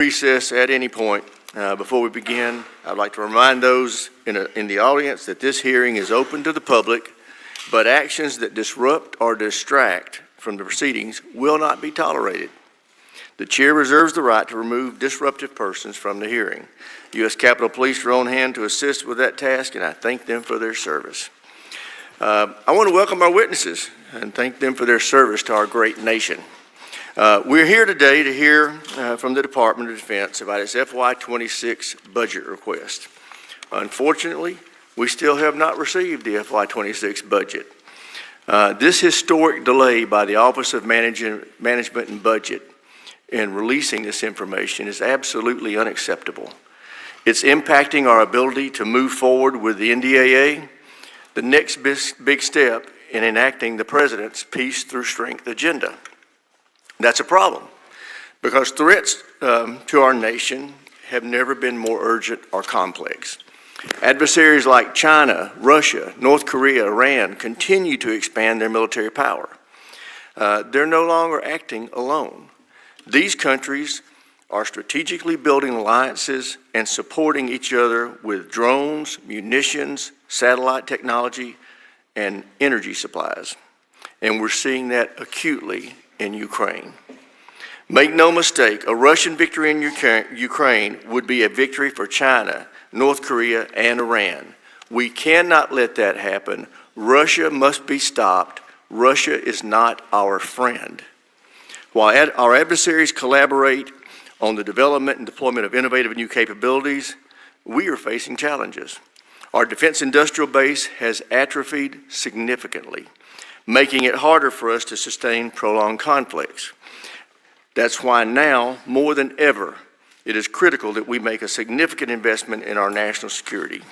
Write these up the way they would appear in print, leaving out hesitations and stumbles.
Recess at any point. Before we begin, I'd like to remind those in the audience that this hearing is open to the public, but actions that disrupt or distract from the proceedings will not be tolerated. The chair reserves the right to remove disruptive persons from the hearing. U.S. Capitol Police are on hand to assist with that task, and I thank them for their service. I want to welcome our witnesses and thank them for their service to our great nation. We're here today to hear from the Department of Defense about its FY26 budget request. Unfortunately, we still have not received the FY26 budget. This historic delay by the Office of Management and Budget in releasing this information is absolutely unacceptable. It's impacting our ability to move forward with the NDAA, the next big step in enacting the President's Peace Through Strength agenda. That's a problem because threats to our nation have never been more urgent or complex. Adversaries like China, Russia, North Korea, Iran continue to expand their military power. They're no longer acting alone. These countries are strategically building alliances and supporting each other with drones, munitions, satellite technology, and energy supplies. And we're seeing that acutely in Ukraine. Make no mistake, a Russian victory in Ukraine would be a victory for China, North Korea, and Iran. We cannot let that happen. Russia must be stopped. Russia is not our friend. While our adversaries collaborate on the development and deployment of innovative new capabilities, we are facing challenges. Our defense industrial base has atrophied significantly, making it harder for us to sustain prolonged conflicts. That's why now, more than ever, it is critical that we make a significant investment in our national security.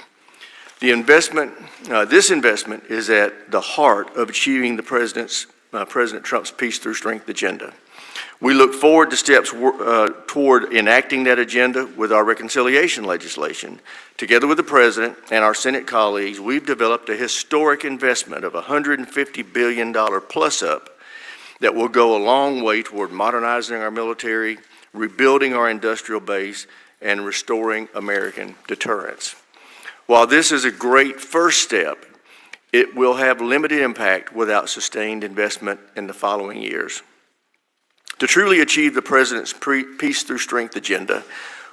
This investment is at the heart of achieving the President Trump's Peace Through Strength agenda. We look forward to steps toward enacting that agenda with our reconciliation legislation. Together with the President and our Senate colleagues, we've developed a historic investment of $150 billion plus up that will go a long way toward modernizing our military, rebuilding our industrial base, and restoring American deterrence. While this is a great first step, it will have limited impact without sustained investment in the following years. To truly achieve the President's Peace Through Strength agenda,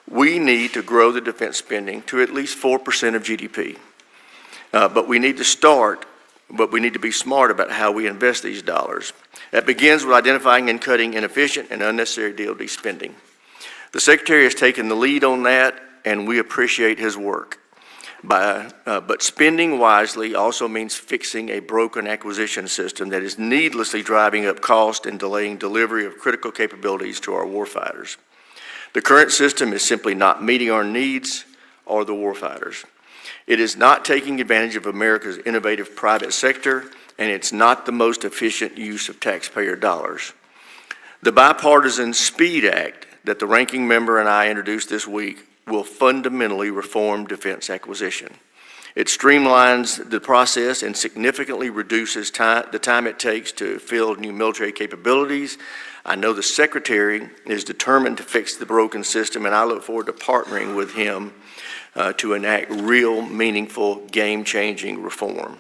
we need to grow the defense spending to at least 4% of GDP. But we need to be smart about how we invest these dollars. That begins with identifying and cutting inefficient and unnecessary DoD spending. The Secretary has taken the lead on that, and we appreciate his work. But spending wisely also means fixing a broken acquisition system that is needlessly driving up cost and delaying delivery of critical capabilities to our warfighters. The current system is simply not meeting our needs or the warfighters. It is not taking advantage of America's innovative private sector, and it's not the most efficient use of taxpayer dollars. The Bipartisan SPEED Act that the ranking member and I introduced this week will fundamentally reform defense acquisition. It streamlines the process and significantly reduces the time it takes to field new military capabilities. I know the Secretary is determined to fix the broken system, and I look forward to partnering with him to enact real, meaningful, game-changing reform.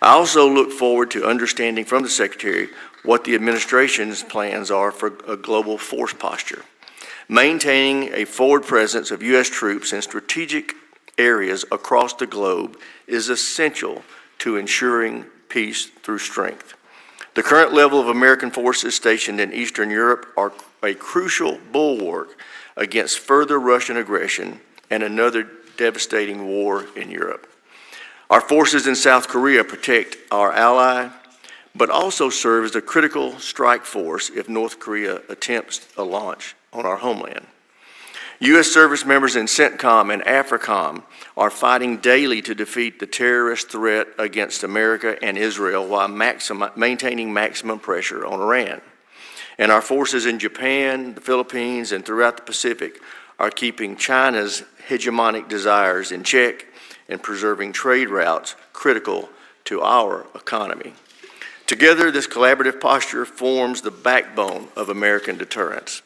I also look forward to understanding from the Secretary what the administration's plans are for a global force posture. Maintaining a forward presence of U.S. troops in strategic areas across the globe is essential to ensuring peace through strength. The current level of American forces stationed in Eastern Europe are a crucial bulwark against further Russian aggression and another devastating war in Europe. Our forces in South Korea protect our ally, but also serve as a critical strike force if North Korea attempts a launch on our homeland. U.S. service members in CENTCOM and AFRICOM are fighting daily to defeat the terrorist threat against America and Israel while maintaining maximum pressure on Iran. And our forces in Japan, the Philippines, and throughout the Pacific are keeping China's hegemonic desires in check and preserving trade routes critical to our economy. Together, this collaborative posture forms the backbone of American deterrence.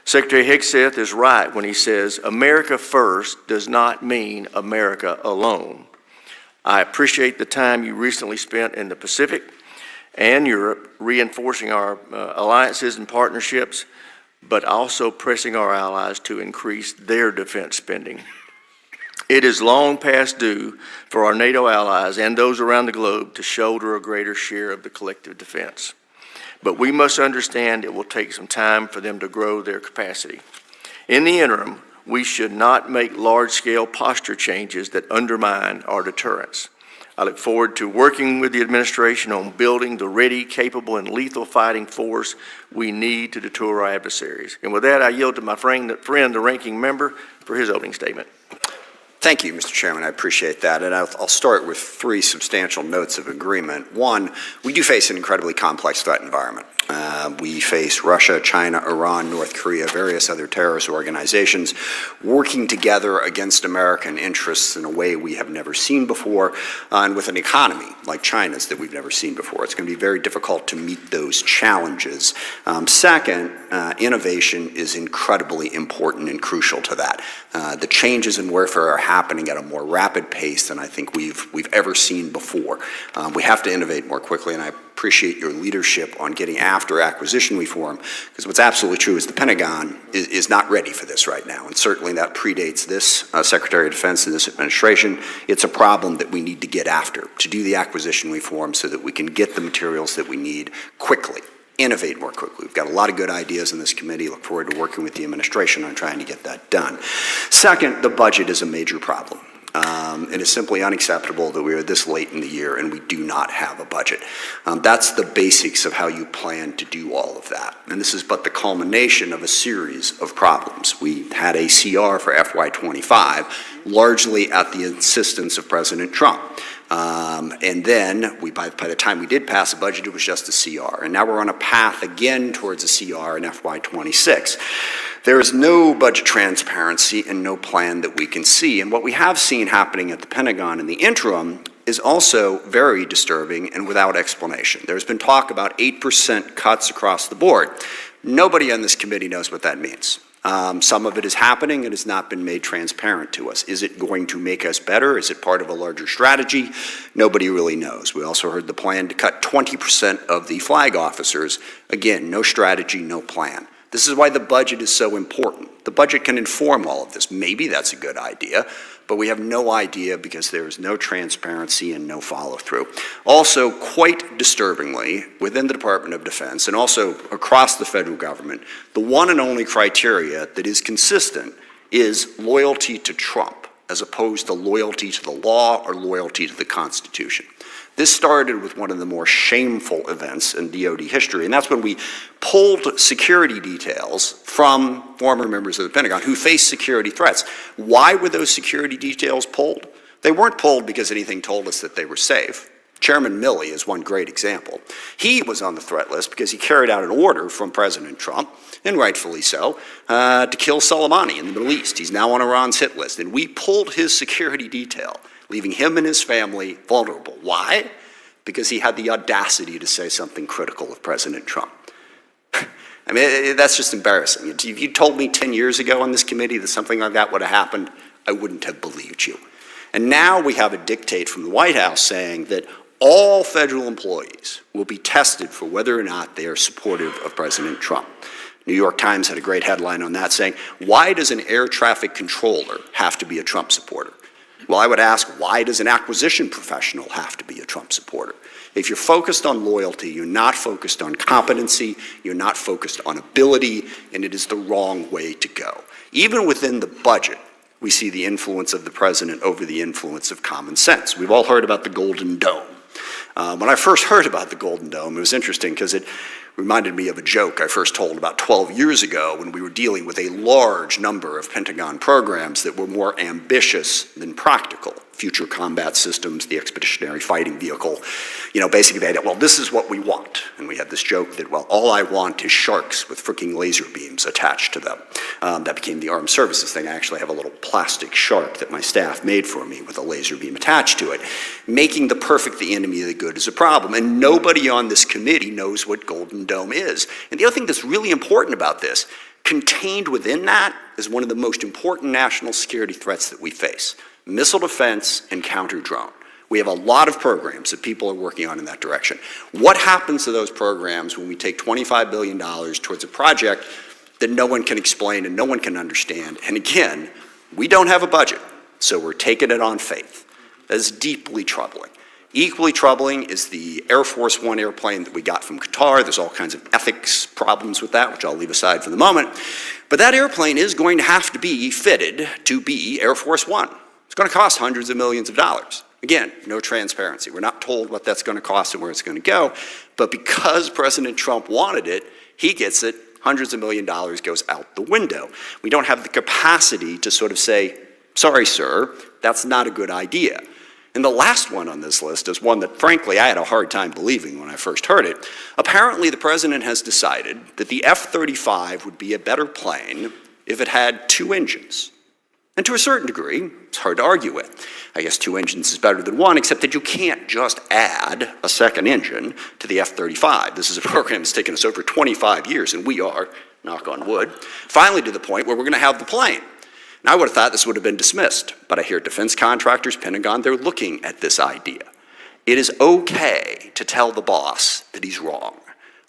Secretary Hegseth is right when he says America first does not mean America alone. I appreciate the time you recently spent in the Pacific and Europe reinforcing our alliances and partnerships, but also pressing our allies to increase their defense spending. It is long past due for our NATO allies and those around the globe to shoulder a greater share of the collective defense. But we must understand it will take some time for them to grow their capacity. In the interim, we should not make large-scale posture changes that undermine our deterrence. I look forward to working with the administration on building the ready, capable, and lethal fighting force we need to deter our adversaries. And with that, I yield to my friend, the ranking member, for his opening statement. Thank you, Mr. Chairman. I appreciate that. And I'll start with three substantial notes of agreement. One, we do face an incredibly complex threat environment. We face Russia, China, Iran, North Korea, various other terrorist organizations working together against American interests in a way we have never seen before, and with an economy like China's that we've never seen before. It's going to be very difficult to meet those challenges. Second, innovation is incredibly important and crucial to that. The changes in warfare are happening at a more rapid pace than I think we've ever seen before. We have to innovate more quickly, and I appreciate your leadership on getting after acquisition reform, because what's absolutely true is the Pentagon is not ready for this right now, and certainly that predates this Secretary of Defense and this administration. It's a problem that we need to get after, to do the acquisition reform so that we can get the materials that we need quickly, innovate more quickly. We've got a lot of good ideas in this committee. Look forward to working with the administration on trying to get that done. Second, the budget is a major problem. It is simply unacceptable that we are this late in the year and we do not have a budget. That's the basics of how you plan to do all of that. And this is but the culmination of a series of problems. We had a CR for FY25, largely at the insistence of President Trump. And then, by the time we did pass a budget, it was just a CR. And now we're on a path again towards a CR in FY26. There is no budget transparency and no plan that we can see. And what we have seen happening at the Pentagon in the interim is also very disturbing and without explanation. There's been talk about 8% cuts across the board. Nobody on this committee knows what that means. Some of it is happening. It has not been made transparent to us. Is it going to make us better? Is it part of a larger strategy? Nobody really knows. We also heard the plan to cut 20% of the flag officers. Again, no strategy, no plan. This is why the budget is so important. The budget can inform all of this. Maybe that's a good idea, but we have no idea because there is no transparency and no follow-through. Also, quite disturbingly, within the Department of Defense and also across the federal government, the one and only criteria that is consistent is loyalty to Trump, as opposed to loyalty to the law or loyalty to the Constitution. This started with one of the more shameful events in DoD history, and that's when we pulled security details from former members of the Pentagon who faced security threats. Why were those security details pulled? They weren't pulled because anything told us that they were safe. Chairman Milley is one great example. He was on the threat list because he carried out an order from President Trump, and rightfully so, to kill Soleimani in the Middle East. He's now on Iran's hit list, and we pulled his security detail, leaving him and his family vulnerable. Why? Because he had the audacity to say something critical of President Trump. I mean, that's just embarrassing. If you told me 10 years ago on this committee that something like that would have happened, I wouldn't have believed you. And now we have a dictate from the White House saying that all federal employees will be tested for whether or not they are supportive of President Trump. New York Times had a great headline on that saying, why does an air traffic controller have to be a Trump supporter? Well, I would ask, why does an acquisition professional have to be a Trump supporter? If you're focused on loyalty, you're not focused on competency, you're not focused on ability, and it is the wrong way to go. Even within the budget, we see the influence of the president over the influence of common sense. We've all heard about the Golden Dome. When I first heard about the Golden Dome, it was interesting because it reminded me of a joke I first told about 12 years ago when we were dealing with a large number of Pentagon programs that were more ambitious than practical. Future combat systems, the expeditionary fighting vehicle. You know, basically they had, well, this is what we want. And we had this joke that, well, all I want is sharks with freaking laser beams attached to them. That became the armed services thing. I actually have a little plastic shark that my staff made for me with a laser beam attached to it. Making the perfect the enemy of the good is a problem. And nobody on this committee knows what Golden Dome is. And the other thing that's really important about this, Contained within that is one of the most important national security threats that we face: missile defense and counter-drone. We have a lot of programs that people are working on in that direction. What happens to those programs when we take $25 billion towards a project that no one can explain and no one can understand? And again, we don't have a budget, so we're taking it on faith. That is deeply troubling. Equally troubling is the Air Force One airplane that we got from Qatar. There's all kinds of ethics problems with that, which I'll leave aside for the moment. But that airplane is going to have to be fitted to be Air Force One. It's going to cost hundreds of millions of dollars. Again, no transparency. We're not told what that's going to cost and where it's going to go. But because President Trump wanted it, he gets it. Hundreds of millions of dollars goes out the window. We don't have the capacity to sort of say, sorry, sir, that's not a good idea. And the last one on this list is one that, frankly, I had a hard time believing when I first heard it. Apparently, the president has decided that the F-35 would be a better plane if it had 2 engines. And to a certain degree, it's hard to argue with. I guess 2 engines is better than 1, except that you can't just add a second engine to the F-35. This is a program that's taken us over 25 years, and we are, knock on wood, finally to the point where we're going to have the plane. And I would have thought this would have been dismissed, but I hear defense contractors, Pentagon, they're looking at this idea. It is okay to tell the boss that he's wrong.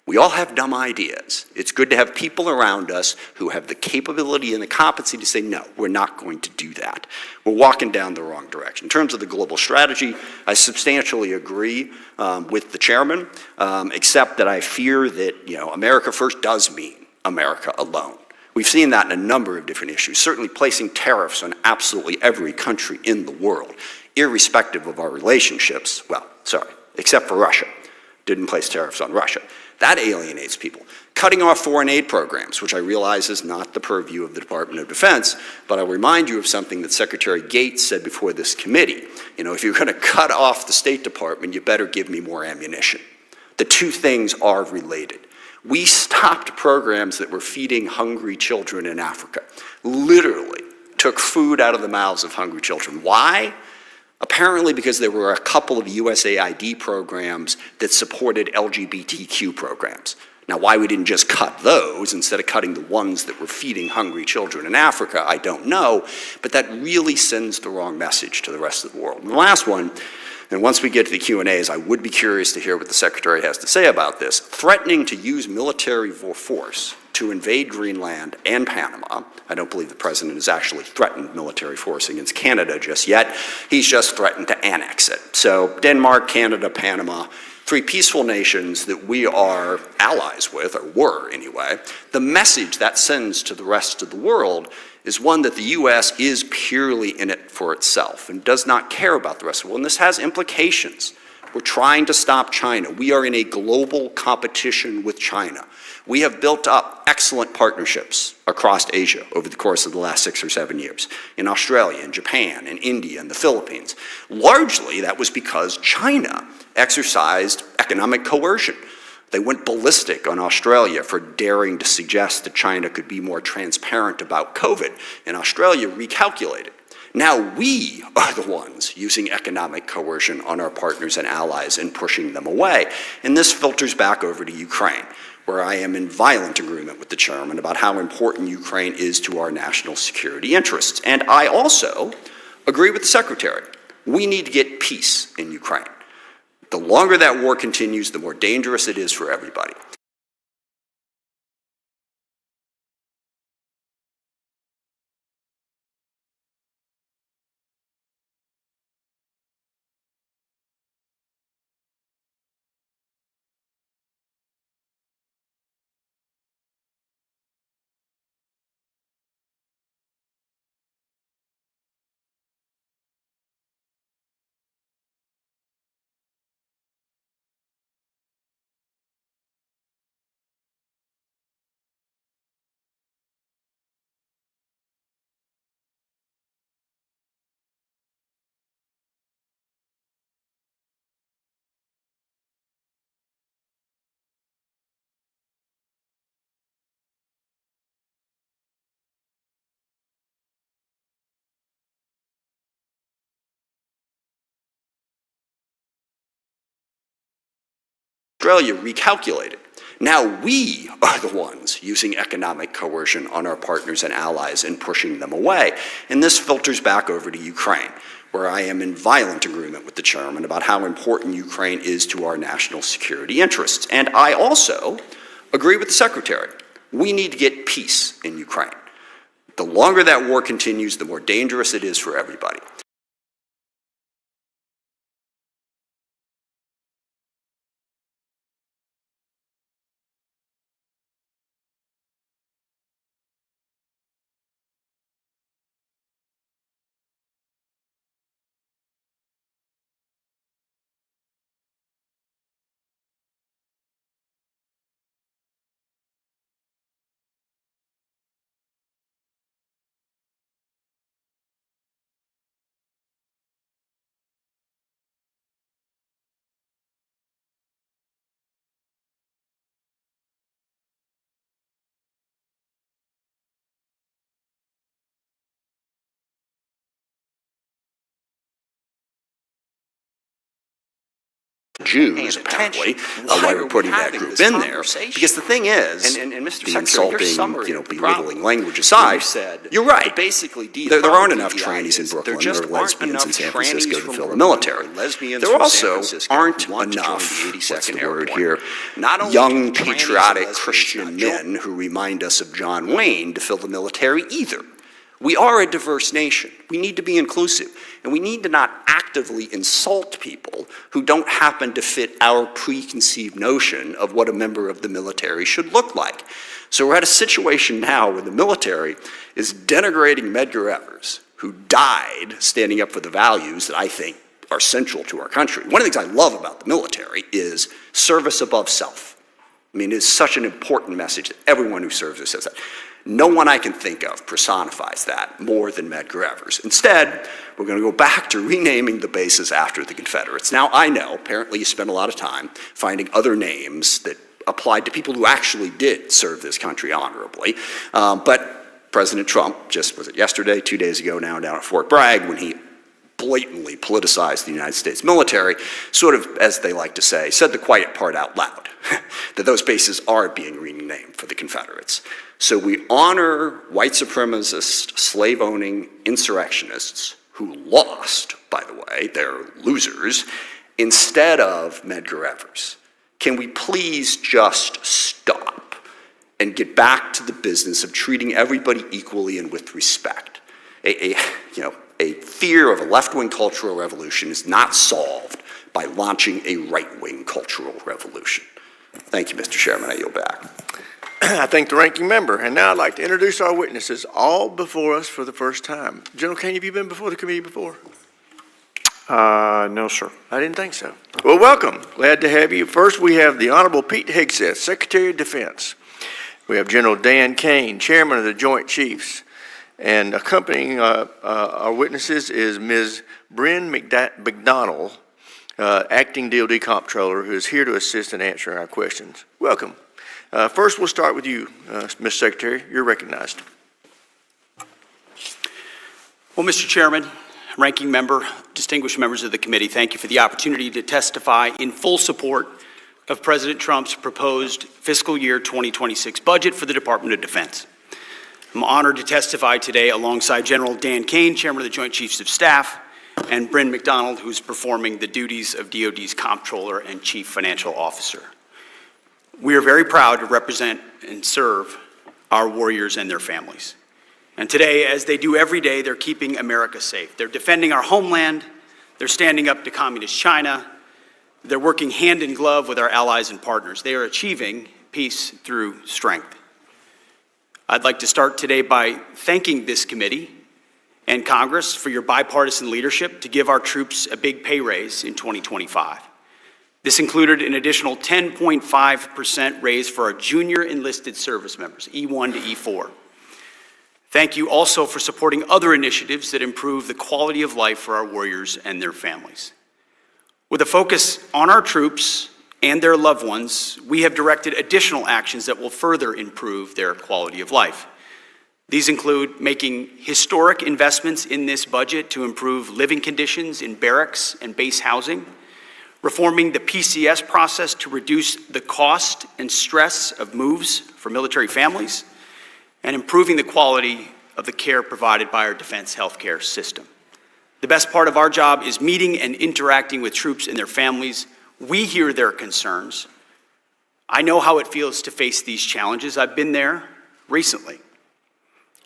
We all have dumb ideas. It's good to have people around us who have the capability and the competency to say, no, we're not going to do that. We're walking down the wrong direction. In terms of the global strategy, I substantially agree with the chairman, except that I fear that, America first does mean America alone. We've seen that in a number of different issues, certainly placing tariffs on absolutely every country in the world, irrespective of our relationships. Well, sorry, except for Russia. Didn't place tariffs on Russia. That alienates people. Cutting off foreign aid programs, which I realize is not the purview of the Department of Defense, but I'll remind you of something that Secretary Gates said before this committee. If you're going to cut off the State Department, you better give me more ammunition. The two things are related. We stopped programs that were feeding hungry children in Africa. Literally took food out of the mouths of hungry children. Why? Apparently because there were a couple of USAID programs that supported LGBTQ programs. Now, why we didn't just cut those instead of cutting the ones that were feeding hungry children in Africa, I don't know, but that really sends the wrong message to the rest of the world. And the last one, and once we get to the Q&As, I would be curious to hear what the Secretary has to say about this. Threatening to use military force to invade Greenland and Panama. I don't believe the President has actually threatened military force against Canada just yet. He's just threatened to annex it. So Denmark, Canada, Panama, 3 peaceful nations that we are allies with, or were anyway. The message that sends to the rest of the world is one that the U.S. is purely in it for itself and does not care about the rest of the world. And this has implications. We're trying to stop China. We are in a global competition with China. We have built up excellent partnerships across Asia over the course of the last 6 or 7 years, in Australia, in Japan, in India, and the Philippines. Largely, that was because China exercised economic coercion. They went ballistic on Australia for daring to suggest that China could be more transparent about COVID, and Australia recalculated. Now we are the ones using economic coercion on our partners and allies and pushing them away. And this filters back over to Ukraine, where I am in violent agreement with the chairman about how important Ukraine is to our national security interests. And I also agree with the secretary. We need to get peace in Ukraine. The longer that war continues, the more dangerous it is for everybody. Australia recalculated. Now we are the ones using economic coercion on our partners and allies and pushing them away. And this filters back over to Ukraine, where I am in violent agreement with the chairman about how important Ukraine is to our national security interests. And I also agree with the secretary. We need to get peace in Ukraine. The longer that war continues, the more dangerous it is for everybody. Jews, apparently, why we're putting that group in there. Because the thing is, and Mr. the insulting, belittling language aside, you're right. There aren't enough trannies in Brooklyn or lesbians in San Francisco to fill the military. There also aren't enough, what's the word here, young, patriotic Christian men who remind us of John Wayne to fill the military either. We are a diverse nation. We need to be inclusive, and we need to not actively insult people who don't happen to fit our preconceived notion of what a member of the military should look like. So we're at a situation now where the military is denigrating Medgar Evers, who died standing up for the values that I think are central to our country. One of the things I love about the military is service above self. I mean, it's such an important message that everyone who serves us says that. No one I can think of personifies that more than Medgar Evers. Instead, we're going to go back to renaming the bases after the Confederates. Now, I know, apparently you spent a lot of time finding other names that applied to people who actually did serve this country honorably. But President Trump, just was it yesterday, 2 days ago now, down at Fort Bragg, when he blatantly politicized the United States military, sort of, as they like to say, said the quiet part out loud, that those bases are being renamed for the Confederates. So we honor white supremacist, slave-owning insurrectionists who lost, by the way, they're losers, instead of Medgar Evers. Can we please just stop and get back to the business of treating everybody equally and with respect? A fear of a left-wing cultural revolution is not solved by launching a right-wing cultural revolution. Thank you, Mr. Chairman. I yield back. I thank the ranking member, and now I'd like to introduce our witnesses, all before us for the first time. General Kane, have you been before the committee before? No, sir. I didn't think so. Well, welcome. Glad to have you. First, we have the Honorable Pete Hegseth, Secretary of Defense. We have General Dan Kane, Chairman of the Joint Chiefs. And accompanying our witnesses is Ms. Bryn McDonald, Acting DOD Comptroller, who is here to assist in answering our questions. Welcome. First, we'll start with you, Ms. Secretary. You're recognized. Well, Mr. Chairman, Ranking Member, distinguished members of the committee, thank you for the opportunity to testify in full support of President Trump's proposed fiscal year 2026 budget for the Department of Defense. I'm honored to testify today alongside General Dan Kane, Chairman of the Joint Chiefs of Staff, and Bryn McDonald, who's performing the duties of DOD's Comptroller and Chief Financial Officer. We are very proud to represent and serve our warriors and their families. And today, as they do every day, they're keeping America safe. They're defending our homeland. They're standing up to communist China. They're working hand in glove with our allies and partners. They are achieving peace through strength. I'd like to start today by thanking this committee and Congress for your bipartisan leadership to give our troops a big pay raise in 2025. This included an additional 10.5% raise for our junior enlisted service members, E1 to E4. Thank you also for supporting other initiatives that improve the quality of life for our warriors and their families. With a focus on our troops and their loved ones, we have directed additional actions that will further improve their quality of life. These include making historic investments in this budget to improve living conditions in barracks and base housing, reforming the PCS process to reduce the cost and stress of moves for military families, and improving the quality of the care provided by our defense healthcare system. The best part of our job is meeting and interacting with troops and their families. We hear their concerns. I know how it feels to face these challenges. I've been there recently.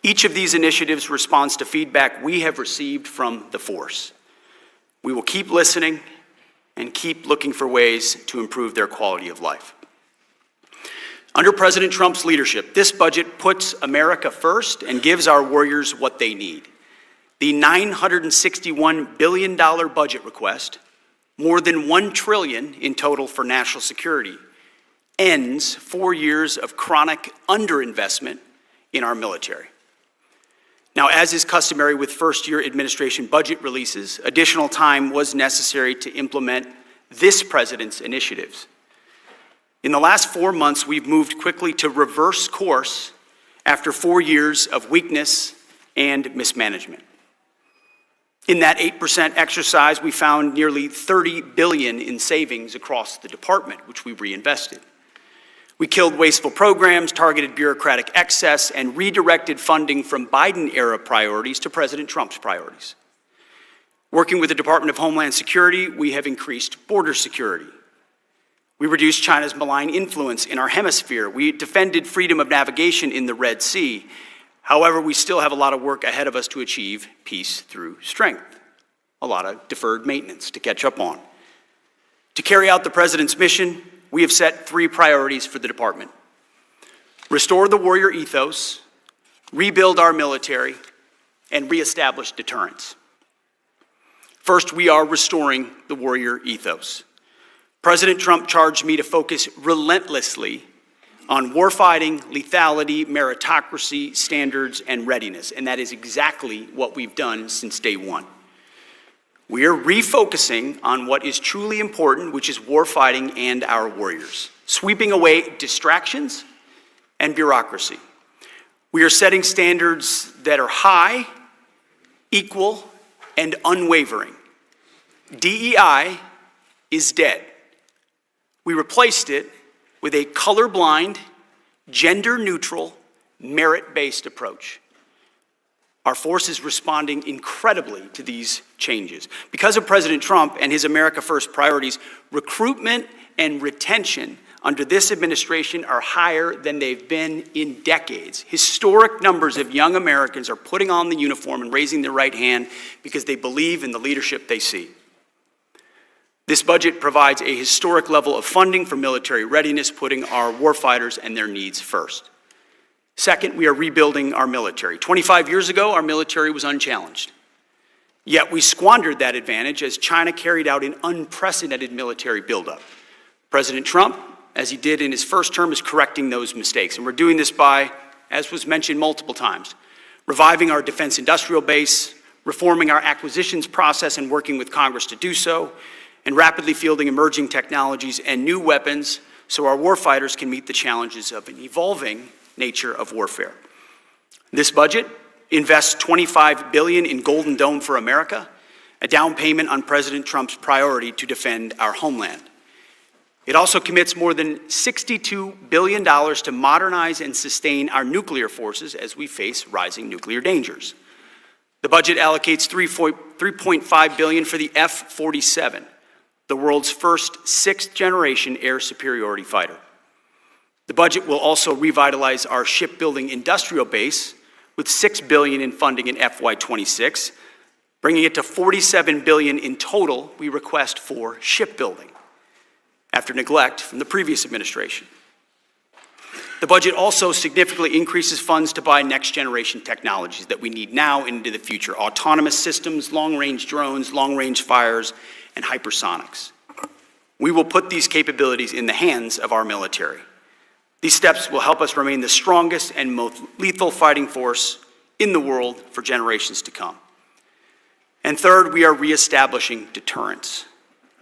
Each of these initiatives responds to feedback we have received from the force. We will keep listening and keep looking for ways to improve their quality of life. Under President Trump's leadership, this budget puts America first and gives our warriors what they need. The $961 billion budget request, more than $1 trillion in total for national security, ends 4 years of chronic underinvestment in our military. Now, as is customary with first-year administration budget releases, additional time was necessary to implement this president's initiatives. In the last 4 months, we've moved quickly to reverse course after 4 years of weakness and mismanagement. In that 8% exercise, we found nearly $30 billion in savings across the department, which we reinvested. We killed wasteful programs, targeted bureaucratic excess, and redirected funding from Biden-era priorities to President Trump's priorities. Working with the Department of Homeland Security, we have increased border security. We reduced China's malign influence in our hemisphere. We defended freedom of navigation in the Red Sea. However, we still have a lot of work ahead of us to achieve peace through strength. A lot of deferred maintenance to catch up on. To carry out the President's mission, we have set 3 priorities for the department: restore the warrior ethos, rebuild our military, and reestablish deterrence. First, we are restoring the warrior ethos. President Trump charged me to focus relentlessly on warfighting, lethality, meritocracy, standards, and readiness, and that is exactly what we've done since day one. We are refocusing on what is truly important, which is warfighting and our warriors, sweeping away distractions and bureaucracy. We are setting standards that are high, equal, and unwavering. DEI is dead. We replaced it with a colorblind, gender-neutral, merit-based approach. Our force is responding incredibly to these changes. Because of President Trump and his America First priorities, recruitment and retention under this administration are higher than they've been in decades. Historic numbers of young Americans are putting on the uniform and raising their right hand because they believe in the leadership they see. This budget provides a historic level of funding for military readiness, putting our warfighters and their needs first. Second, we are rebuilding our military. 25 years ago, our military was unchallenged. Yet we squandered that advantage as China carried out an unprecedented military buildup. President Trump, as he did in his first term, is correcting those mistakes. And we're doing this by, as was mentioned multiple times, reviving our defense industrial base, reforming our acquisitions process and working with Congress to do so, and rapidly fielding emerging technologies and new weapons so our warfighters can meet the challenges of an evolving nature of warfare. This budget invests $25 billion in Golden Dome for America, a down payment on President Trump's priority to defend our homeland. It also commits more than $62 billion to modernize and sustain our nuclear forces as we face rising nuclear dangers. The budget allocates $3.5 billion for the F-47, the world's first 6th-generation air superiority fighter. The budget will also revitalize our shipbuilding industrial base with $6 billion in funding in FY26, bringing it to $47 billion in total we request for shipbuilding, after neglect from the previous administration. The budget also significantly increases funds to buy next-generation technologies that we need now and into the future: autonomous systems, long-range drones, long-range fires, and hypersonics. We will put these capabilities in the hands of our military. These steps will help us remain the strongest and most lethal fighting force in the world for generations to come. And third, we are reestablishing deterrence.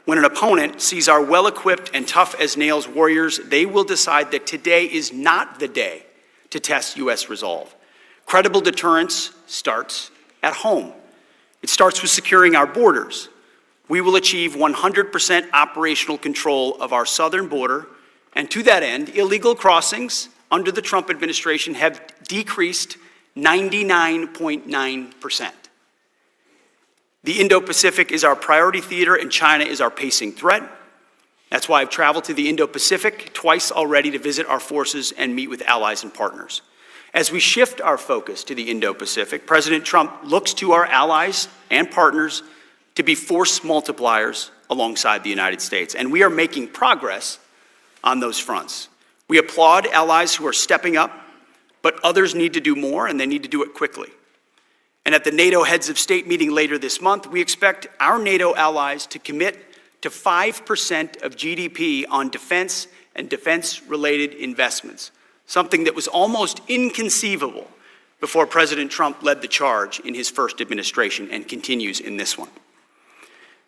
When an opponent sees our well-equipped and tough-as-nails warriors, they will decide that today is not the day to test U.S. resolve. Credible deterrence starts at home. It starts with securing our borders, we will achieve 100% operational control of our southern border, and to that end, illegal crossings under the Trump administration have decreased 99.9%. The Indo-Pacific is our priority theater, and China is our pacing threat. That's why I've traveled to the Indo-Pacific twice already to visit our forces and meet with allies and partners. As we shift our focus to the Indo-Pacific, President Trump looks to our allies and partners to be force multipliers alongside the United States, and we are making progress on those fronts. We applaud allies who are stepping up, but others need to do more, and they need to do it quickly. And at the NATO Heads of State meeting later this month, we expect our NATO allies to commit to 5% of GDP on defense and defense-related investments, something that was almost inconceivable before President Trump led the charge in his first administration and continues in this one.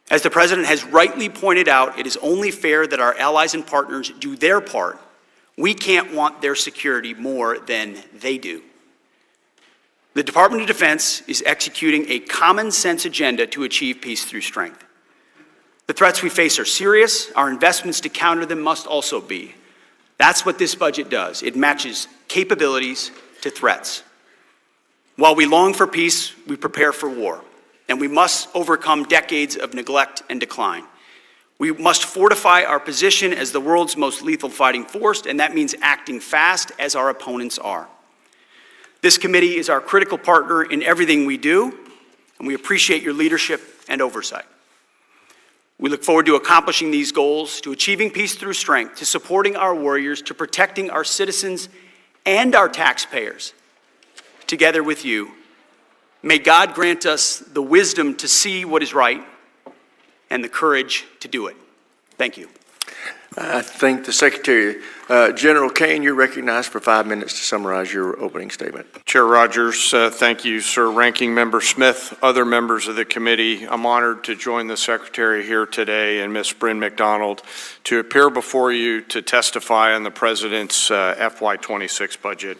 As the President has rightly pointed out, it is only fair that our allies and partners do their part. We can't want their security more than they do. The Department of Defense is executing a common-sense agenda to achieve peace through strength. The threats we face are serious. Our investments to counter them must also be. That's what this budget does. It matches capabilities to threats. While we long for peace, we prepare for war, and we must overcome decades of neglect and decline. We must fortify our position as the world's most lethal fighting force, and that means acting fast as our opponents are. This committee is our critical partner in everything we do, and we appreciate your leadership and oversight. We look forward to accomplishing these goals, to achieving peace through strength, to supporting our warriors, to protecting our citizens and our taxpayers. Together with you, may God grant us the wisdom to see what is right and the courage to do it. Thank you. I thank the Secretary. General Kane, you're recognized for 5 minutes to summarize your opening statement. Chair Rogers, thank you, sir. Ranking Member Smith, other members of the committee, I'm honored to join the Secretary here today and Ms. Bryn McDonald to appear before you to testify on the President's FY26 budget.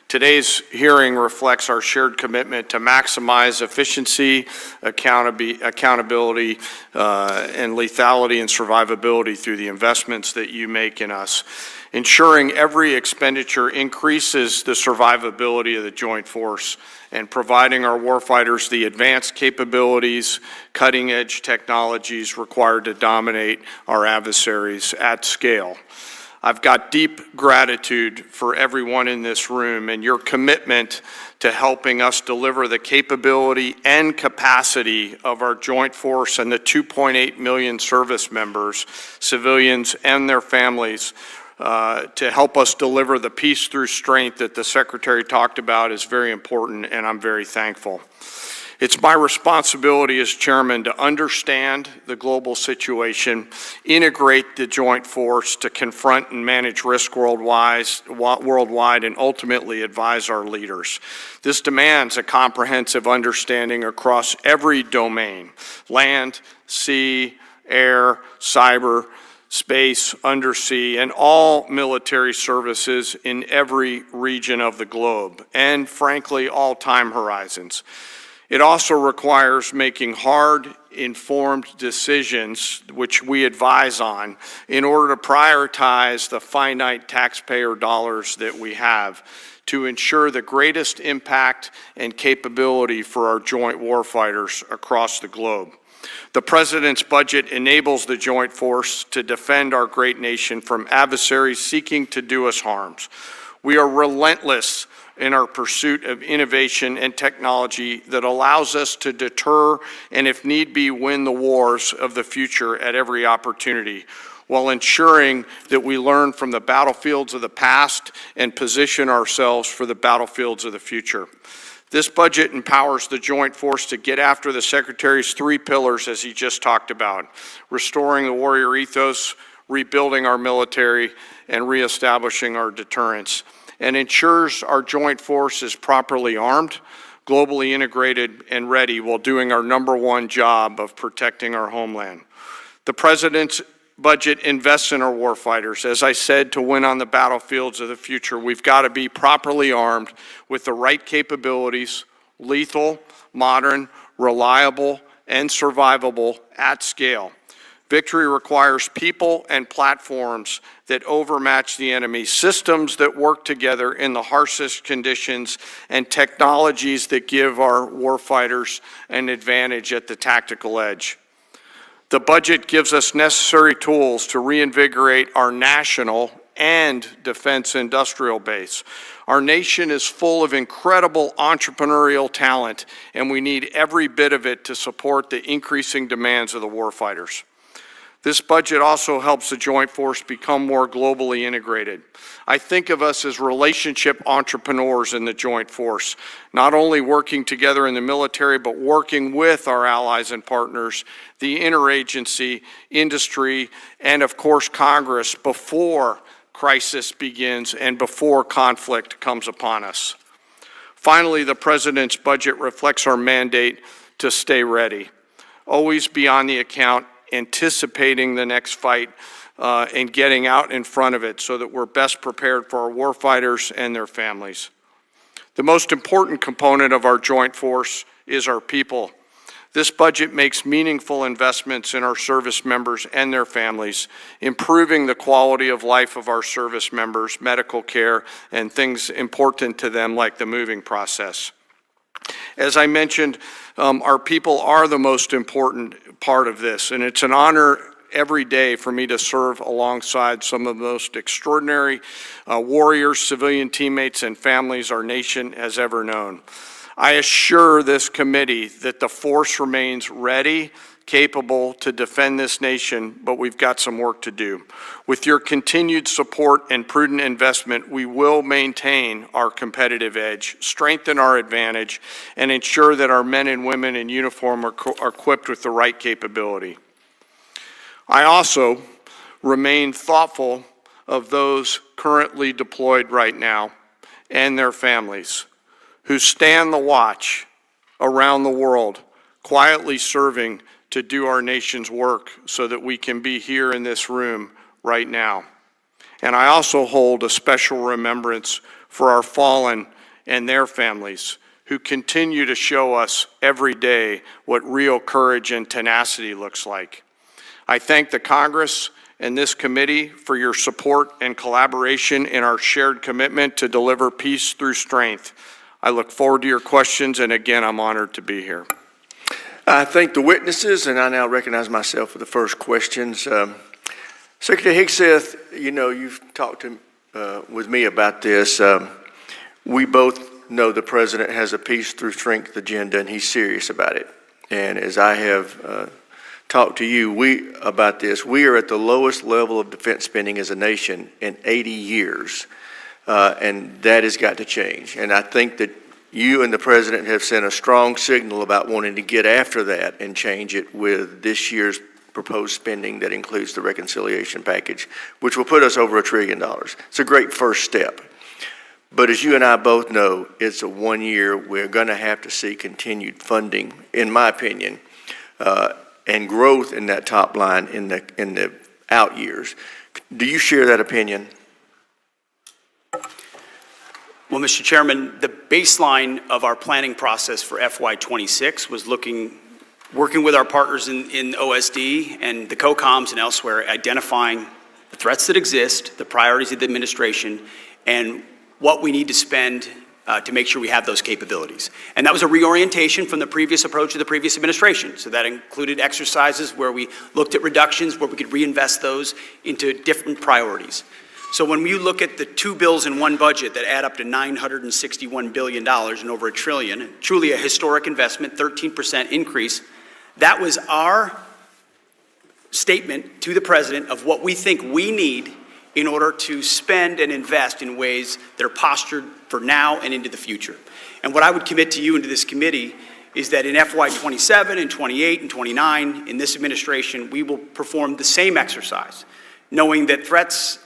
Today's hearing reflects our shared commitment to maximize efficiency, accountability, and lethality and survivability through the investments that you make in us. Ensuring every expenditure increases the survivability of the joint force and providing our warfighters the advanced capabilities, cutting-edge technologies required to dominate our adversaries at scale. I've got deep gratitude for everyone in this room and your commitment to helping us deliver the capability and capacity of our joint force and the 2.8 million service members, civilians, and their families to help us deliver the peace through strength that the Secretary talked about is very important, and I'm very thankful. It's my responsibility as chairman to understand the global situation, integrate the joint force to confront and manage risk worldwide, and ultimately advise our leaders. This demands a comprehensive understanding across every domain: land, sea, air, cyber, space, undersea, and all military services in every region of the globe, and frankly, all time horizons. It also requires making hard, informed decisions, which we advise on, in order to prioritize the finite taxpayer dollars that we have to ensure the greatest impact and capability for our joint warfighters across the globe. The President's budget enables the joint force to defend our great nation from adversaries seeking to do us harms. We are relentless in our pursuit of innovation and technology that allows us to deter and, if need be, win the wars of the future at every opportunity, while ensuring that we learn from the battlefields of the past and position ourselves for the battlefields of the future. This budget empowers the joint force to get after the Secretary's 3 pillars, as he just talked about: restoring the warrior ethos, rebuilding our military, and reestablishing our deterrence, and ensures our joint force is properly armed, globally integrated, and ready while doing our #1 job of protecting our homeland. The President's budget invests in our warfighters. As I said, to win on the battlefields of the future, we've got to be properly armed with the right capabilities: lethal, modern, reliable, and survivable at scale. Victory requires people and platforms that overmatch the enemy, systems that work together in the harshest conditions, and technologies that give our warfighters an advantage at the tactical edge. The budget gives us necessary tools to reinvigorate our national and defense industrial base. Our nation is full of incredible entrepreneurial talent, and we need every bit of it to support the increasing demands of the warfighters. This budget also helps the Joint Force become more globally integrated. I think of us as relationship entrepreneurs in the Joint Force, not only working together in the military, but working with our allies and partners, the interagency, industry, and of course Congress before crisis begins and before conflict comes upon us. Finally, the President's budget reflects our mandate to stay ready, always be on the account, anticipating the next fight and getting out in front of it so that we're best prepared for our warfighters and their families. The most important component of our joint force is our people. This budget makes meaningful investments in our service members and their families, improving the quality of life of our service members, medical care, and things important to them like the moving process. As I mentioned, our people are the most important part of this, and it's an honor every day for me to serve alongside some of the most extraordinary warriors, civilian teammates, and families our nation has ever known. I assure this committee that the force remains ready, capable to defend this nation, but we've got some work to do. With your continued support and prudent investment, we will maintain our competitive edge, strengthen our advantage, and ensure that our men and women in uniform are equipped with the right capability. I also remain thoughtful of those currently deployed right now and their families who stand the watch around the world, quietly serving to do our nation's work so that we can be here in this room right now. And I also hold a special remembrance for our fallen and their families who continue to show us every day what real courage and tenacity looks like. I thank the Congress and this committee for your support and collaboration in our shared commitment to deliver peace through strength. I look forward to your questions, and again, I'm honored to be here. I thank the witnesses, and I now recognize myself for the first questions. Secretary Higseth, you know, you've talked with me about this. We both know the President has a peace through strength agenda, and he's serious about it. And as I have talked to you about this, we are at the lowest level of defense spending as a nation in 80 years, and that has got to change. And I think that you and the President have sent a strong signal about wanting to get after that and change it with this year's proposed spending that includes the reconciliation package, which will put us over $1 trillion. It's a great first step. But as you and I both know, it's a 1 year. We're going to have to see continued funding, in my opinion, and growth in that top line in the out years. Do you share that opinion? Well, Mr. Chairman, the baseline of our planning process for FY26 was working with our partners in OSD and the COCOMs and elsewhere, identifying the threats that exist, the priorities of the administration, and what we need to spend to make sure we have those capabilities. And that was a reorientation from the previous approach of the previous administration. So that included exercises where we looked at reductions, where we could reinvest those into different priorities. So when you look at the two bills in one budget that add up to $961 billion and over $1 trillion, truly a historic investment, 13% increase, that was our statement to the President of what we think we need in order to spend and invest in ways that are postured for now and into the future. And what I would commit to you and to this committee is that in FY27 and 28 and 29 in this administration, we will perform the same exercise, knowing that threats,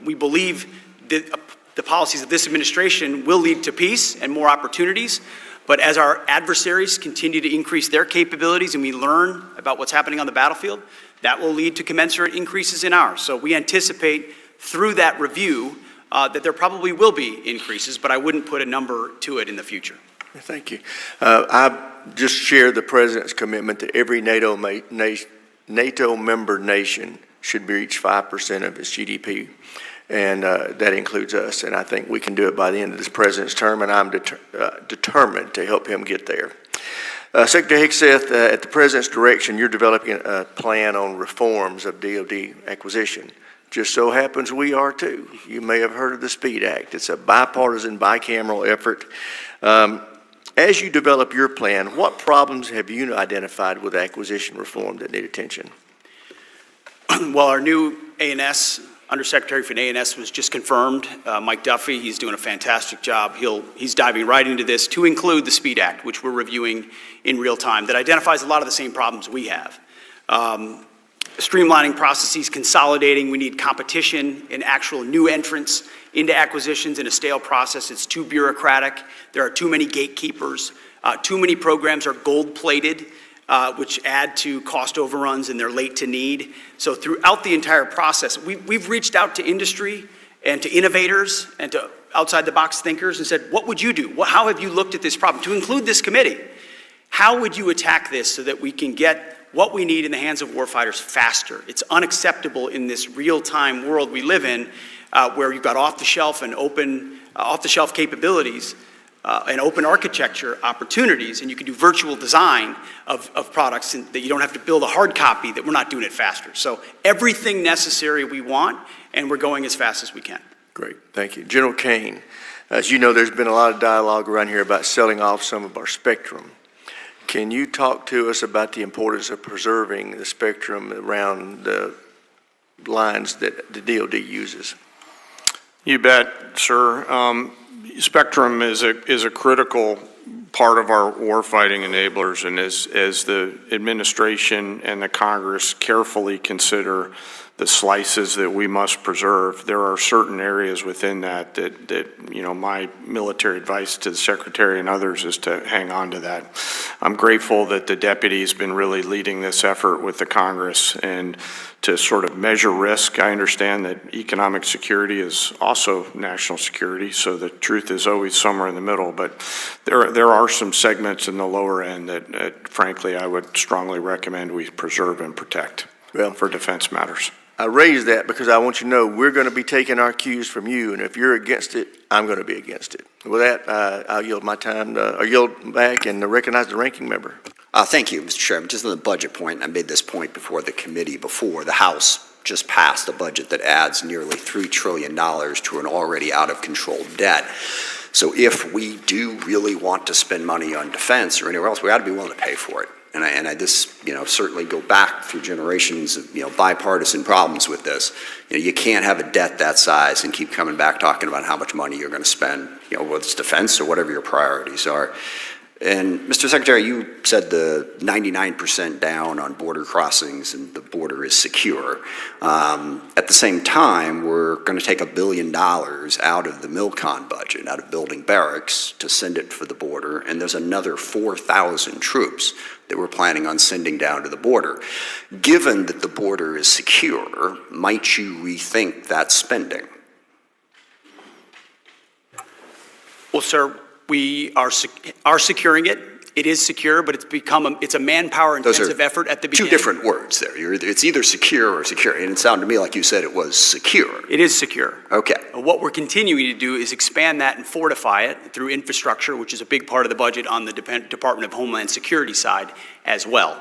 we believe that the policies of this administration will lead to peace and more opportunities. But as our adversaries continue to increase their capabilities and we learn about what's happening on the battlefield, that will lead to commensurate increases in ours. So we anticipate through that review that there probably will be increases, but I wouldn't put a number to it in the future. Thank you. I just share the President's commitment that every NATO member nation should reach 5% of its GDP, and that includes us. And I think we can do it by the end of this President's term, and I'm determined to help him get there. Secretary Hickseth, at the President's direction, you're developing a plan on reforms of DoD acquisition. Just so happens we are too. You may have heard of the SPEED Act. It's a bipartisan, bicameral effort. As you develop your plan, what problems have you identified with acquisition reform that need attention? Well, our new A&S, Undersecretary for A&S, was just confirmed. Mike Duffy, he's doing a fantastic job. He's diving right into this to include the SPEED Act, which we're reviewing in real time, that identifies a lot of the same problems we have. Streamlining processes, consolidating. We need competition and actual new entrants into acquisitions in a stale process. It's too bureaucratic. There are too many gatekeepers. Too many programs are gold-plated, which add to cost overruns, and they're late to need. So throughout the entire process, we've reached out to industry and to innovators and to outside-the-box thinkers and said, what would you do? How have you looked at this problem? To include this committee, how would you attack this so that we can get what we need in the hands of warfighters faster? It's unacceptable in this real-time world we live in, where you've got off-the-shelf and off-the-shelf capabilities and open architecture opportunities, and you can do virtual design of products and that you don't have to build a hard copy, that we're not doing it faster. So everything necessary we want, and we're going as fast as we can. Great, thank you. General Kane, as you know, there's been a lot of dialogue around here about selling off some of our spectrum. Can you talk to us about the importance of preserving the spectrum around the lines that the DoD uses? You bet, sir. Spectrum is a critical part of our warfighting enablers, and as the administration and the Congress carefully consider the slices that we must preserve, there are certain areas within that you know, my military advice to the Secretary and others is to hang on to that. I'm grateful that the deputy's been really leading this effort with the Congress and to sort of measure risk. I understand that economic security is also national security, so the truth is always somewhere in the middle, but there are some segments in the lower end that frankly I would strongly recommend we preserve and protect for defense matters. I raise that because I want you to know we're going to be taking our cues from you, and if you're against it, I'm going to be against it. With that, I'll yield my time, or yield back and recognize the ranking member. Thank you, Mr. Chairman. Just on the budget point, and I made this point before the committee, the House just passed a budget that adds nearly $3 trillion to an already out-of-control debt. So if we do really want to spend money on defense or anywhere else, we ought to be willing to pay for it. And I certainly go back through generations of, bipartisan problems with this. You can't have a debt that size and keep coming back talking about how much money you're going to spend, whether it's defense or whatever your priorities are. And Mr. Secretary, you said the 99% down on border crossings and the border is secure. At the same time, we're going to take $1 billion out of the MILCON budget, out of building barracks, to send it for the border, and there's another 4,000 troops that we're planning on sending down to the border. Given that the border is secure, might you rethink that spending? Well, sir, we are securing it. It is secure, but it's a manpower-intensive effort at the beginning. Two different words there. It's either secure or secure, and it sounded to me like you said it was secure. It is secure. Okay. What we're continuing to do is expand that and fortify it through infrastructure, which is a big part of the budget on the Department of Homeland Security side as well.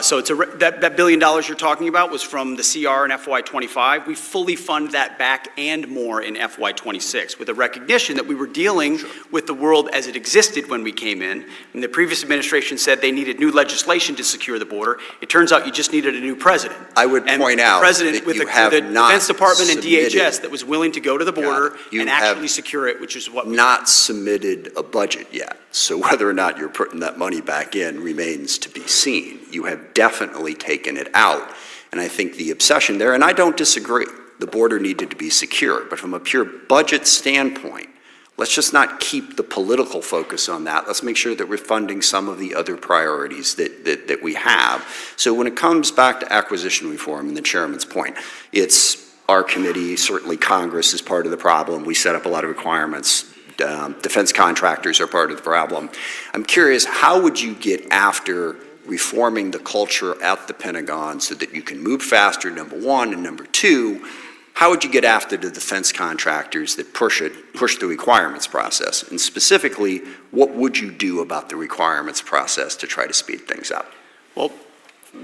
So it's that $1 billion you're talking about was from the CR in FY25. We fully fund that back and more in FY26 with a recognition that we were dealing with the world as it existed when we came in. And the previous administration said they needed new legislation to secure the border. It turns out you just needed a new president. I would point out that with the Defense Department and DHS that was willing to go to the border and actually secure it, which is what we not submitted a budget yet. So whether or not you're putting that money back in remains to be seen. You have definitely taken it out. And I think the obsession there, and I don't disagree, the border needed to be secure. But from a pure budget standpoint, let's just not keep the political focus on that. Let's make sure that we're funding some of the other priorities that we have. So when it comes back to acquisition reform and the chairman's point, it's our committee, certainly Congress is part of the problem. We set up a lot of requirements. defense contractors are part of the problem. I'm curious, how would you get after reforming the culture at the Pentagon so that you can move faster, number one, and number two, how would you get after the defense contractors that push the requirements process? And specifically, what would you do about the requirements process to try to speed things up? Well,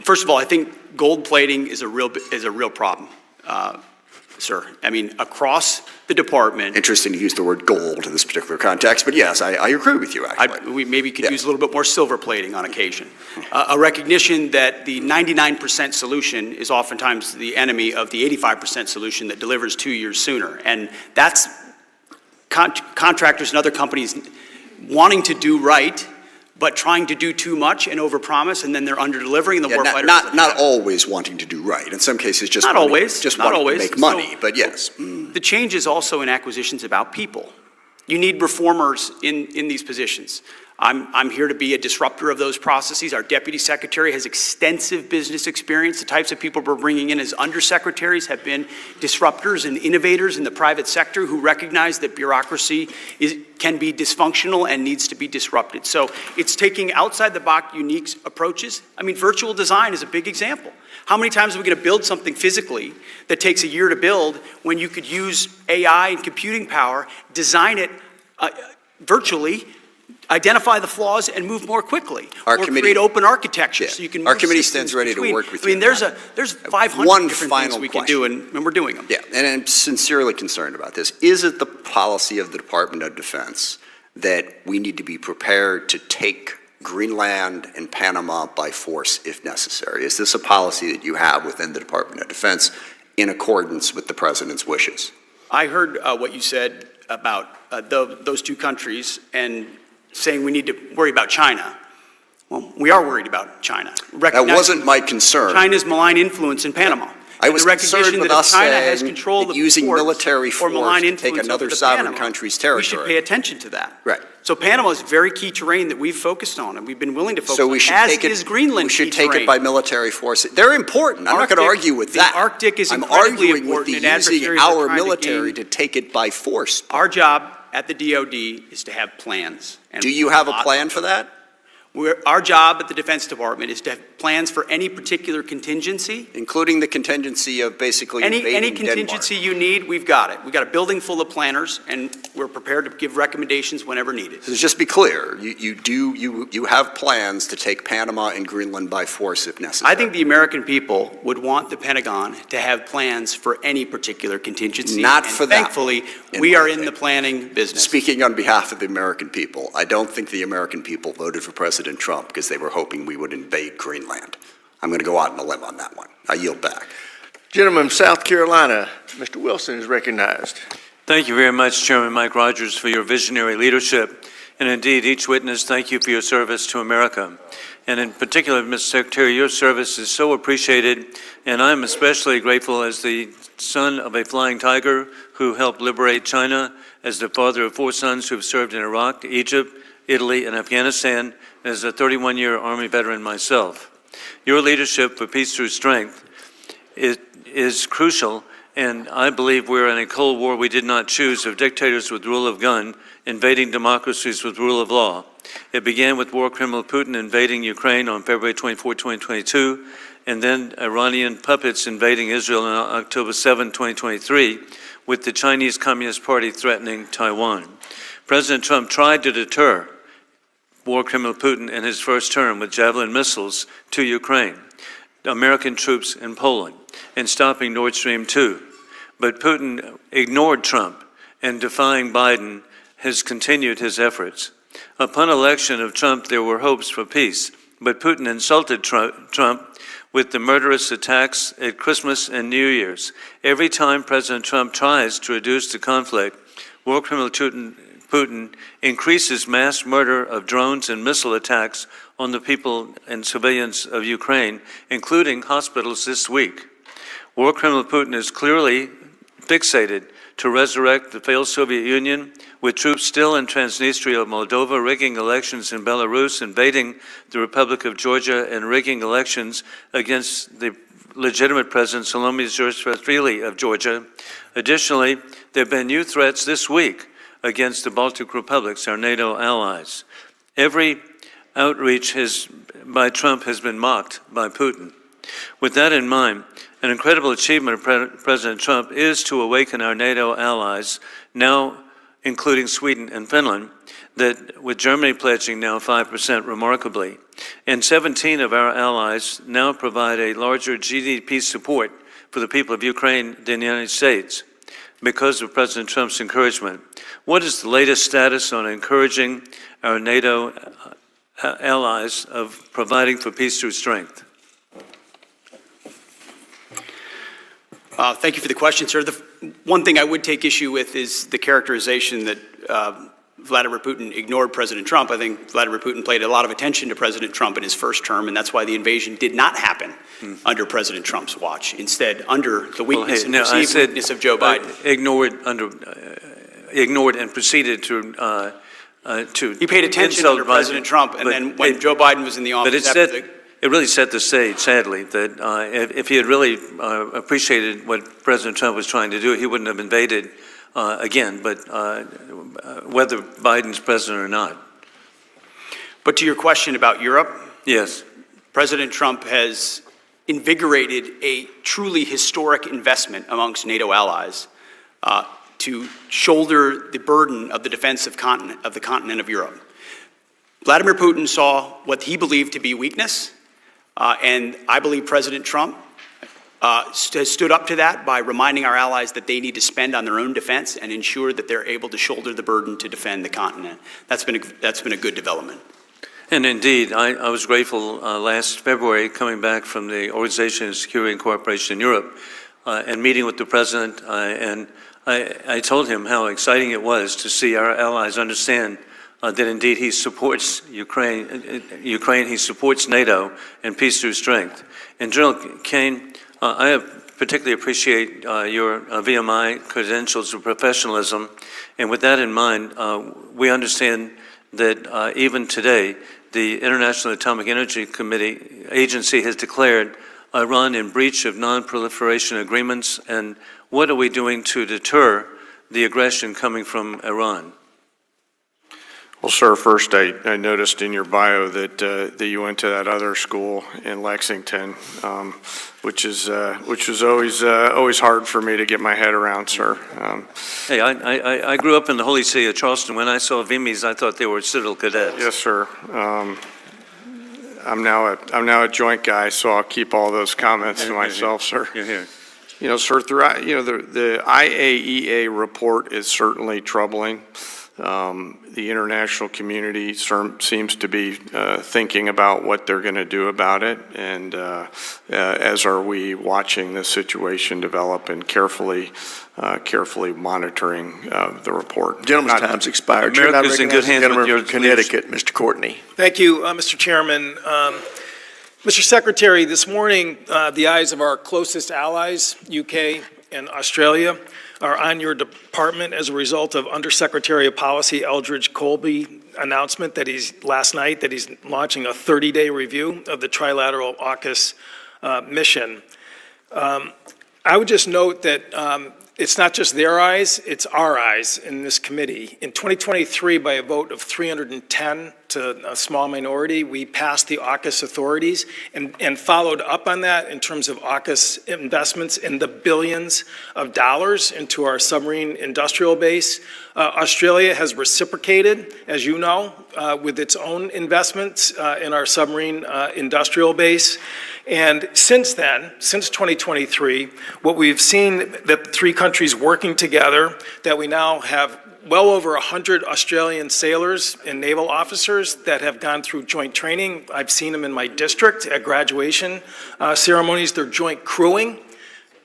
first of all, I think gold plating is a real problem, sir. I mean, across the department. Interesting to use the word gold in this particular context, but yes, I agree with you, actually. We maybe could use a little bit more silver plating on occasion. A recognition that the 99% solution is oftentimes the enemy of the 85% solution that delivers 2 years sooner. And that's contractors and other companies wanting to do right, but trying to do too much and overpromise, and then they're under-delivering, and the warfighters... Not always wanting to do right. In some cases, just not wanting, always, just not wanting always. to make money, So, but yes. The change is also in acquisitions about people. You need reformers in these positions. I'm here to be a disruptor of those processes. Our deputy secretary has extensive business experience. The types of people we're bringing in as undersecretaries have been disruptors and innovators in the private sector who recognize that bureaucracy can be dysfunctional and needs to be disrupted. So it's taking outside-the-box unique approaches. I mean, virtual design is a big example. How many times are we going to build something physically that takes a year to build when you could use AI and computing power, design it virtually, identify the flaws, and move more quickly? Or create open architecture so you can move Our committee systems stands ready between. to work with I mean, you. there's 500 One different final things we can question. do, and we're doing them. Yeah, and I'm sincerely concerned about this. Is it the policy of the Department of Defense that we need to be prepared to take Greenland and Panama by force if necessary? Is this a policy that you have within the Department of Defense in accordance with the President's wishes? I heard what you said about those two countries and saying we need to worry about China. Well, we are worried about China. That wasn't my concern. China's malign influence in Panama. I was concerned with us China has saying control of that the using ports military or force malign to influence take another over the sovereign Panama, country's territory. we should pay attention to that. Right. So Panama is very key terrain that we've focused on, and we've been willing to focus So we on, should as take it, is Greenland we should key take terrain. it by military force. They're important. I'm not going to argue with that. The Arctic is I'm incredibly arguing with important, the and using adversaries are our trying to military gain- to take it by force. Our job at the DOD is to have plans. And Do you have a lot plan of for them. that? Our job at the Defense Department is to have plans for any particular contingency. Including the contingency of basically Any invading contingency you need, we've got it. We've got a building full of planners, and we're prepared to give recommendations whenever needed. So just be clear, you have plans to take Panama and Greenland by force if necessary. I think the American people would want the Pentagon to have plans for any particular contingency. Not and for that thankfully, one, we in are my in the opinion. planning business. Speaking on behalf of the American people, I don't think the American people voted for President Trump because they were hoping we would invade Greenland. I'm going to go out on a limb on that one. I yield back. Gentleman from South Carolina, Mr. Wilson is recognized. Thank you very much, Chairman Mike Rogers, for your visionary leadership. And indeed, each witness, thank you for your service to America. And in particular, Mr. Secretary, your service is so appreciated, and I'm especially grateful as the son of a flying tiger who helped liberate China, as the father of 4 sons who have served in Iraq, Egypt, Italy, and Afghanistan, and as a 31-year Army veteran myself. Your leadership for peace through strength is crucial, and I believe we're in a Cold War we did not choose of dictators with rule of gun invading democracies with rule of law. It began with war criminal Putin invading Ukraine on February 24, 2022, and then Iranian puppets invading Israel on October 7, 2023, with the Chinese Communist Party threatening Taiwan. President Trump tried to deter war criminal Putin in his first term with Javelin missiles to Ukraine, American troops in Poland, and stopping Nord Stream 2. But Putin ignored Trump, and defying Biden has continued his efforts. Upon election of Trump, there were hopes for peace, but Putin insulted Trump with the murderous attacks at Christmas and New Year's. Every time President Trump tries to reduce the conflict, war criminal Putin increases mass murder of drones and missile attacks on the people and civilians of Ukraine, including hospitals this week. War criminal Putin is clearly fixated to resurrect the failed Soviet Union, with troops still in Transnistria, Moldova, rigging elections in Belarus, invading the Republic of Georgia, and rigging elections against the legitimate President Salome Zurishvili of Georgia. Additionally, there have been new threats this week against the Baltic republics, our NATO allies. Every outreach by Trump has been mocked by Putin. With that in mind, an incredible achievement of President Trump is to awaken our NATO allies, now including Sweden and Finland, that with Germany pledging now 5% remarkably, and 17 of our allies now provide a larger GDP support for the people of Ukraine than the United States because of President Trump's encouragement. What is the latest status on encouraging our NATO allies of providing for peace through strength? Thank you for the question, sir. The one thing I would take issue with is the characterization that Vladimir Putin ignored President Trump. I think Vladimir Putin paid a lot of attention to President Trump in his first term, and that's why the invasion did not happen under President Trump's watch. Instead, under the weakness and perceived weakness of Joe Biden. Ignored and proceeded to He paid attention under President Trump, and then when Joe Biden was in the office, it really set the stage, sadly, that if he had really appreciated what President Trump was trying to do, he wouldn't have invaded again, but whether Biden's president or not. But to your question about Europe, yes, President Trump has invigorated a truly historic investment amongst NATO allies to shoulder the burden of the defense of the continent of Europe. Vladimir Putin saw what he believed to be weakness, and I believe President Trump has stood up to that by reminding our allies that they need to spend on their own defense and ensure that they're able to shoulder the burden to defend the continent. That's been a good development. And indeed, I was grateful last February coming back from the Organization of Security and Cooperation in Europe and meeting with the President, and I told him how exciting it was to see our allies understand that indeed he supports Ukraine, he supports NATO and peace through strength. And General Kane, I particularly appreciate your VMI credentials of professionalism, and with that in mind, we understand that even today, the International Atomic Energy Agency has declared Iran in breach of non-proliferation agreements, and what are we doing to deter the aggression coming from Iran? Well, sir, first I noticed in your bio that you went to that other school in Lexington, which was always hard for me to get my head around, sir. Hey, I grew up in the holy city of Charleston. When I saw Vimis, I thought they were Citadel cadets. Yes, sir. I'm now a joint guy, so I'll keep all those comments to myself, sir. You're here. You know, sir, throughout, the IAEA report is certainly troubling. The international community seems to be thinking about what they're going to do about it, and as are we watching the situation develop and carefully monitoring the report. Gentleman's time's expired. America's in good hands with your Connecticut, Mr. Courtney. Thank you, Mr. Chairman. Mr. Secretary, this morning, the eyes of our closest allies, UK and Australia, are on your department as a result of Undersecretary of Policy Eldridge Colby's announcement last night that he's launching a 30-day review of the trilateral AUKUS mission. I would just note that it's not just their eyes, it's our eyes in this committee. In 2023, by a vote of 310 to a small minority, we passed the AUKUS authorities and followed up on that in terms of AUKUS investments in the billions of dollars into our submarine industrial base. Australia has reciprocated, as you know, with its own investments in our submarine industrial base. And since then, since 2023, what we've seen that the three countries working together, that we now have well over 100 Australian sailors and naval officers that have gone through joint training. I've seen them in my district at graduation ceremonies. They're joint crewing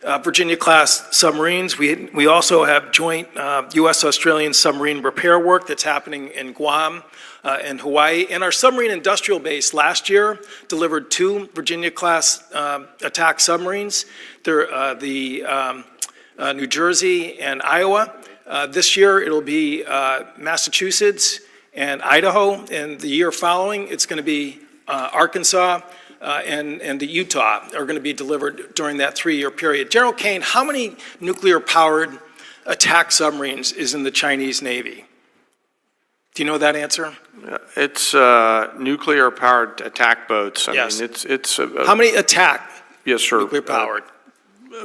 Virginia-class submarines. We also have joint U.S.-Australian submarine repair work that's happening in Guam and Hawaii. And our submarine industrial base last year delivered 2 Virginia-class attack submarines. They're the New Jersey and Iowa. This year it'll be Massachusetts and Idaho, and the year following it's going to be Arkansas and the Utah are going to be delivered during that 3-year period. General Kane, how many nuclear-powered attack submarines is in the Chinese Navy? Do you know that answer? It's nuclear-powered attack boats. I Yes. mean, it's a... How many attack Yes, sir. nuclear-powered?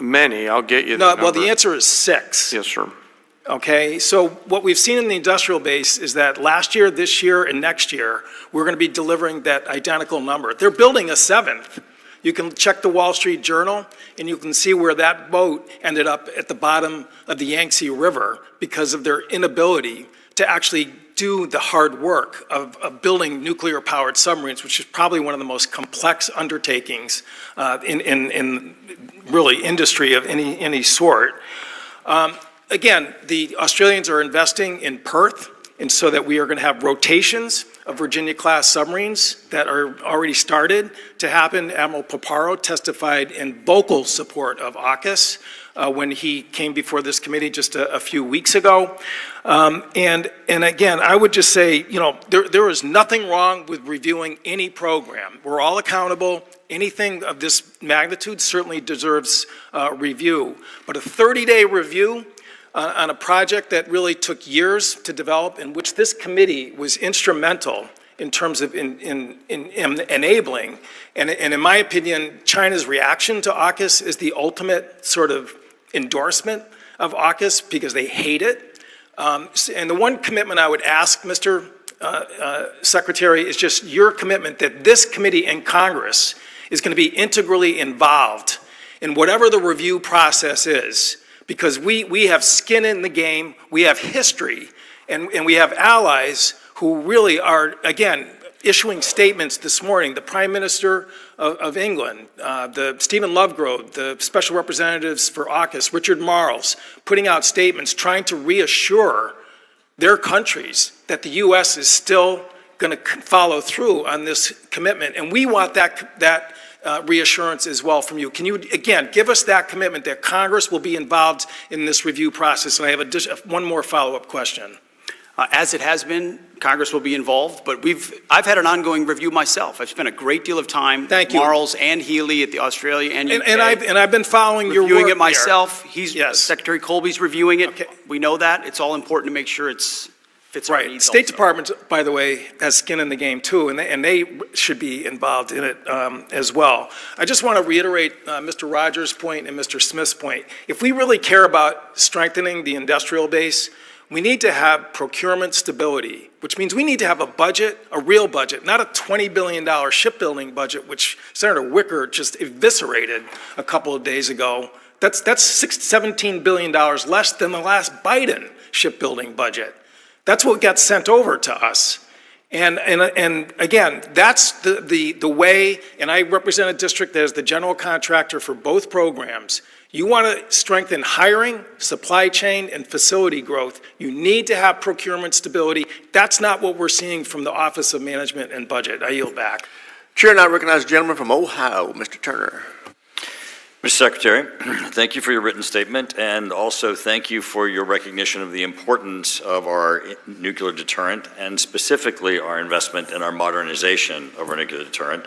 Many. I'll get you the No, number. well, the answer is 6. Yes, sir. Okay, so what we've seen in the industrial base is that last year, this year, and next year, we're going to be delivering that identical number. They're building a 7th. You can check the Wall Street Journal, and you can see where that boat ended up at the bottom of the Yangtze River because of their inability to actually do the hard work of building nuclear-powered submarines, which is probably one of the most complex undertakings in really industry of any sort. Again, the Australians are investing in Perth, and so that we are going to have rotations of Virginia-class submarines that are already started to happen. Admiral Paparo testified in vocal support of AUKUS when he came before this committee just a few weeks ago. And again, I would just say, you know, there is nothing wrong with reviewing any program. We're all accountable. Anything of this magnitude certainly deserves review. But a 30-day review on a project that really took years to develop, in which this committee was instrumental in terms of enabling. And in my opinion, China's reaction to AUKUS is the ultimate sort of endorsement of AUKUS because they hate it. And the one commitment I would ask, Mr. Secretary, is just your commitment that this committee and Congress is going to be integrally involved in whatever the review process is, because we have skin in the game, we have history, and we have allies who really are, again, issuing statements this morning. The Prime Minister of England, the Stephen Lovegrove, the Special Representatives for AUKUS, Richard Marles, putting out statements trying to reassure their countries that the U.S. is still going to follow through on this commitment. And we want that reassurance as well from you. Can you, again, give us that commitment that Congress will be involved in this review process? And I have one more follow-up question. As it has been, Congress will be involved, but I've had an ongoing review myself. I've spent a great deal of time with Marles and Healy at the Australia and UK. And I've been following your work reviewing it myself. Yes. Secretary Colby's reviewing it. Okay. We know that. It's all important to make sure it fits our Right. needs State also. Department, by the way, has skin in the game too, and they should be involved in it as well. I just want to reiterate Mr. Rogers' point and Mr. Smith's point. If we really care about strengthening the industrial base, we need to have procurement stability, which means we need to have a budget, a real budget, not a $20 billion shipbuilding budget, which Senator Wicker just eviscerated a couple of days ago. That's $17 billion less than the last Biden shipbuilding budget. That's what got sent over to us. And again, that's the way, and I represent a district that is the general contractor for both programs. You want to strengthen hiring, supply chain, and facility growth. You need to have procurement stability. That's not what we're seeing from the Office of Management and Budget. I yield back. Chair, now recognize the gentleman from Ohio, Mr. Turner. Mr. Secretary, thank you for your written statement, and also thank you for your recognition of the importance of our nuclear deterrent, and specifically our investment in our modernization of our nuclear deterrent.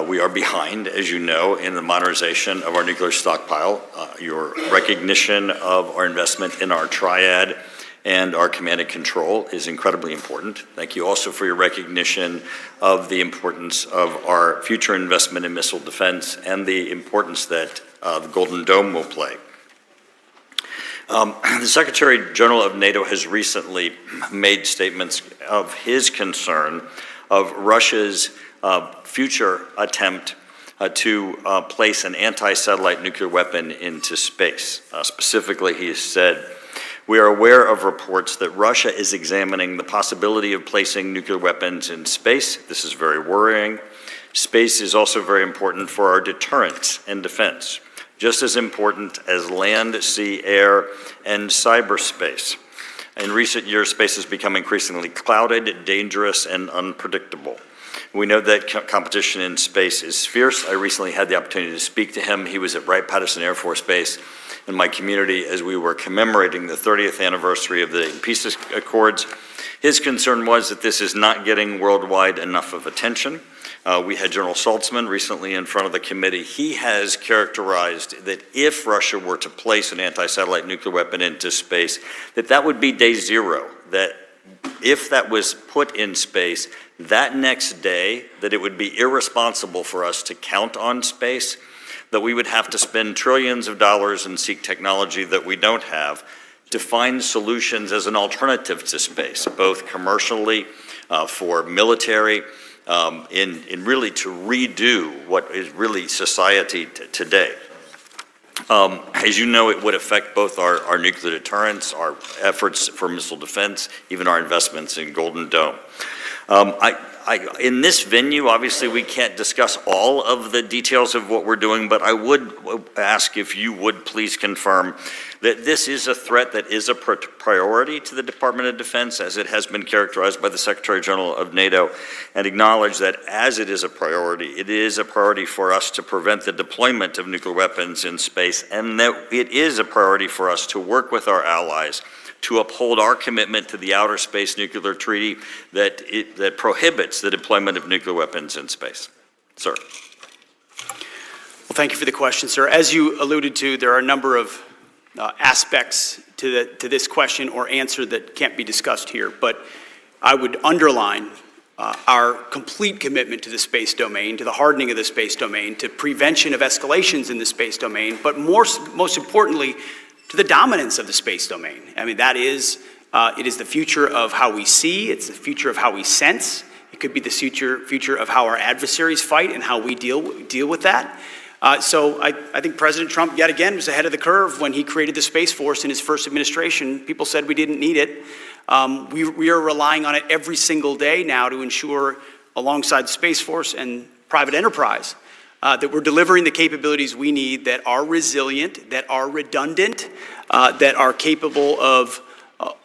We are behind, as you know, in the modernization of our nuclear stockpile. Your recognition of our investment in our triad and our command and control is incredibly important. Thank you also for your recognition of the importance of our future investment in missile defense and the importance that the Golden Dome will play. The Secretary General of NATO has recently made statements of his concern of Russia's future attempt to place an anti-satellite nuclear weapon into space. Specifically, he has said, "We are aware of reports that Russia is examining the possibility of placing nuclear weapons in space. This is very worrying. Space is also very important for our deterrence and defense, just as important as land, sea, air, and cyberspace. In recent years, space has become increasingly clouded, dangerous, and unpredictable. We know that competition in space is fierce. I recently had the opportunity to speak to him. He was at Wright-Patterson Air Force Base in my community as we were commemorating the 30th anniversary of the peace accords. His concern was that this is not getting worldwide enough of attention. We had General Saltzman recently in front of the committee. He has characterized that if Russia were to place an anti-satellite nuclear weapon into space, that would be day zero, that if that was put in space, that next day, that it would be irresponsible for us to count on space, that we would have to spend trillions of dollars and seek technology that we don't have to find solutions as an alternative to space, both commercially, for military, in really to redo what is really society today. As you know, it would affect both our nuclear deterrence, our efforts for missile defense, even our investments in Golden Dome. In this venue, obviously, we can't discuss all of the details of what we're doing, but I would ask if you would please confirm that this is a threat that is a priority to the Department of Defense, as it has been characterized by the Secretary General of NATO, and acknowledge that as it is a priority for us to prevent the deployment of nuclear weapons in space, and that it is a priority for us to work with our allies to uphold our commitment to the Outer Space Nuclear Treaty that prohibits the deployment of nuclear weapons in space. Sir. Well, thank you for the question, sir. As you alluded to, there are a number of aspects to this question or answer that can't be discussed here, but I would underline our complete commitment to the space domain, to the hardening of the space domain, to prevention of escalations in the space domain, but most importantly, to the dominance of the space domain. I mean, it is the future of how we see, it's the future of how we sense, it could be the future of how our adversaries fight and how we deal with that. So I think President Trump, yet again, was ahead of the curve when he created the Space Force in his first administration. People said we didn't need it. We are relying on it every single day now to ensure, alongside the Space Force and private enterprise, that we're delivering the capabilities we need that are resilient, that are redundant, that are capable of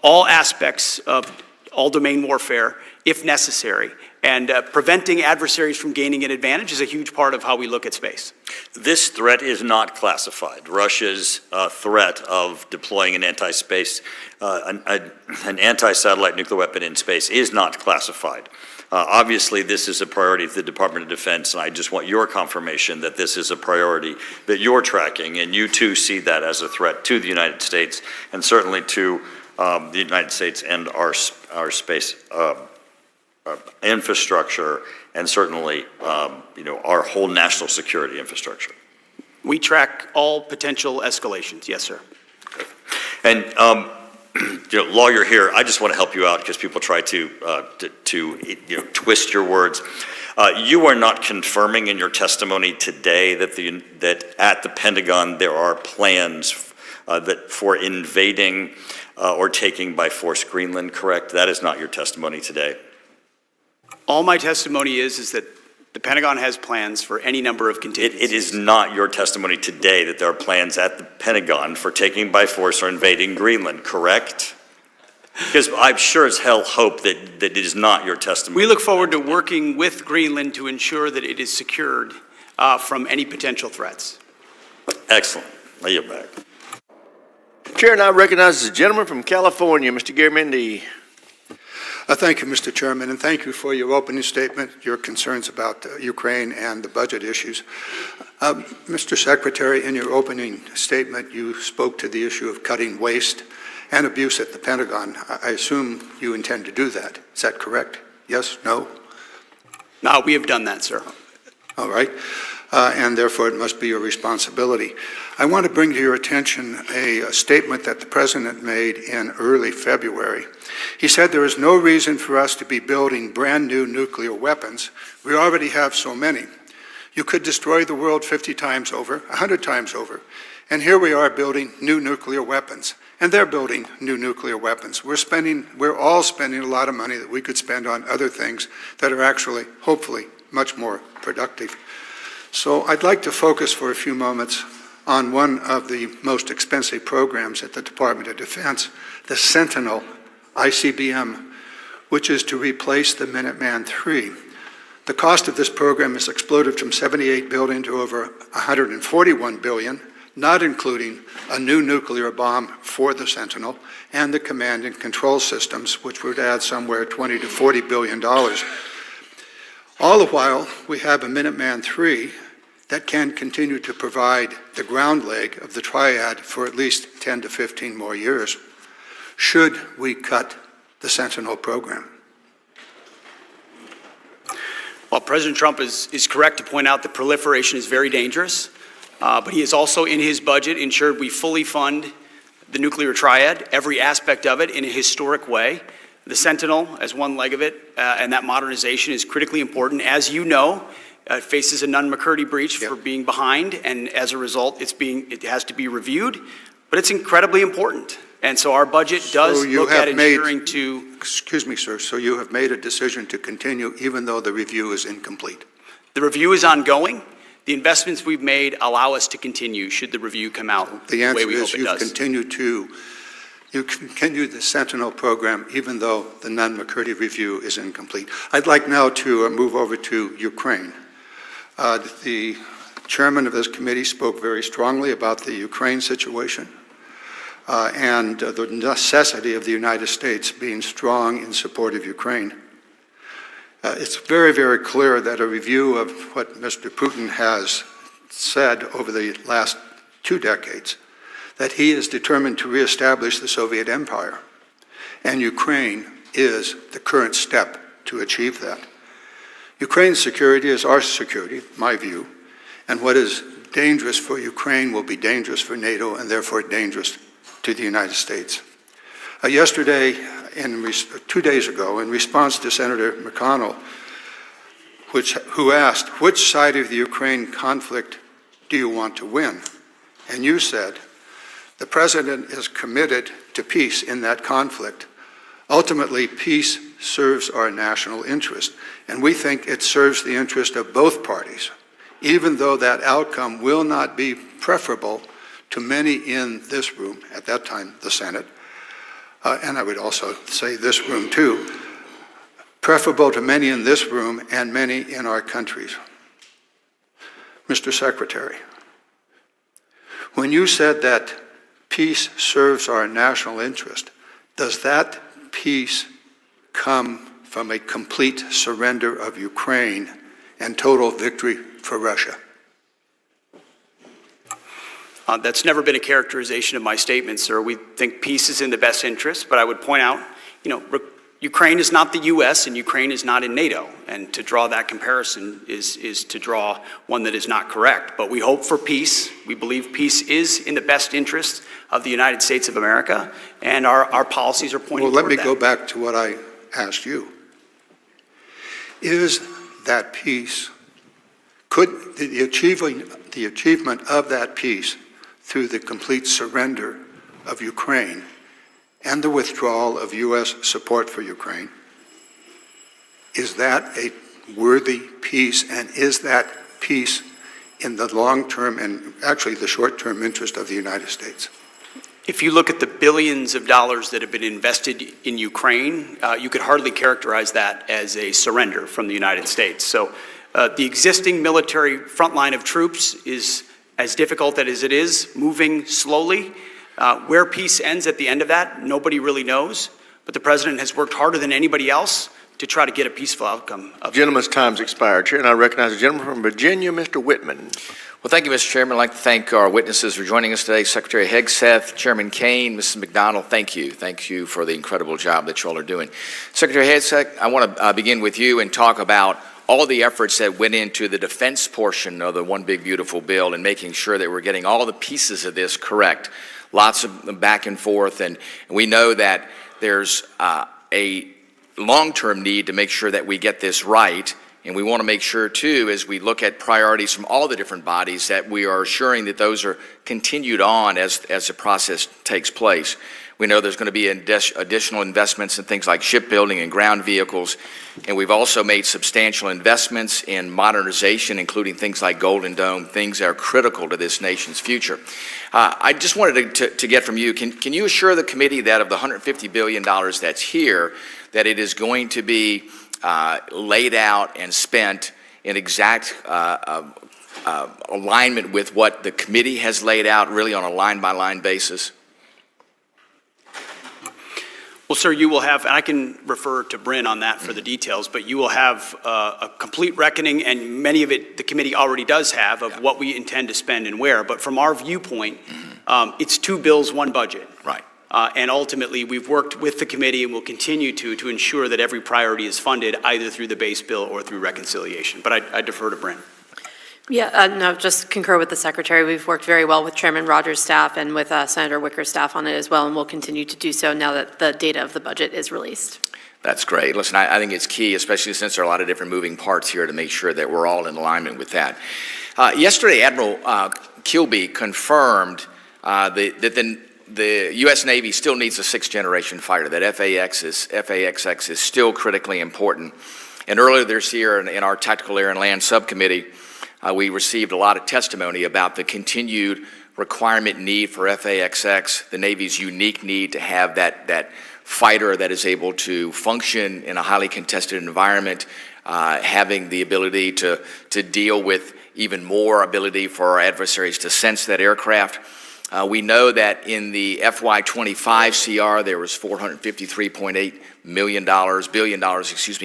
all aspects of all domain warfare, if necessary. And preventing adversaries from gaining an advantage is a huge part of how we look at space. This threat is not classified. Russia's threat of deploying an anti-space, an anti-satellite nuclear weapon in space is not classified. Obviously, this is a priority for the Department of Defense, and I just want your confirmation that this is a priority that you're tracking, and you too see that as a threat to the United States, and certainly to the United States and our space infrastructure, and certainly our whole national security infrastructure. We track all potential escalations, yes, sir. And while you're here, I just want to help you out because people try to twist your words. You are not confirming in your testimony today that at the Pentagon there are plans for invading or taking by force Greenland, correct? That is not your testimony today. All my testimony is that the Pentagon has plans for any number of contingencies. It is not your testimony today that there are plans at the Pentagon for taking by force or invading Greenland, correct? Because I'm sure as hell hope that it is not your testimony. We look forward to working with Greenland to ensure that it is secured from any potential threats. Excellent. I yield back. Chair now recognizes the gentleman from California, Mr. Garamendi. Thank you, Mr. Chairman, and thank you for your opening statement, your concerns about Ukraine and the budget issues. Mr. Secretary, in your opening statement, you spoke to the issue of cutting waste and abuse at the Pentagon. I assume you intend to do that. Is that correct? Yes? No? No, we have done that, sir. All right. And therefore, it must be your responsibility. I want to bring to your attention a statement that the President made in early February. He said there is no reason for us to be building brand new nuclear weapons. We already have so many. You could destroy the world 50 times over, 100 times over. And here we are building new nuclear weapons. And they're building new nuclear weapons. We're all spending a lot of money that we could spend on other things that are actually, hopefully, much more productive. So I'd like to focus for a few moments on one of the most expensive programs at the Department of Defense, the Sentinel ICBM, which is to replace the Minuteman III. The cost of this program has exploded from $78 billion to over $141 billion, not including a new nuclear bomb for the Sentinel and the command and control systems, which would add somewhere $20 to $40 billion. All the while, we have a Minuteman III that can continue to provide the ground leg of the triad for at least 10 to 15 more years. Should we cut the Sentinel program? Well, President Trump is correct to point out that proliferation is very dangerous, but he has also in his budget ensured we fully fund the nuclear triad, every aspect of it in a historic way. The Sentinel as one leg of it, and that modernization is critically important. As you know, it faces a Nunn-McCurdy breach for being behind, and as a result, it has to be reviewed, but it's incredibly important. And so our budget does look at ensuring to... Excuse me, sir, so you have made a decision to continue even though the review is incomplete? The review is ongoing. The investments we've made allow us to continue should the review come out the way we hope it does. You continue the Sentinel program even though the Nunn-McCurdy review is incomplete. I'd like now to move over to Ukraine. The chairman of this committee spoke very strongly about the Ukraine situation and the necessity of the United States being strong in support of Ukraine. It's very, very clear that a review of what Mr. Putin has said over the last 2 decades, that he is determined to reestablish the Soviet Empire, and Ukraine is the current step to achieve that. Ukraine's security is our security, my view, and what is dangerous for Ukraine will be dangerous for NATO and therefore dangerous to the United States. Yesterday, 2 days ago, in response to Senator McConnell, who asked, which side of the Ukraine conflict do you want to win? And you said, the president is committed to peace in that conflict. Ultimately, peace serves our national interest, and we think it serves the interest of both parties, even though that outcome will not be preferable to many in this room, at that time the Senate, and I would also say this room too, preferable to many in this room and many in our countries. Mr. Secretary, when you said that peace serves our national interest, does that peace come from a complete surrender of Ukraine and total victory for Russia? That's never been a characterization of my statement, sir. We think peace is in the best interest, but I would point out, Ukraine is not the U.S. and Ukraine is not in NATO, and to draw that comparison is to draw one that is not correct. But we hope for peace. We believe peace is in the best interest of the United States of America, and our policies are pointing toward that. Well, let me go back to what I asked you. Is that peace, could the achievement of that peace through the complete surrender of Ukraine and the withdrawal of U.S. support for Ukraine, is that a worthy peace, and is that peace in the long-term and actually the short-term interest of the United States? If you look at the billions of dollars that have been invested in Ukraine, you could hardly characterize that as a surrender from the United States. So the existing military front line of troops is as difficult as it is, moving slowly. Where peace ends at the end of that, nobody really knows. But the president has worked harder than anybody else to try to get a peaceful outcome. Gentleman's time's expired. Chair, and I recognize the gentleman from Virginia, Mr. Whitman. Well, thank you, Mr. Chairman. I'd like to thank our witnesses for joining us today. Secretary Hegseth, Chairman Kane, Mrs. McDonald, thank you. Thank you for the incredible job that you all are doing. Secretary Hegseth, I want to begin with you and talk about all the efforts that went into the defense portion of the One Big Beautiful Bill and making sure that we're getting all the pieces of this correct. Lots of back and forth, and we know that there's a long-term need to make sure that we get this right, and we want to make sure, too, as we look at priorities from all the different bodies, that we are assuring that those are continued on as the process takes place. We know there's going to be additional investments in things like shipbuilding and ground vehicles, and we've also made substantial investments in modernization, including things like Golden Dome, things that are critical to this nation's future. I just wanted to get from you, can you assure the committee that of the $150 billion that's here, that it is going to be laid out and spent in exact alignment with what the committee has laid out, really on a line-by-line basis? Well, sir, you will have, and I can refer to Bryn on that for the details, but you will have a complete reckoning, and many of it the committee already does have, of what we intend to spend and where. But from our viewpoint, it's 2 bills, 1 budget. Right. And ultimately, we've worked with the committee and will continue to ensure that every priority is funded either through the base bill or through reconciliation. But I defer to Bryn. Yeah, no, just concur with the Secretary. We've worked very well with Chairman Rogers' staff and with Senator Wicker's staff on it as well, and we'll continue to do so now that the data of the budget is released. That's great. Listen, I think it's key, especially since there are a lot of different moving parts here, to make sure that we're all in alignment with that. Yesterday, Admiral Kilby confirmed that the U.S. Navy still needs a sixth-generation fighter, that FAXX is still critically important. And earlier this year in our Tactical Air and Land Subcommittee, we received a lot of testimony about the continued requirement need for FAXX, the Navy's unique need to have that fighter that is able to function in a highly contested environment, having the ability to deal with even more ability for our adversaries to sense that aircraft. We know that in the FY25 CR, there was $453.8 billion,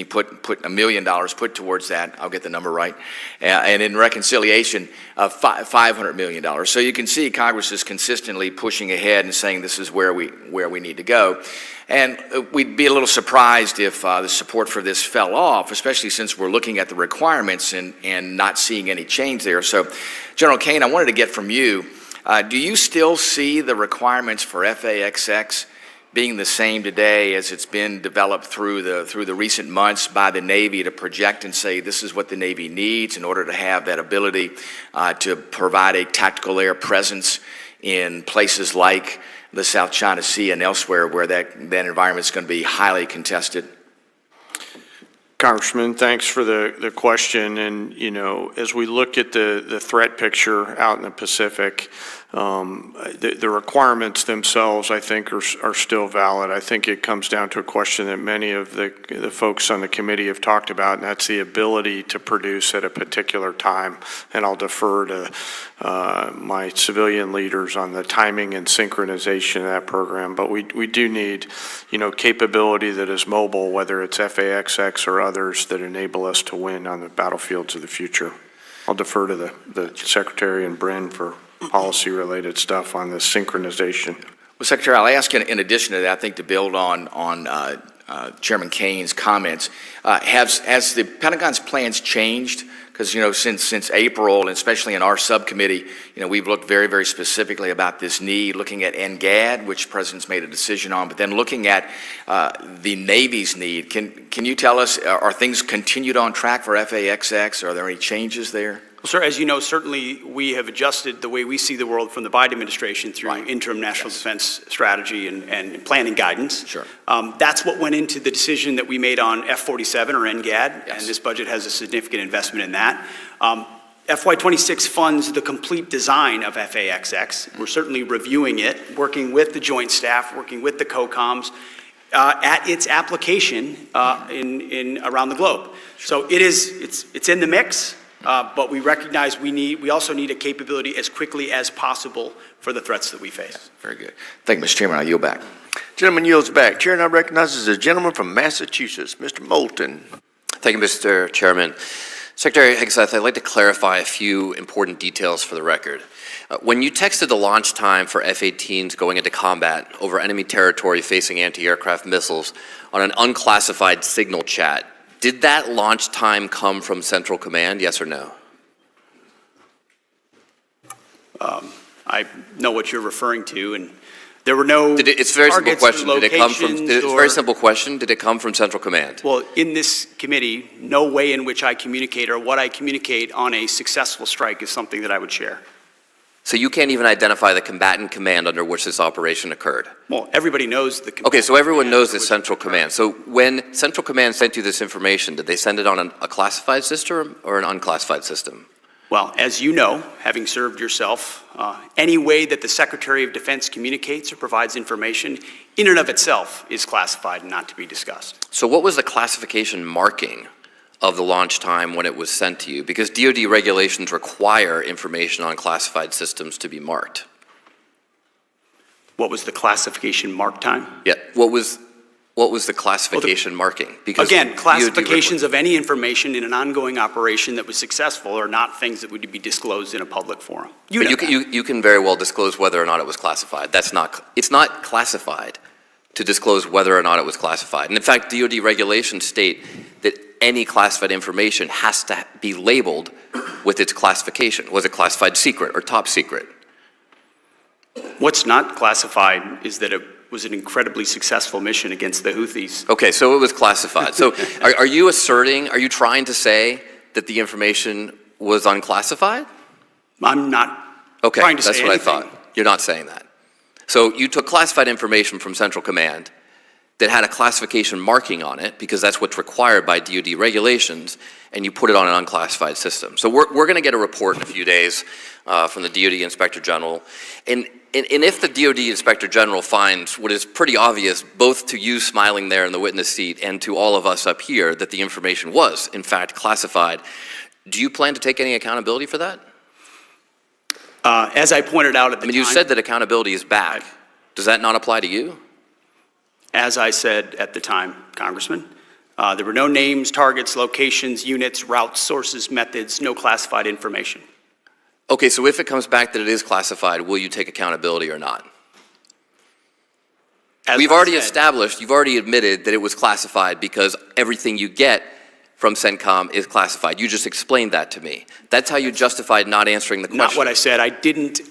put $1 million put towards that. I'll get the number right. And in reconciliation, $500 million. So you can see Congress is consistently pushing ahead and saying this is where we need to go. And we'd be a little surprised if the support for this fell off, especially since we're looking at the requirements and not seeing any change there. So, General Kane, I wanted to get from you, do you still see the requirements for FAXX being the same today as it's been developed through the recent months by the Navy to project and say this is what the Navy needs in order to have that ability to provide a tactical air presence in places like the South China Sea and elsewhere where that environment is going to be highly contested? Congressman, thanks for the question. And, you know, as we look at the threat picture out in the Pacific, the requirements themselves, I think, are still valid. I think it comes down to a question that many of the folks on the committee have talked about, and that's the ability to produce at a particular time. And I'll defer to my civilian leaders on the timing and synchronization of that program. But we do need, you know, capability that is mobile, whether it's FAXX or others that enable us to win on the battlefields of the future. I'll defer to the Secretary and Bryn for policy-related stuff on the synchronization. Well, Secretary, I'll ask in addition to that, I think to build on Chairman Kane's comments, has the Pentagon's plans changed? Because, you know, since April, and especially in our subcommittee, you know, we've looked very, very specifically about this need, looking at NGAD, which the President's made a decision on, but then looking at the Navy's need. Can you tell us, are things continued on track for FAXX? Are there any changes there? Well, sir, as you know, certainly we have adjusted the way we see the world from the Biden administration through interim national defense strategy and planning guidance. Sure. That's what went into the decision that we made on F-47 or NGAD, and this budget has a significant investment in that. FY26 funds the complete design of FAXX. We're certainly reviewing it, working with the joint staff, working with the COCOMs, at its application around the globe. So it's in the mix. But we recognize we also need a capability as quickly as possible for the threats that we face. Yeah, very good. Thank you, Mr. Chairman. I'll yield back. Gentleman yields back. Chair now recognizes the gentleman from Massachusetts, Mr. Moulton. Thank you, Mr. Chairman. Secretary Hegseth, I'd like to clarify a few important details for the record. When you texted the launch time for F-18s going into combat over enemy territory facing anti-aircraft missiles on an unclassified signal chat, did that launch time come from Central Command, yes or no? I know what you're referring to, and there were no it's a very simple question. Did it come from? It's a very simple question. Did it come from Central Command? Well, in this committee, no way in which I communicate or what I communicate on a successful strike is something that I would share. So you can't even identify the combatant command under which this operation occurred? Well, everybody knows the combatant. Okay, so everyone knows it's Central Command. So when Central Command sent you this information, did they send it on a classified system or an unclassified system? Well, as you know, having served yourself, any way that the Secretary of Defense communicates or provides information in and of itself is classified and not to be discussed. So what was the classification marking of the launch time when it was sent to you? Because DoD regulations require information on classified systems to be marked. What was the classification mark time? Yeah, what was What was the classification marking? Because Again, DoD classifications of any information in an ongoing operation that was successful are not things that would be disclosed in a public forum. You know that. You can very well disclose whether or not it was classified. It's not classified to disclose whether or not it was classified. And in fact, DoD regulations state that any classified information has to be labeled with its classification. Was it classified secret or top secret? What's not classified is that it was an incredibly successful mission against the Houthis. Okay, so it was classified. So are you trying to say that the information was unclassified? I'm not Okay, trying to say that's what anything. I thought. You're not saying that. So you took classified information from Central Command that had a classification marking on it, because that's what's required by DoD regulations, and you put it on an unclassified system. So we're going to get a report in a few days from the DoD Inspector General. And if the DoD Inspector General finds what is pretty obvious, both to you smiling there in the witness seat and to all of us up here, that the information was, in fact, classified, do you plan to take any accountability for that? As I pointed out at the time. You said that accountability is back. Does that not apply to you? As I said at the time, Congressman, there were no names, targets, locations, units, routes, sources, methods, no classified information. Okay, so if it comes back that it is classified, will you take accountability or not? You've already admitted that it was classified because everything you get from CENTCOM is classified. You just explained that to me. That's how you justified not answering the question. Not what I said. I didn't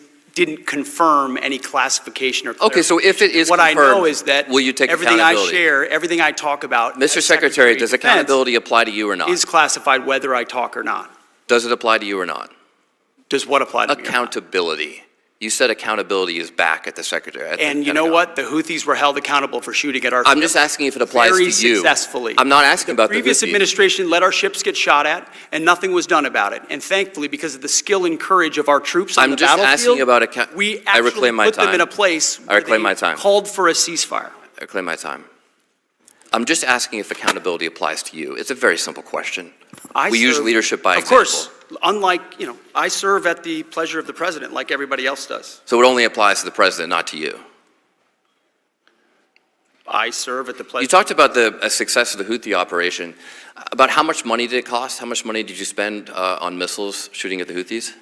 confirm any classification or clarification. Okay, so if it is what confirmed, I know is that will you take everything I accountability? share, everything I talk about, Mr. Secretary, does accountability apply to you or not? is classified whether I talk or not. Does it apply to you or not? Does what apply to me? Accountability. You said accountability is back at the Secretary. And you know what? The Houthis were held accountable for shooting at our I'm just asking if it applies to very you. successfully. I'm not asking about the previous Houthis. administration let our ships get shot at, and nothing was done about it. And thankfully, because of the skill and courage of our troops on I'm the just battlefield, asking about we I actually reclaim my put them time. in a place I where reclaim my they time. called for a ceasefire. I reclaim my time. I'm just asking if accountability applies to you. It's a very simple question. We use leadership by example. Of course, unlike, I serve at the pleasure of the president like everybody else does. So it only applies to the president, not to you. I serve at the pleasure. You talked about the success of the Houthi operation. About how much money did it cost? How much money did you spend on missiles shooting at the Houthis?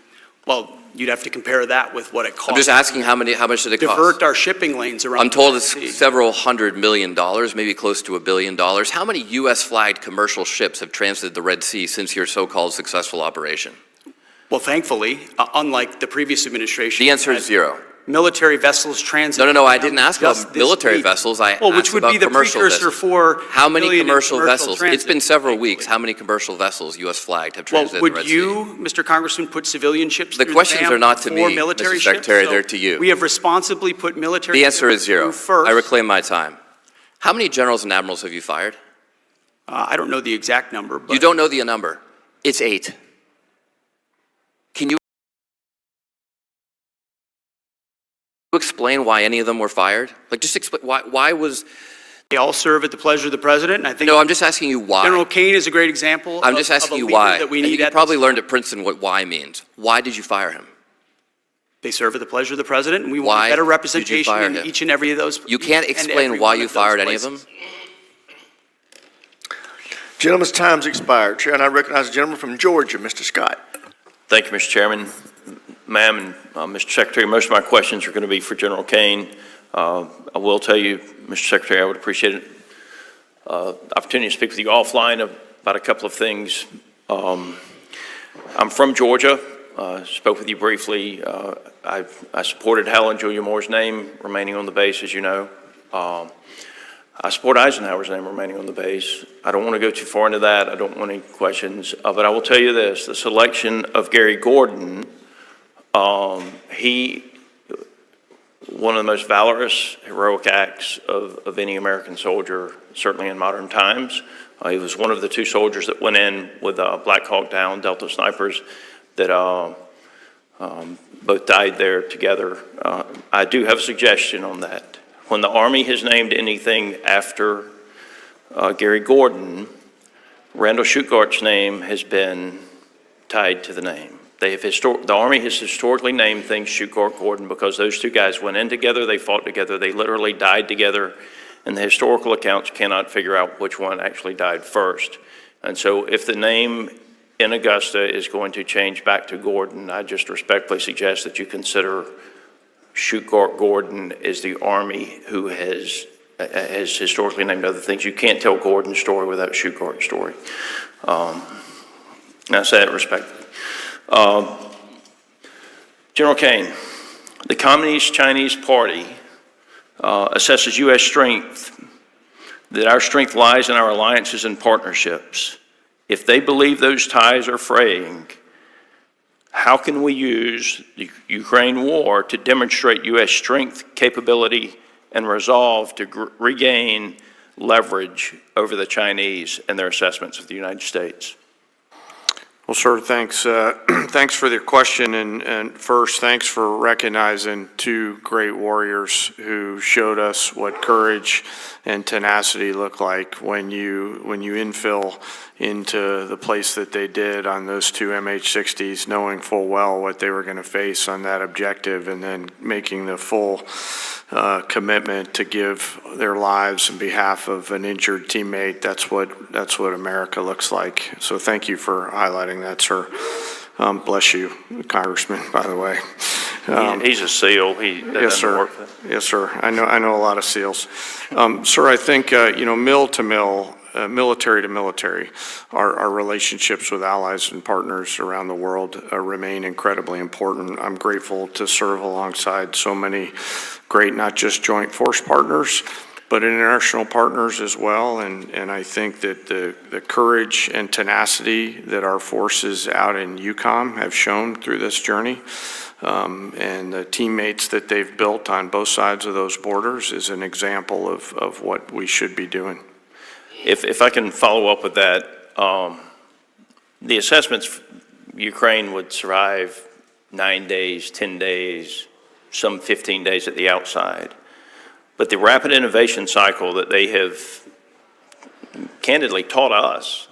Well, you'd have to compare that with what it cost. I'm just asking how much did it cost? Divert our shipping lanes around. I'm told the it's sea. several $100 million, maybe close to $1 billion. How many U.S.-flagged commercial ships have transited the Red Sea since your so-called successful operation? Well, thankfully, unlike the previous administration. The answer is zero. Military vessels transit. No, I didn't ask about military vessels. I asked would about be the commercial precursor vessels. for How many million in commercial vessels? transit, It's been several thankfully. weeks. How many commercial vessels, U.S. flagged, have Well, transited the Red would Sea? you, Mr. Congressman, put civilian ships The through questions dam are not to before me, military Mr. ships? Secretary, So they're to you. We have responsibly put military The answer is ships zero. through first. I reclaim my time. How many generals and admirals have you fired? I don't know the exact number, but. You don't know the number. It's 8. Can you explain why any of them were fired? Like, just explain, why was... They all serve at the pleasure of the president, and I think. No, I'm just asking you why. General Kane is a great example. I'm just asking of a you leader why. That we And need you at probably this learned time. at Princeton what why means. Why did you fire him? They serve at the pleasure of the president, and we Why want better did you representation fire in him? each and every of those. You can't and explain every why one you of those fired any of places. them? Gentleman's time's expired. Chair, and I recognize the gentleman from Georgia, Mr. Scott. Thank you, Mr. Chairman. Ma'am and Mr. Secretary, most of my questions are going to be for General Kane. I will tell you, Mr. Secretary, I would appreciate it. Opportunity to speak with you offline about a couple of things. I'm from Georgia. Spoke with you briefly. I supported Helen Julia Moore's name remaining on the base, as you know. I support Eisenhower's name remaining on the base. I don't want to go too far into that. I don't want any questions. But I will tell you this, the selection of Gary Gordon, one of the most valorous, heroic acts of any American soldier, certainly in modern times. He was one of the 2 soldiers that went in with Black Hawk Down, Delta snipers, that both died there together. I do have a suggestion on that. When the Army has named anything after Gary Gordon, Randall Schugart's name has been tied to the name. The Army has historically named things Schugart Gordon because those 2 guys went in together, they fought together, they literally died together and the historical accounts cannot figure out which one actually died first. And so if the name in Augusta is going to change back to Gordon, I just respectfully suggest that you consider Shoot Gordon is the Army who has historically named other things. You can't tell Gordon's story without Shoot Gordon's story. I say that respectfully. General Kane, the Communist Chinese Party assesses U.S. strength, that our strength lies in our alliances and partnerships. If they believe those ties are fraying, how can we use the Ukraine war to demonstrate U.S. strength, capability, and resolve to regain leverage over the Chinese and their assessments of the United States? Well, sir, thanks. Thanks for the question, and first, thanks for recognizing two great warriors who showed us what courage and tenacity look like when you infill into the place that they did on those two MH-60s, knowing full well what they were going to face on that objective, and then making the full commitment to give their lives on behalf of an injured teammate. That's what America looks like. So thank you for highlighting that, sir. Bless you, Congressman, by the way. He's a SEAL. Yes, sir. Yes, sir. I know a lot of SEALs. Sir, I think, mill to mill, military to military, our relationships with allies and partners around the world remain incredibly important. I'm grateful to serve alongside so many great, not just joint force partners, but international partners as well. And I think that the courage and tenacity that our forces out in EUCOM have shown through this journey, and the teammates that they've built on both sides of those borders is an example of what we should be doing. If I can follow up with that, the assessments, Ukraine would survive 9 days, 10 days, some 15 days at the outside. But the rapid innovation cycle that they have candidly taught us,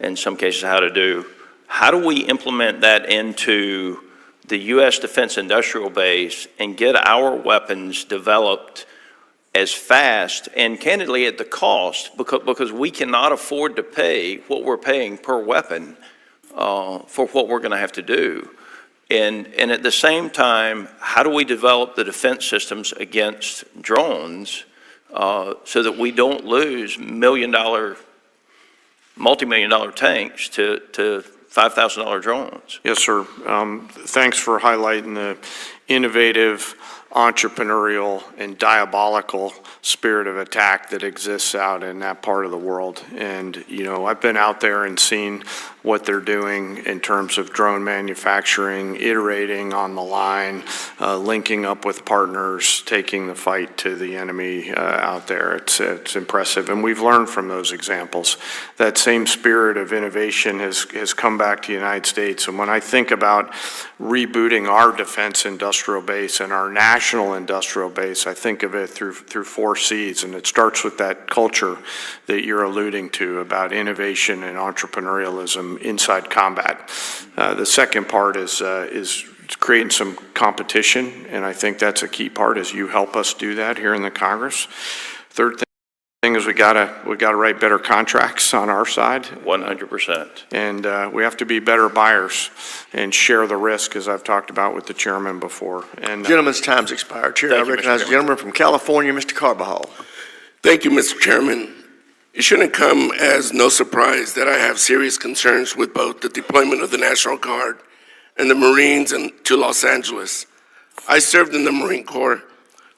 in some cases, how to do, how do we implement that into the U.S. Defense Industrial Base and get our weapons developed as fast and candidly at the cost, because we cannot afford to pay what we're paying per weapon for what we're going to have to do. And at the same time, how do we develop the defense systems against drones so that we don't lose multi-million-dollar tanks to $5,000 drones? Yes, sir. Thanks for highlighting the innovative, entrepreneurial, and diabolical spirit of attack that exists out in that part of the world. And, I've been out there and seen what they're doing in terms of drone manufacturing, iterating on the line, linking up with partners, taking the fight to the enemy out there. It's impressive. And we've learned from those examples. That same spirit of innovation has come back to the United States. And when I think about rebooting our defense industrial base and our national industrial base, I think of it through 4 C's. And it starts with that culture that you're alluding to about innovation and entrepreneurialism inside combat. The second part is creating some competition, and I think that's a key part, is you help us do that here in the Congress. Third thing is we gotta write better contracts on our side. 100%. And we have to be better buyers and share the risk, as I've talked about with the chairman before. And Gentleman's time's expired. Chair, I recognize the gentleman from California, Mr. Carbajal. Thank you, Mr. Chairman. It shouldn't come as no surprise that I have serious concerns with both the deployment of the National Guard and the Marines to Los Angeles. I served in the Marine Corps.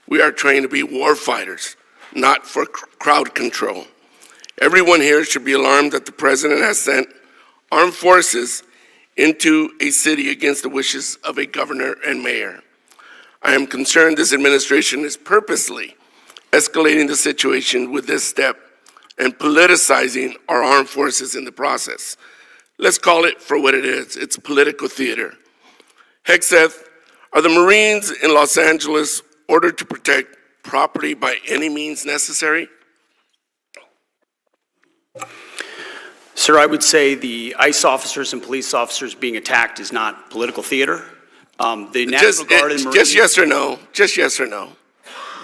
We are trained to be war fighters, not for crowd control. Everyone here should be alarmed that the President has sent armed forces into a city against the wishes of a governor and mayor. I am concerned this administration is purposely escalating the situation with this step and politicizing our armed forces in the process. Let's call it for what it is. It's political theater. Hegseth, are the Marines in Los Angeles ordered to protect property by any means necessary? Sir, I would say the ICE officers and police officers being attacked is not political theater. The National Guard and Marines. Just yes or no. Just yes or no.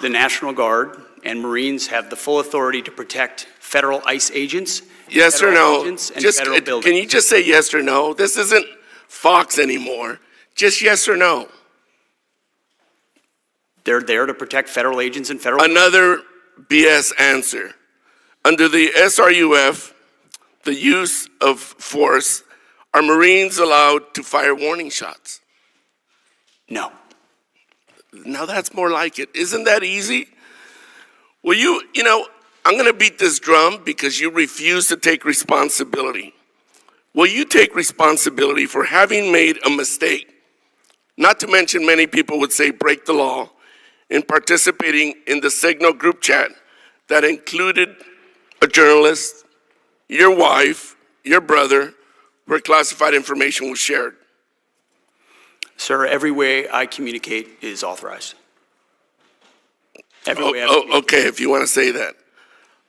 The National Guard and Marines have the full authority to protect federal ICE agents, Yes or federal no? agents, and Just, federal buildings. can you just say yes or no? This isn't Fox anymore. Just yes or no. They're there to protect federal agents and federal. Another BS answer. Under the SRUF, the use of force, are Marines allowed to fire warning shots? No. Now that's more like it. Isn't that easy? Well, you know, I'm going to beat this drum because you refuse to take responsibility. Will you take responsibility for having made a mistake? Not to mention, many people would say break the law in participating in the Signal group chat that included a journalist, your wife, your brother, where classified information was shared. Sir, every way I communicate is authorized. Every way I communicate. Okay, if you want to say that.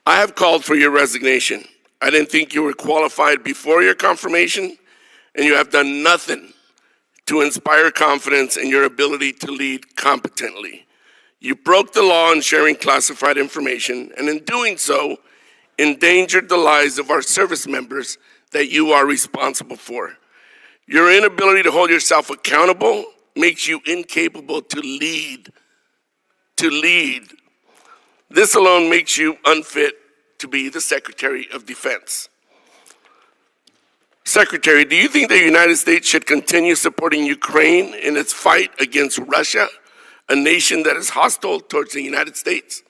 I have called for your resignation. I didn't think you were qualified before your confirmation, and you have done nothing to inspire confidence in your ability to lead competently. You broke the law in sharing classified information, and in doing so, endangered the lives of our service members that you are responsible for. Your inability to hold yourself accountable makes you incapable to lead. This alone makes you unfit to be the Secretary of Defense. Secretary, do you think the United States should continue supporting Ukraine in its fight against Russia, a nation that is hostile towards the United States?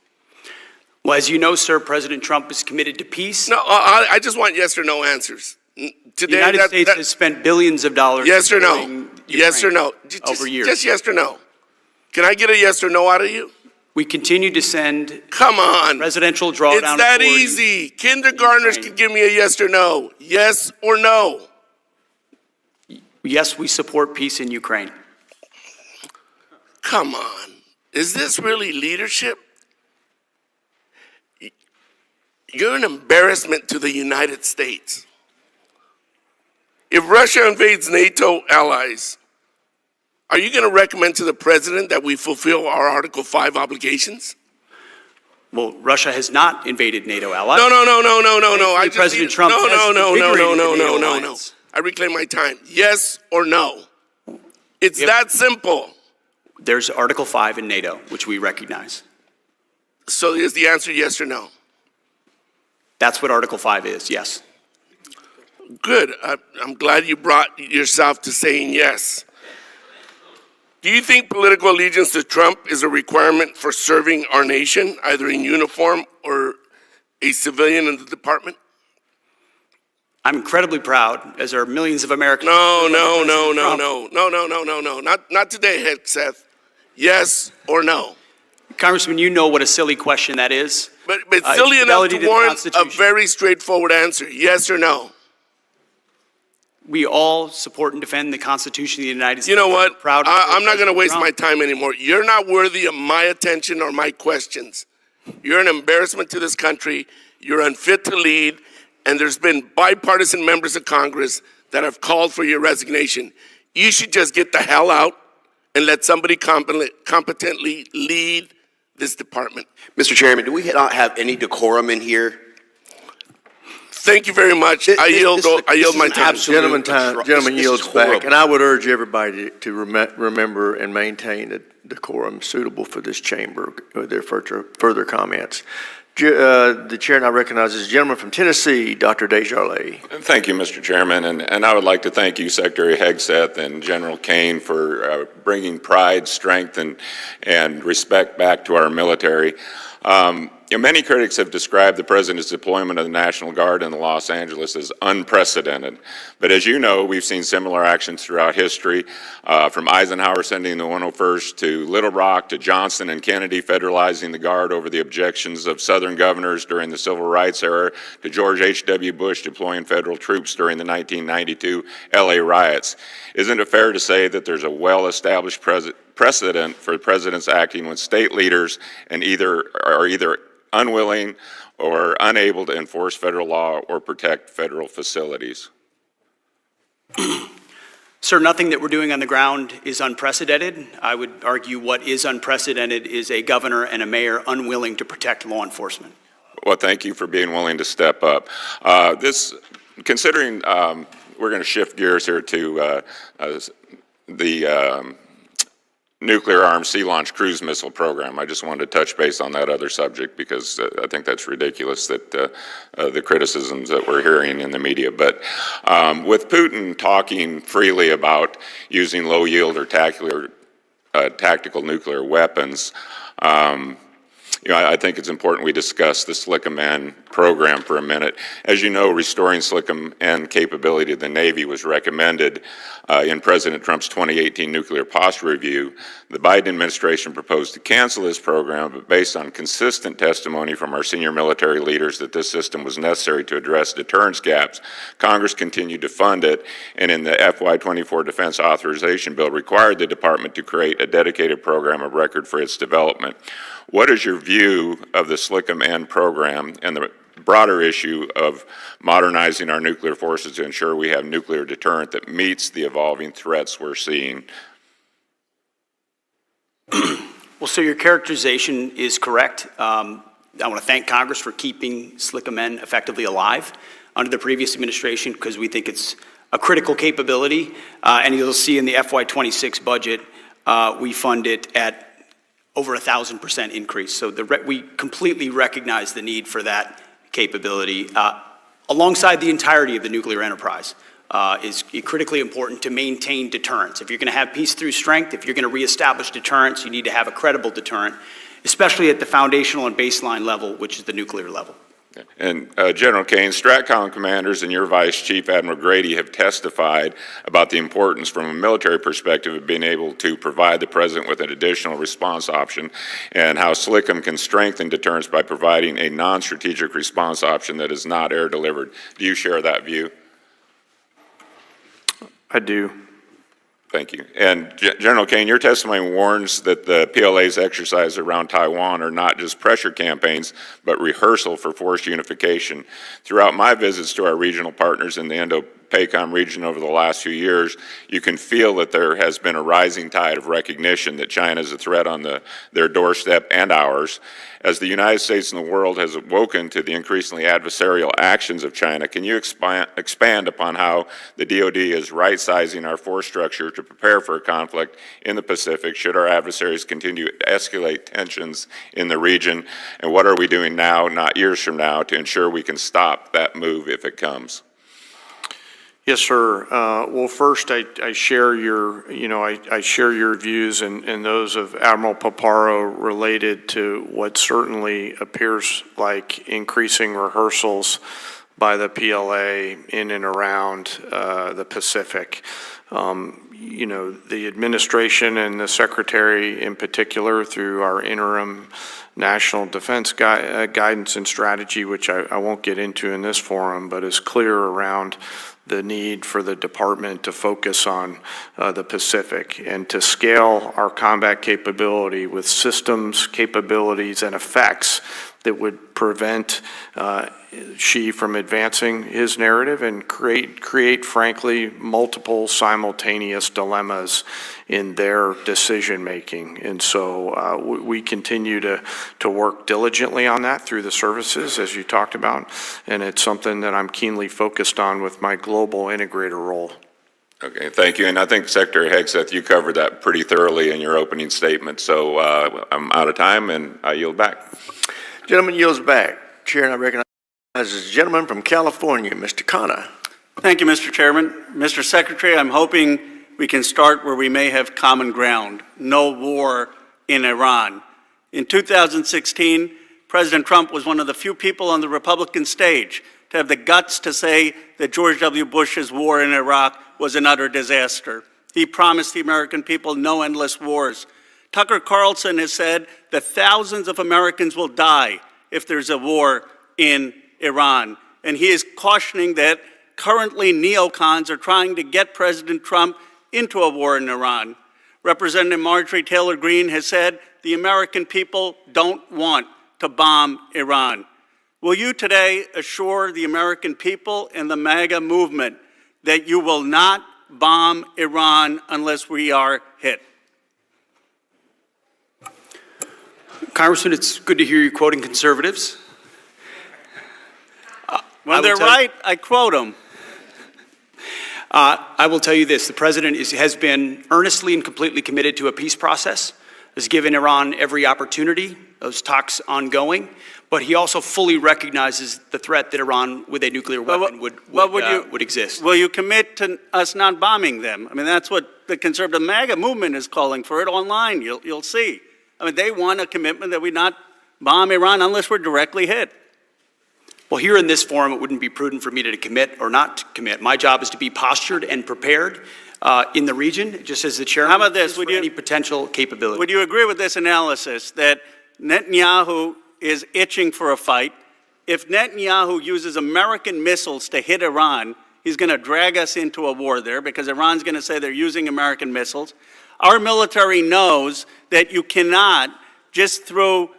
Well, as you know, sir, President Trump is committed to peace. No, I just want yes or no answers. The United States has spent billions of dollars. Yes or no? supporting Yes or Ukraine no? over years. Just yes or no. Can I get a yes or no out of you? We continue to send Come on. presidential drawdown. It's that authority. easy. Kindergartners Ukraine. can give me a yes or no. Yes or no. Yes, we support peace in Ukraine. Come on. Is this really leadership? You're an embarrassment to the United States. If Russia invades NATO allies, are you going to recommend to the president that we fulfill our Article 5 obligations? Well, Russia has not invaded NATO allies. No. I just President need- Trump no. has invigorated the NATO No. alliance. I reclaim my time. Yes or no? It's Yep. that simple. There's Article 5 in NATO, which we recognize. So is the answer yes or no? That's what Article 5 is, yes. Good. I'm glad you brought yourself to saying yes. Do you think political allegiance to Trump is a requirement for serving our nation, either in uniform or a civilian in the department? I'm incredibly proud, as are millions of Americans. No. Not today, Hegseth. Yes or no? Congressman, you know what a silly question that is. But silly enough fidelity to to the warrant a Constitution. very straightforward answer. Yes or no? We all support and defend the Constitution of the United States. You know what? Proud to I'm not going to waste Trump. my time anymore. You're not worthy of my attention or my questions. You're an embarrassment to this country. You're unfit to lead. And there's been bipartisan members of Congress that have called for your resignation. You should just get the hell out and let somebody competently lead this department. Mr. Chairman, do we not have any decorum in here? Thank you very much. I yield my time. Gentleman yields back, and I would urge everybody to remember and maintain a decorum suitable for this chamber with their further comments. The chair now recognizes the gentleman from Tennessee, Dr. Desjardins. Thank you, Mr. Chairman, and I would like to thank you, Secretary Hegseth and General Kane, for bringing pride, strength, and respect back to our military. Many critics have described the President's deployment of the National Guard in Los Angeles as unprecedented. But as you know, we've seen similar actions throughout history, from Eisenhower sending the 101st to Little Rock, to Johnson and Kennedy federalizing the Guard over the objections of Southern governors during the Civil Rights era, to George H.W. Bush deploying federal troops during the 1992 LA riots. Isn't it fair to say that there's a well-established precedent for presidents acting when state leaders are either unwilling or unable to enforce federal law or protect federal facilities? Sir, nothing that we're doing on the ground is unprecedented. I would argue what is unprecedented is a governor and a mayor unwilling to protect law enforcement. Well, thank you for being willing to step up. Considering we're going to shift gears here to the nuclear-armed sea-launched cruise missile program. I just wanted to touch base on that other subject because I think that's ridiculous that the criticisms that we're hearing in the media. But with Putin talking freely about using low-yield or tactical nuclear weapons, I think it's important we discuss the SLCM-N program for a minute. As you know, restoring SLCM-N capability to the Navy was recommended in President Trump's 2018 nuclear posture review. The Biden administration proposed to cancel this program, but based on consistent testimony from our senior military leaders that this system was necessary to address deterrence gaps, Congress continued to fund it, and in the FY24 Defense Authorization Bill required the department to create a dedicated program of record for its development. What is your view of the SLCM-N program and the broader issue of modernizing our nuclear forces to ensure we have nuclear deterrent that meets the evolving threats we're seeing? Well, so your characterization is correct. I want to thank Congress for keeping SLCM-N effectively alive under the previous administration because we think it's a critical capability. And you'll see in the FY26 budget, we fund it at over 1,000% increase. So we completely recognize the need for that capability. Alongside the entirety of the nuclear enterprise is critically important to maintain deterrence. If you're going to have peace through strength, if you're going to reestablish deterrence, you need to have a credible deterrent, especially at the foundational and baseline level, which is the nuclear level. And General Kane, STRATCOM commanders and your Vice Chief Admiral Grady have testified about the importance from a military perspective of being able to provide the President with an additional response option and how SLCM can strengthen deterrence by providing a non-strategic response option that is not air delivered. Do you share that view? I do. Thank you. And General Kane, your testimony warns that the PLA's exercises around Taiwan are not just pressure campaigns, but rehearsal for force unification. Throughout my visits to our regional partners in the Indo-PACOM region over the last few years, you can feel that there has been a rising tide of recognition that China is a threat on their doorstep and ours. As the United States and the world has awoken to the increasingly adversarial actions of China, can you expand upon how the DoD is right-sizing our force structure to prepare for a conflict in the Pacific should our adversaries continue to escalate tensions in the region? And what are we doing now, not years from now, to ensure we can stop that move if it comes? Yes, sir. Well, first, I share your, I share your views and those of Admiral Paparo related to what certainly appears like increasing rehearsals by the PLA in and around the Pacific. The administration and the Secretary in particular through our interim National Defense Guidance and Strategy, which I won't get into in this forum, but is clear around the need for the department to focus on the Pacific and to scale our combat capability with systems, capabilities, and effects that would prevent Xi from advancing his narrative and create, frankly, multiple simultaneous dilemmas in their decision-making. And so we continue to work diligently on that through the services, as you talked about, and it's something that I'm keenly focused on with my global integrator role. Okay, thank you. And I think Secretary Hegseth, you covered that pretty thoroughly in your opening statement. So I'm out of time, and I yield back. Gentleman yields back. Chair, and I recognize the gentleman from California, Mr. Khanna. Thank you, Mr. Chairman. Mr. Secretary, I'm hoping we can start where we may have common ground. No war in Iran. In 2016, President Trump was one of the few people on the Republican stage to have the guts to say that George W. Bush's war in Iraq was an utter disaster. He promised the American people no endless wars. Tucker Carlson has said that thousands of Americans will die if there's a war in Iran. And he is cautioning that currently neocons are trying to get President Trump into a war in Iran. Representative Marjorie Taylor Greene has said the American people don't want to bomb Iran. Will you today assure the American people and the MAGA movement that you will not bomb Iran unless we are hit. Congressman, it's good to hear you quoting conservatives. When they're right, I quote them. I will tell you this, the President has been earnestly and completely committed to a peace process, has given Iran every opportunity, those talks ongoing, but he also fully recognizes the threat that Iran with a nuclear weapon would exist. Will you commit to us not bombing them? I mean, that's what the conservative MAGA movement is calling for it online, you'll see. I mean, they want a commitment that we not bomb Iran unless we're directly hit. Well, here in this forum, it wouldn't be prudent for me to commit or not to commit. My job is to be postured and prepared in the region, just as the chairman. How about this? Would you any potential capability? Would you agree with this analysis that Netanyahu is itching for a fight? If Netanyahu uses American missiles to hit Iran, he's going to drag us into a war there because Iran's going to say they're using American missiles. Our military knows that you cannot just through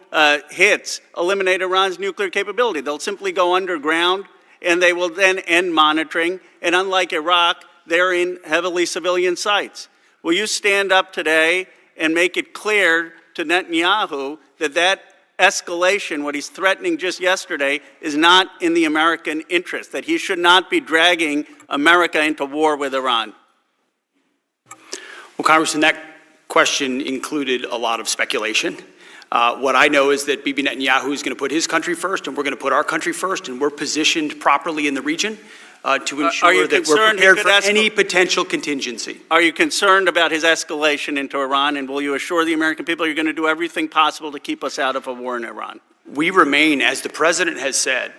hits eliminate Iran's nuclear capability. They'll simply go underground and they will then end monitoring. And unlike Iraq, they're in heavily civilian sites. Will you stand up today and make it clear to Netanyahu that that escalation, what he's threatening just yesterday, is not in the American interest, that he should not be dragging America into war with Iran? Well, Congressman, that question included a lot of speculation. What I know is that Bibi Netanyahu is going to put his country first, and we're going to put our country first, and we're positioned properly in the region to ensure that we're prepared for any potential contingency. Are you concerned about his escalation into Iran, and will you assure the American people you're going to do everything possible to keep us out of a war in Iran? We remain, as the President has said,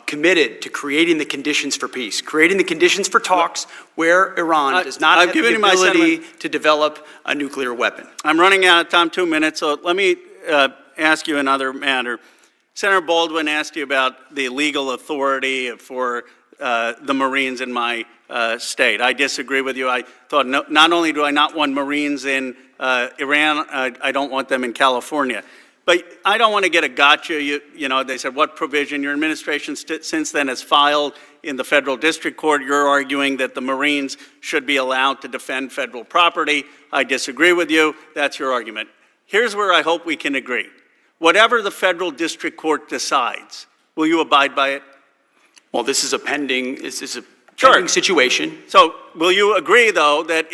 committed to creating the conditions for peace, creating the conditions for talks where Iran does not have the ability to develop a nuclear weapon. I'm running out of time, 2 minutes, so let me ask you another matter. Senator Baldwin asked you about the legal authority for the Marines in my state. I disagree with you. I thought not only do I not want Marines in Iran, I don't want them in California. But I don't want to get a gotcha. You know, they said, what provision? Your administration since then has filed in the federal district court. You're arguing that the Marines should be allowed to defend federal property. I disagree with you. That's your argument. Here's where I hope we can agree. Whatever the federal district court decides, will you abide by it? Well, this is a pending situation. So will you agree, though, that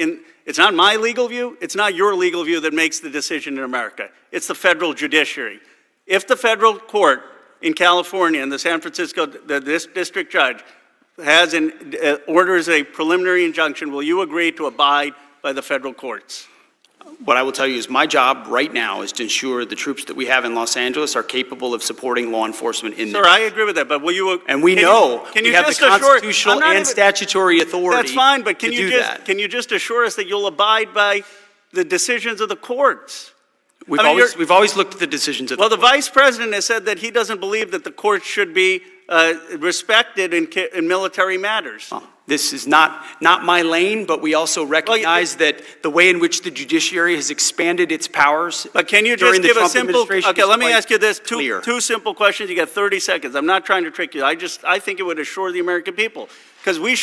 it's not my legal view, it's not your legal view that makes the decision in America. It's the federal judiciary. If the federal court in California and the San Francisco district judge has orders a preliminary injunction, will you agree to abide by the federal courts? What I will tell you is my job right now is to ensure the troops that we have in Los Angeles are capable of supporting law enforcement in there. Sir, I agree with that, but will you? And we know we have the constitutional and statutory authority. That's fine, but can you just assure us that you'll abide by the decisions of the courts? We've always looked at the decisions of the courts. Well, the vice president has said that he doesn't believe that the courts should be respected in military matters. Well, this is not my lane, but we also recognize that the way in which the judiciary has expanded its powers. But can you just give a simple? Okay, let me ask you this: two simple questions. You got 30 seconds. I'm not trying to trick you. I think it would assure the American people. Because it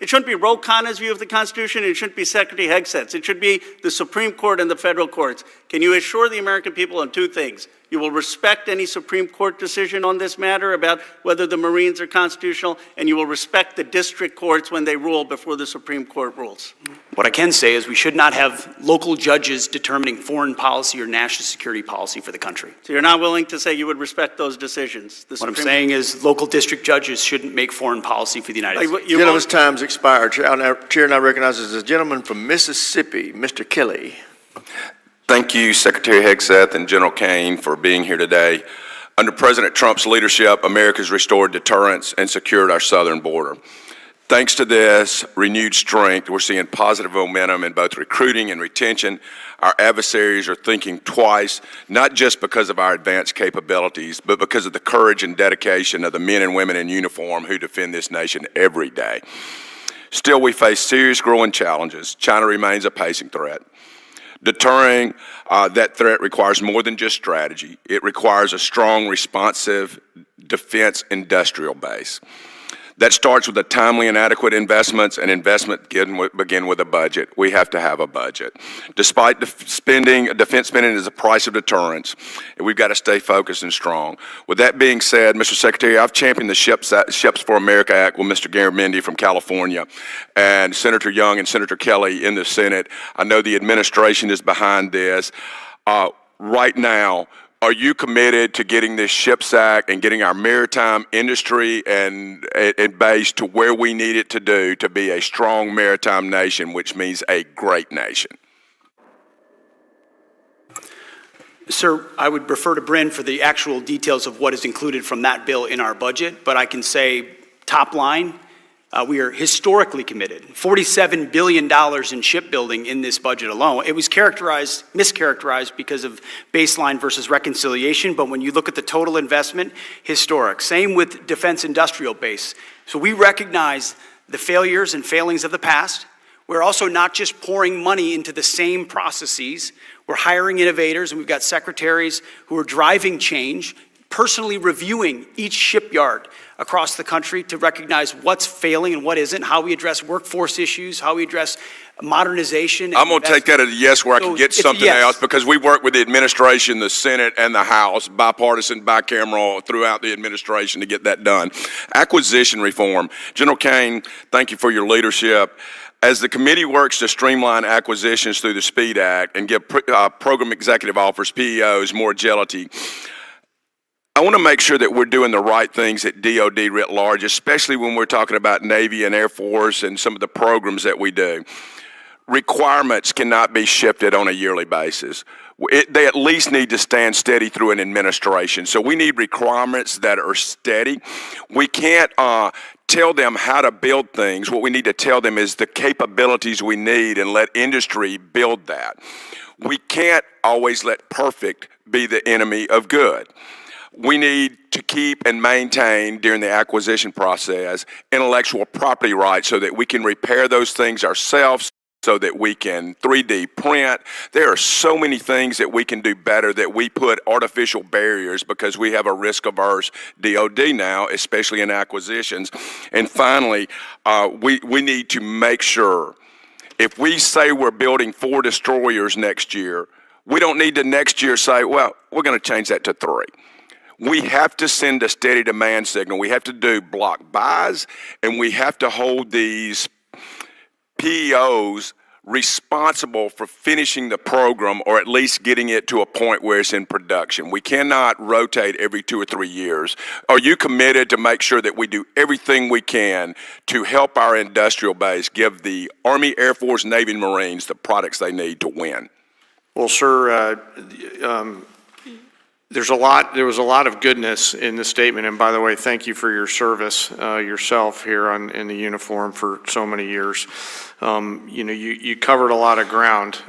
shouldn't be Ro Khanna's view of the Constitution, and it shouldn't be Secretary Hegseth's. It should be the Supreme Court and the federal courts. Can you assure the American people on two things? You will respect any Supreme Court decision on this matter about whether the Marines are constitutional, and you will respect the district courts when they rule before the Supreme Court rules. What I can say is we should not have local judges determining foreign policy or national security policy for the country. So you're not willing to say you would respect those decisions? What I'm saying is local district judges shouldn't make foreign policy for the United States. Gentleman's time's expired. Chair now recognizes the gentleman from Mississippi, Mr. Kelly. Thank you, Secretary Hegseth and General Kane, for being here today. Under President Trump's leadership, America's restored deterrence and secured our southern border. Thanks to this renewed strength, we're seeing positive momentum in both recruiting and retention. Our adversaries are thinking twice, not just because of our advanced capabilities, but because of the courage and dedication of the men and women in uniform who defend this nation every day. Still, we face serious growing challenges. China remains a pacing threat. Deterring that threat requires more than just strategy. It requires a strong, responsive defense industrial base. That starts with the timely and adequate investments, and investment begin with a budget. We have to have a budget. Despite defense spending is the price of deterrence, and we've got to stay focused and strong. With that being said, Mr. Secretary, I've championed the Ships for America Act with Mr. Garamendi from California and Senator Young and Senator Kelly in the Senate. I know the administration is behind this. Right now, are you committed to getting this SHIPS Act and getting our maritime industry and base to where we need it to be a strong maritime nation, which means a great nation? Sir, I would refer to Bryn for the actual details of what is included from that bill in our budget, but I can say top line, we are historically committed. $47 billion in shipbuilding in this budget alone. It was mischaracterized because of baseline versus reconciliation, but when you look at the total investment, historic. Same with defense industrial base. So we recognize the failures and failings of the past. We're also not just pouring money into the same processes. We're hiring innovators, and we've got secretaries who are driving change, personally reviewing each shipyard across the country to recognize what's failing and what isn't, how we address workforce issues, how we address modernization. I'm going to take that as a yes where I can get something else, because we work with the administration, the Senate, and the House, bipartisan, bicameral, throughout the administration to get that done. Acquisition reform. General Kane, thank you for your leadership. As the committee works to streamline acquisitions through the SPEED Act and give program executive officers, PEOs, more agility, I want to make sure that we're doing the right things at DOD writ large, especially when we're talking about Navy and Air Force and some of the programs that we do. Requirements cannot be shifted on a yearly basis. They at least need to stand steady through an administration. So we need requirements that are steady. We can't tell them how to build things. What we need to tell them is the capabilities we need and let industry build that. We can't always let perfect be the enemy of good. We need to keep and maintain during the acquisition process intellectual property rights so that we can repair those things ourselves, so that we can 3D print. There are so many things that we can do better that we put artificial barriers because we have a risk-averse DOD now, especially in acquisitions. And finally, we need to make sure if we say we're building 4 destroyers next year, we don't need to next year say, well, we're going to change that to 3. We have to send a steady demand signal. We have to do block buys, and we have to hold these PEOs responsible for finishing the program, or at least getting it to a point where it's in production. We cannot rotate every 2 or 3 years. Are you committed to make sure that we do everything we can to help our industrial base give the Army, Air Force, Navy, and Marines the products they need to win? Well, sir, there was a lot of goodness in the statement, and by the way, thank you for your service yourself here in the uniform for so many years. You covered a lot of ground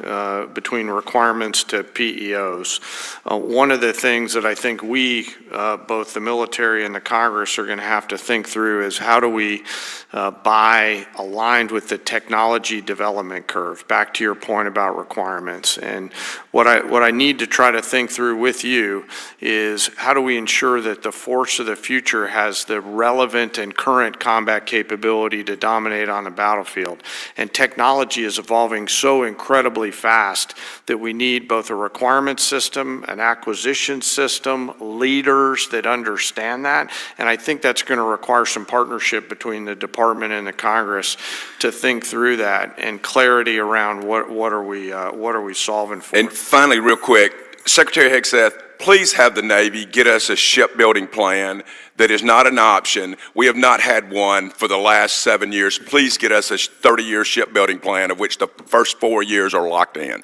between requirements to PEOs. One of the things that I think we, both the military and the Congress, are going to have to think through is how do we buy aligned with the technology development curve, back to your point about requirements. And what I need to try to think through with you is how do we ensure that the force of the future has the relevant and current combat capability to dominate on the battlefield. And technology is evolving so incredibly fast that we need both a requirement system, an acquisition system, leaders that understand that. And I think that's going to require some partnership between the department and the Congress to think through that, and clarity around what are we solving for. And finally, real quick, Secretary Hegseth, please have the Navy get us a shipbuilding plan that is not an option. We have not had one for the last 7 years. Please get us a 30-year shipbuilding plan, of which the first 4 years are locked in.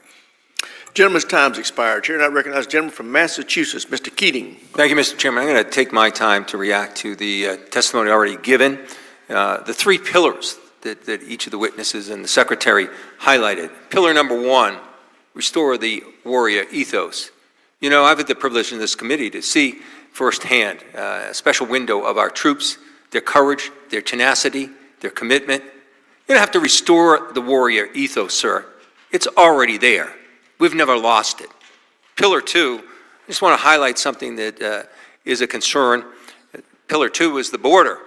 Gentleman's time's expired. Chair, I recognize the gentleman from Massachusetts, Mr. Keating. Thank you, Mr. Chairman. I'm going to take my time to react to the testimony already given. The 3 pillars that each of the witnesses and the Secretary highlighted. Pillar number 1, restore the warrior ethos. You know, I've had the privilege in this committee to see firsthand a special window of our troops, their courage, their tenacity, their commitment. You don't have to restore the warrior ethos, sir. It's already there. We've never lost it. Pillar 2, I just want to highlight something that is a concern. Pillar 2 is the border.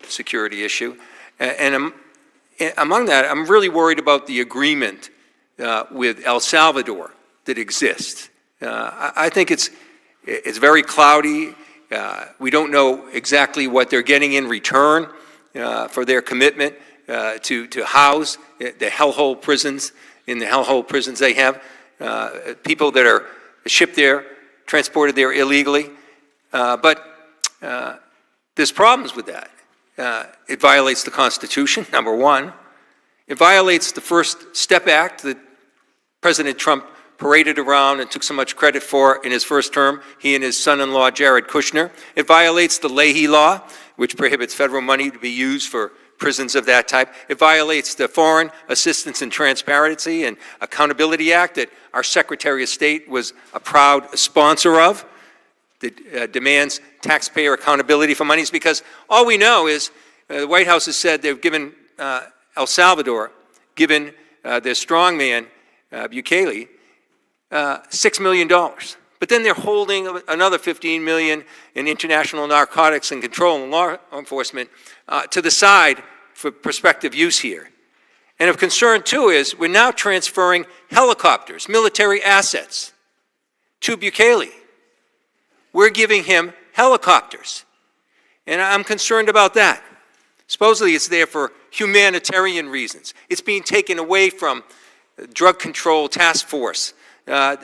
security issue. And among that, I'm really worried about the agreement with El Salvador that exists. I think it's very cloudy. We don't know exactly what they're getting in return for their commitment to house the hellhole prisons, in the hellhole prisons they have, people that are shipped there, transported there illegally. But there's problems with that. It violates the Constitution, number one. It violates the First Step Act that President Trump paraded around and took so much credit for in his first term, he and his son-in-law, Jared Kushner. It violates the Leahy Law, which prohibits federal money to be used for prisons of that type. It violates the Foreign Assistance and Transparency and Accountability Act that our Secretary of State was a proud sponsor of, that demands taxpayer accountability for monies, because all we know is the White House has said they've given El Salvador, given their strongman, Bukele, $6 million. But then they're holding another $15 million in international narcotics and control and law enforcement to the side for prospective use here. And of concern, too, is we're now transferring helicopters, military assets, to Bukele. We're giving him helicopters. And I'm concerned about that. Supposedly it's there for humanitarian reasons. It's being taken away from the Drug Control Task Force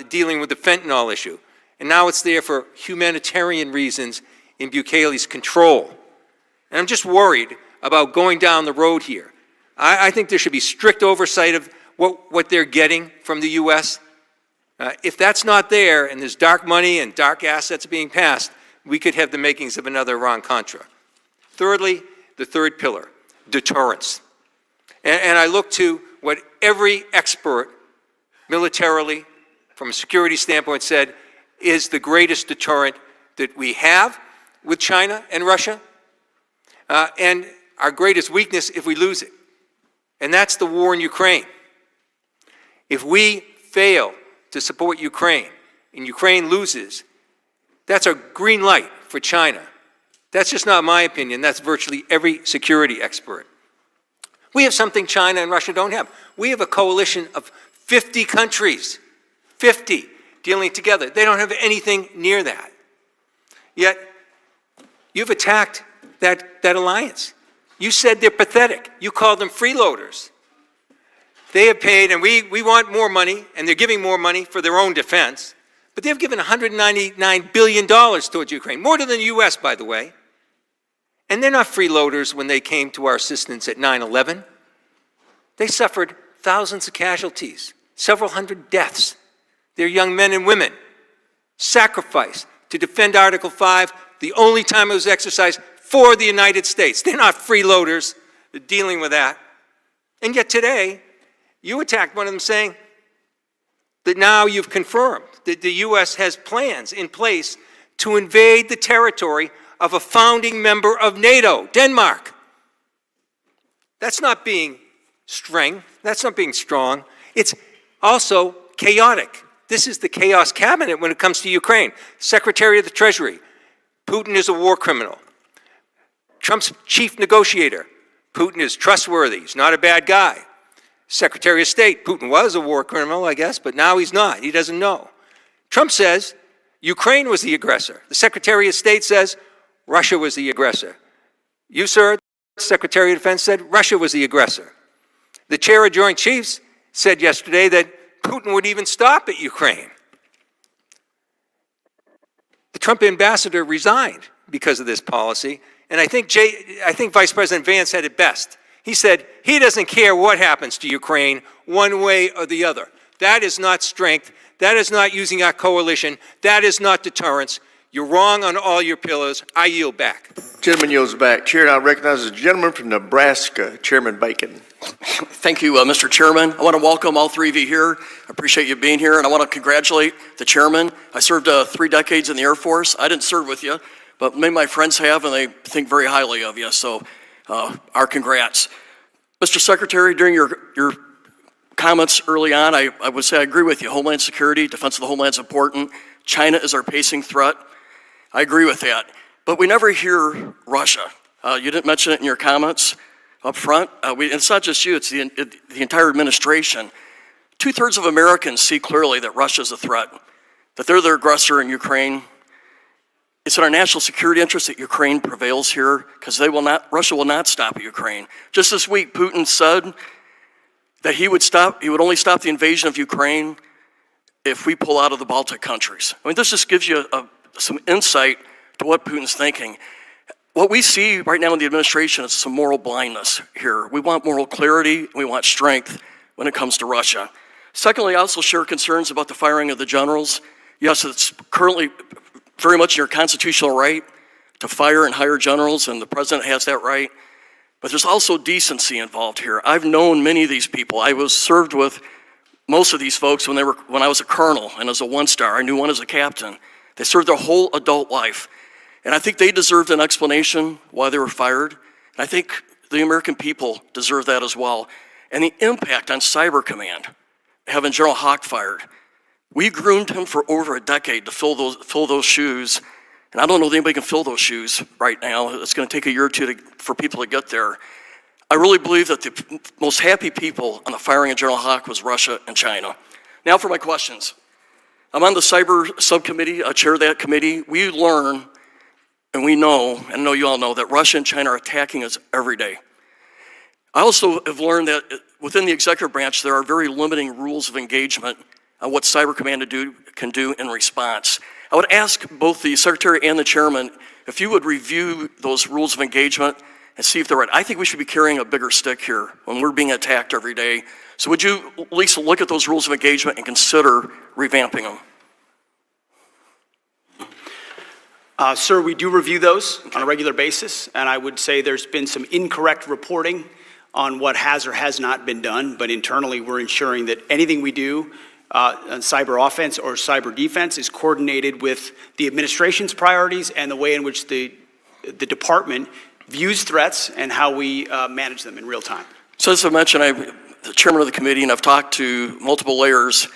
dealing with the fentanyl issue. And now it's there for humanitarian reasons in Bukele's control. And I'm just worried about going down the road here. I think there should be strict oversight of what they're getting from the U.S. If that's not there, and there's dark money and dark assets being passed, we could have the makings of another Iran-Contra. Thirdly, the third pillar, deterrence. And I look to what every expert militarily, from a security standpoint, said is the greatest deterrent that we have with China and Russia, and our greatest weakness if we lose it. And that's the war in Ukraine. If we fail to support Ukraine, and Ukraine loses, that's a green light for China. That's just not my opinion. That's virtually every security expert. We have something China and Russia don't have. We have a coalition of 50 countries, 50 dealing together. They don't have anything near that. Yet, you've attacked that alliance. You said they're pathetic. You called them freeloaders. They have paid, and we want more money, and they're giving more money for their own defense, but they've given $199 billion towards Ukraine, more than the U.S., by the way. And they're not freeloaders when they came to our assistance at 9/11. They suffered thousands of casualties, several hundred deaths. They're young men and women, sacrificed to defend Article 5, the only time it was exercised for the United States. They're not freeloaders dealing with that. And yet today, you attacked one of them saying that now you've confirmed that the U.S. has plans in place to invade the territory of a founding member of NATO, Denmark. That's not being strong. That's not being strong. It's also chaotic. This is the chaos cabinet when it comes to Ukraine. Secretary of the Treasury, Putin is a war criminal. Trump's chief negotiator, Putin is trustworthy. He's not a bad guy. Secretary of State, Putin was a war criminal, I guess, but now he's not. He doesn't know. Trump says Ukraine was the aggressor. The Secretary of State says Russia was the aggressor. You, sir, Secretary of Defense, said Russia was the aggressor. The chair of Joint Chiefs said yesterday that Putin would even stop at Ukraine. The Trump ambassador resigned because of this policy, and I think Vice President Vance said it best. He said he doesn't care what happens to Ukraine one way or the other. That is not strength. That is not using our coalition. That is not deterrence. You're wrong on all your pillars. I yield back. Gentleman yields back. Chair now recognizes the gentleman from Nebraska, Chairman Bacon. Thank you, Mr. Chairman. I want to welcome all three of you here. I appreciate you being here, and I want to congratulate the chairman. I served 3 decades in the Air Force. I didn't serve with you, but many of my friends have, and they think very highly of you, so our congrats. Mr. Secretary, during your comments early on, I would say I agree with you. Homeland security, defense of the homeland is important. China is our pacing threat. I agree with that. But we never hear Russia. You didn't mention it in your comments up front. It's not just you, it's the entire administration. 2/3 of Americans see clearly that Russia is a threat, that they're the aggressor in Ukraine. It's in our national security interest that Ukraine prevails here, because Russia will not stop Ukraine. Just this week, Putin said that he would only stop the invasion of Ukraine if we pull out of the Baltic countries. I mean, this just gives you some insight to what Putin's thinking. What we see right now in the administration is some moral blindness here. We want moral clarity, and we want strength when it comes to Russia. Secondly, I also share concerns about the firing of the generals. Yes, it's currently very much your constitutional right to fire and hire generals, and the president has that right. But there's also decency involved here. I've known many of these people. I was served with most of these folks when I was a colonel and as a one-star. I knew one as a captain. They served their whole adult life. And I think they deserved an explanation why they were fired. And I think the American people deserve that as well. And the impact on Cyber Command, having General Hawk fired. We groomed him for over a decade to fill those shoes. And I don't know that anybody can fill those shoes right now. It's going to take a year or two for people to get there. I really believe that the most happy people on the firing of General Hawk was Russia and China. Now for my questions. I'm on the Cyber Subcommittee, I chair that committee. We learn, and we know, and I know you all know, that Russia and China are attacking us every day. I also have learned that within the executive branch, there are very limiting rules of engagement on what Cyber Command can do in response. I would ask both the Secretary and the Chairman if you would review those rules of engagement and see if they're right. I think we should be carrying a bigger stick here when we're being attacked every day. So would you at least look at those rules of engagement and consider revamping them? Sir, we do review those on a regular basis, and I would say there's been some incorrect reporting on what has or has not been done, but internally we're ensuring that anything we do on cyber offense or cyber defense is coordinated with the administration's priorities and the way in which the department views threats and how we manage them in real time. So as I mentioned, I'm the chairman of the committee, and I've talked to multiple layers.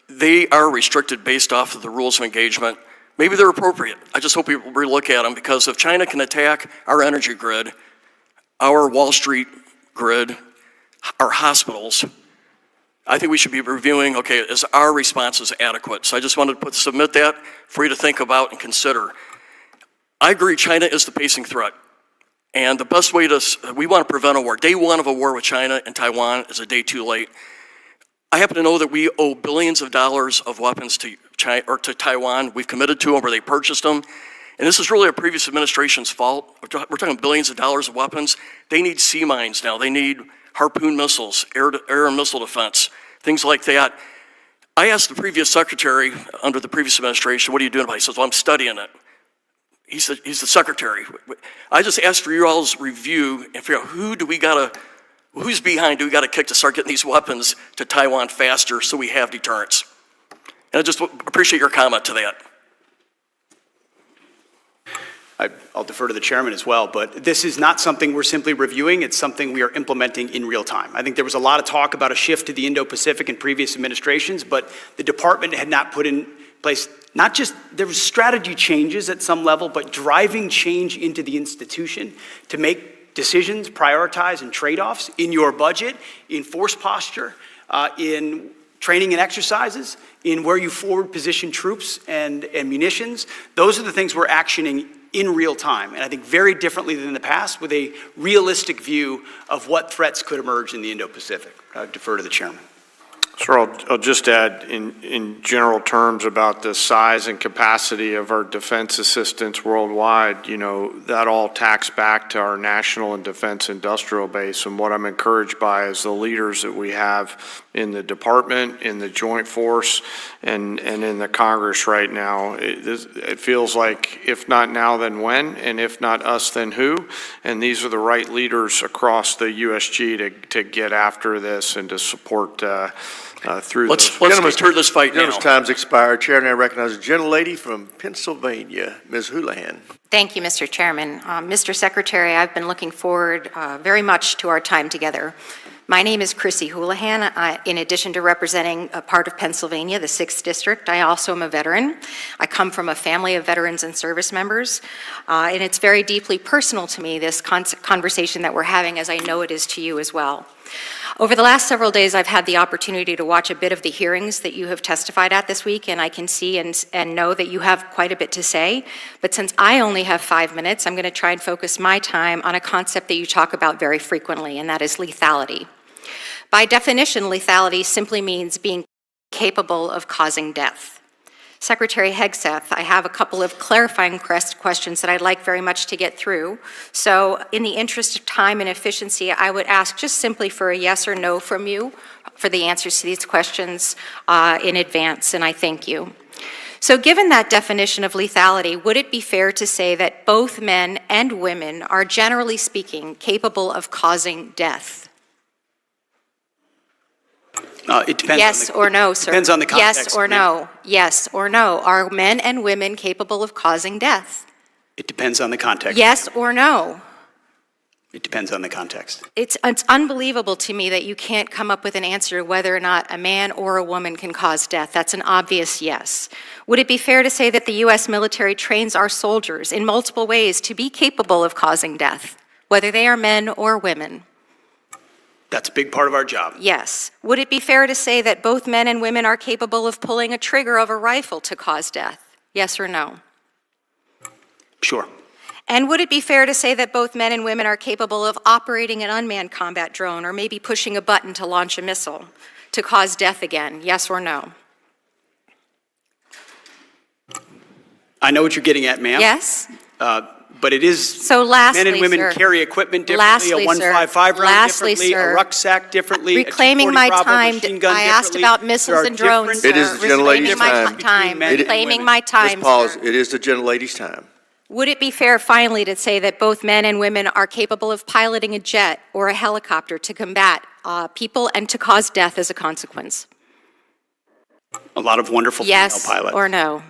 They are restricted based off of the rules of engagement. Maybe they're appropriate. I just hope we relook at them, because if China can attack our energy grid, our Wall Street grid, our hospitals, I think we should be reviewing, okay, is our responses adequate? So I just wanted to submit that for you to think about and consider. I agree China is the pacing threat. And the best way we want to prevent a war. Day one of a war with China and Taiwan is a day too late. I happen to know that we owe billions of dollars of weapons to China, or to Taiwan. We've committed to them, or they purchased them. And this is really a previous administration's fault. We're talking billions of dollars of weapons. They need sea mines now. They need Harpoon missiles, air and missile defense, things like that. I asked the previous secretary under the previous administration, what are you doing about it? He says, well, I'm studying it. He's the secretary. I just asked for you all's review and figure out who's behind, do we got to kick to start getting these weapons to Taiwan faster so we have deterrence? And I just appreciate your comment to that. I'll defer to the chairman as well, but this is not something we're simply reviewing, it's something we are implementing in real time. I think there was a lot of talk about a shift to the Indo-Pacific in previous administrations, but the department had not put in place, not just, there was strategy changes at some level, but driving change into the institution to make decisions, prioritize, and trade-offs in your budget, in force posture, in training and exercises, in where you forward position troops and munitions. Those are the things we're actioning in real time, and I think very differently than in the past, with a realistic view of what threats could emerge in the Indo-Pacific. I defer to the chairman. Sir, I'll just add in general terms about the size and capacity of our defense assistance worldwide, you know, that all tacks back to our national and defense industrial base. And what I'm encouraged by is the leaders that we have in the department, in the joint force, and in the Congress right now. It feels like if not now, then when? And if not us, then who? And these are the right leaders across the USG to get after this and to support through Let's turn this fight now. Gentleman's time's expired. Chair now recognizes the gentlelady from Pennsylvania, Ms. Houlihan. Thank you, Mr. Chairman. Mr. Secretary, I've been looking forward very much to our time together. My name is Chrissy Houlihan. In addition to representing a part of Pennsylvania, the 6th District, I also am a veteran. I come from a family of veterans and service members, and it's very deeply personal to me, this conversation that we're having, as I know it is to you as well. Over the last several days, I've had the opportunity to watch a bit of the hearings that you have testified at this week, and I can see and know that you have quite a bit to say. But since I only have 5 minutes, I'm going to try and focus my time on a concept that you talk about very frequently, and that is lethality. By definition, lethality simply means being capable of causing death. Secretary Hegseth, I have a couple of clarifying questions that I'd like very much to get through. So in the interest of time and efficiency, I would ask just simply for a yes or no from you for the answers to these questions in advance, and I thank you. So given that definition of lethality, would it be fair to say that both men and women are, generally speaking, capable of causing death? It depends. Yes or no, sir? Depends on the context. Yes or no? Yes or no? Are men and women capable of causing death? It depends on the context. Yes or no? It depends on the context. It's unbelievable to me that you can't come up with an answer whether or not a man or a woman can cause death. That's an obvious yes. Would it be fair to say that the U.S. military trains our soldiers in multiple ways to be capable of causing death, whether they are men or women? That's a big part of our job. Yes. Would it be fair to say that both men and women are capable of pulling a trigger of a rifle to cause death? Yes or no? Sure. And would it be fair to say that both men and women are capable of operating an unmanned combat drone or maybe pushing a button to launch a missile to cause death again? Yes or no? I know what you're getting at, ma'am. Yes. But it is, so lastly, men and women sir, carry equipment differently, a 155 round differently, a rucksack differently, reclaiming a 240 my Bravo time, machine gun I asked differently. about missiles and drones, sir. It is the gentlelady's time. Reclaiming my time, Ms. Pauls, sir. it is the gentlelady's time. Would it be fair, finally, to say that both men and women are capable of piloting a jet or a helicopter to combat people and to cause death as a consequence? A lot of wonderful female pilots. Yes or no?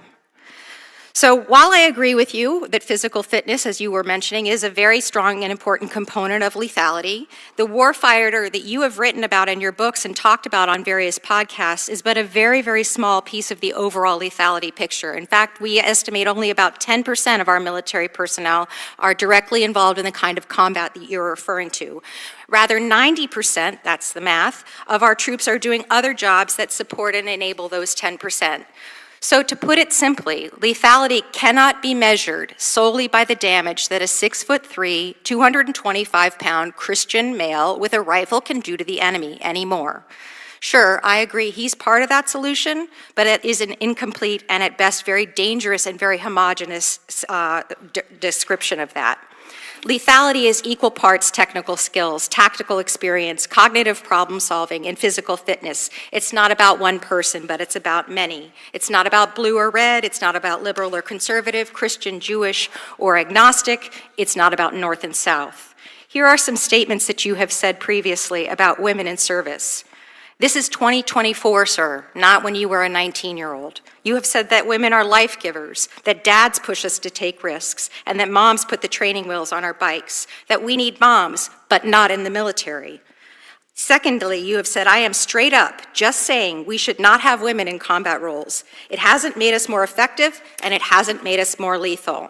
So while I agree with you that physical fitness, as you were mentioning, is a very strong and important component of lethality, the warfighter that you have written about in your books and talked about on various podcasts is but a very, very small piece of the overall lethality picture. In fact, we estimate only about 10% of our military personnel are directly involved in the kind of combat that you're referring to. Rather, 90%, that's the math, of our troops are doing other jobs that support and enable those 10%. So to put it simply, lethality cannot be measured solely by the damage that a 6'3", 225-pound Christian male with a rifle can do to the enemy anymore. Sure, I agree he's part of that solution, but it is an incomplete and at best very dangerous and very homogeneous description of that. Lethality is equal parts technical skills, tactical experience, cognitive problem solving, and physical fitness. It's not about one person, but it's about many. It's not about blue or red. It's not about liberal or conservative, Christian, Jewish, or agnostic. It's not about North and South. Here are some statements that you have said previously about women in service. This is 2024, sir, not when you were a 19-year-old. You have said that women are life givers, that dads push us to take risks, and that moms put the training wheels on our bikes, that we need moms, but not in the military. Secondly, you have said, I am straight up just saying we should not have women in combat roles. It hasn't made us more effective, and it hasn't made us more lethal.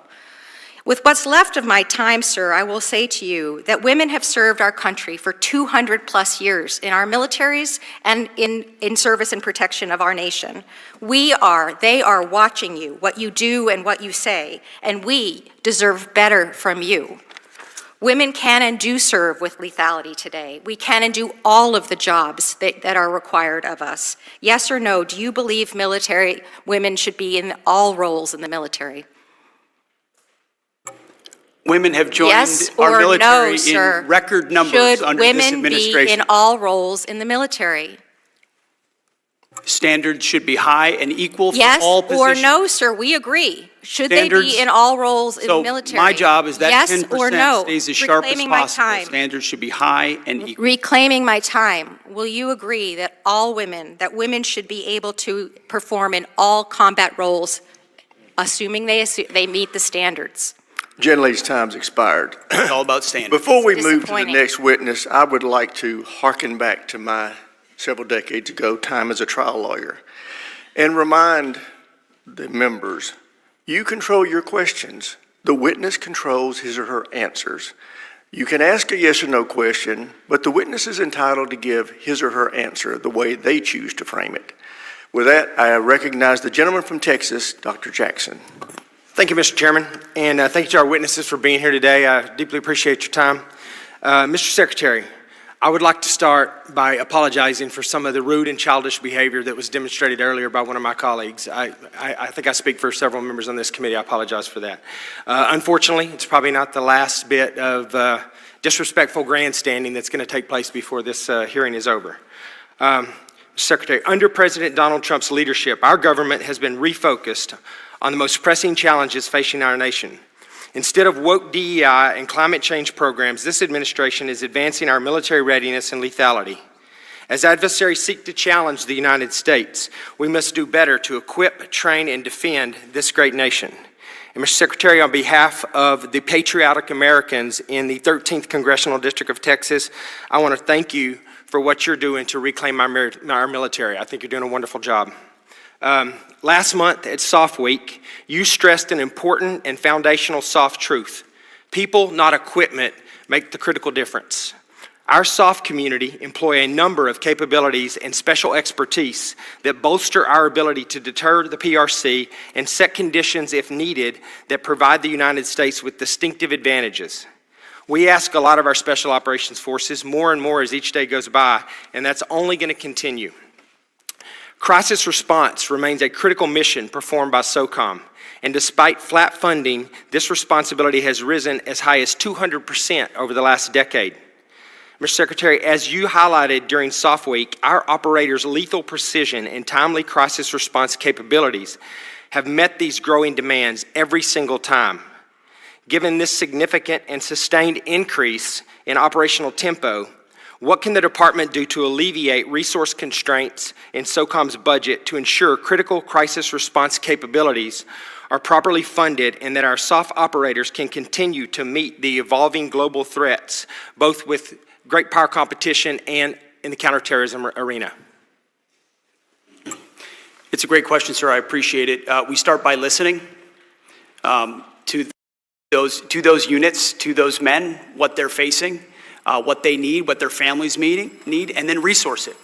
With what's left of my time, sir, I will say to you that women have served our country for 200 plus years in our militaries and in service and protection of our nation. They are watching you, what you do and what you say, and we deserve better from you. Women can and do serve with lethality today. We can and do all of the jobs that are required of us. Yes or no, do you believe military women should be in all roles in the military? Women have joined yes our or military no, sir. in record numbers under this Should women be in all roles in the military? Standards should be high and equal for yes all positions. Yes or no, sir, we agree. Should Standards, they be in all roles in the military? My job is that yes 10% or no? stays as sharp as Reclaiming my possible. time. Standards should be high and equal. Reclaiming my time, will you agree that women should be able to perform in all combat roles, assuming they meet the standards? Gentley's time's expired. It's all about standards. Before we move to the Disappointing. next witness, I would like to hearken back to my several decades ago time as a trial lawyer and remind the members, you control your questions. The witness controls his or her answers. You can ask a yes or no question, but the witness is entitled to give his or her answer the way they choose to frame it. With that, I recognize the gentleman from Texas, Dr. Jackson. Thank you, Mr. Chairman, and thank you to our witnesses for being here today. I deeply appreciate your time. Mr. Secretary, I would like to start by apologizing for some of the rude and childish behavior that was demonstrated earlier by one of my colleagues. I think I speak for several members on this committee. I apologize for that. Unfortunately, it's probably not the last bit of disrespectful grandstanding that's going to take place before this hearing is over. Mr. Secretary, under President Donald Trump's leadership, our government has been refocused on the most pressing challenges facing our nation. Instead of woke DEI and climate change programs, this administration is advancing our military readiness and lethality. As adversaries seek to challenge the United States, we must do better to equip, train, and defend this great nation. And Mr. Secretary, on behalf of the patriotic Americans in the 13th Congressional District of Texas, I want to thank you for what you're doing to reclaim our military. I think you're doing a wonderful job. Last month at SOF Week, you stressed an important and foundational SOF truth. People, not equipment, make the critical difference. Our SOF community employ a number of capabilities and special expertise that bolster our ability to deter the PRC and set conditions, if needed, that provide the United States with distinctive advantages. We ask a lot of our special operations forces more and more as each day goes by, and that's only going to continue. Crisis response remains a critical mission performed by SOCOM, and despite flat funding, this responsibility has risen as high as 200% over the last decade. Mr. Secretary, as you highlighted during SOF Week, our operators' lethal precision and timely crisis response capabilities have met these growing demands every single time. Given this significant and sustained increase in operational tempo, what can the department do to alleviate resource constraints in SOCOM's budget to ensure critical crisis response capabilities are properly funded and that our SOF operators can continue to meet the evolving global threats, both with great power competition and in the counterterrorism arena? It's a great question, sir. I appreciate it. We start by listening to those units, to those men, what they're facing, what they need, what their families need, and then resource it.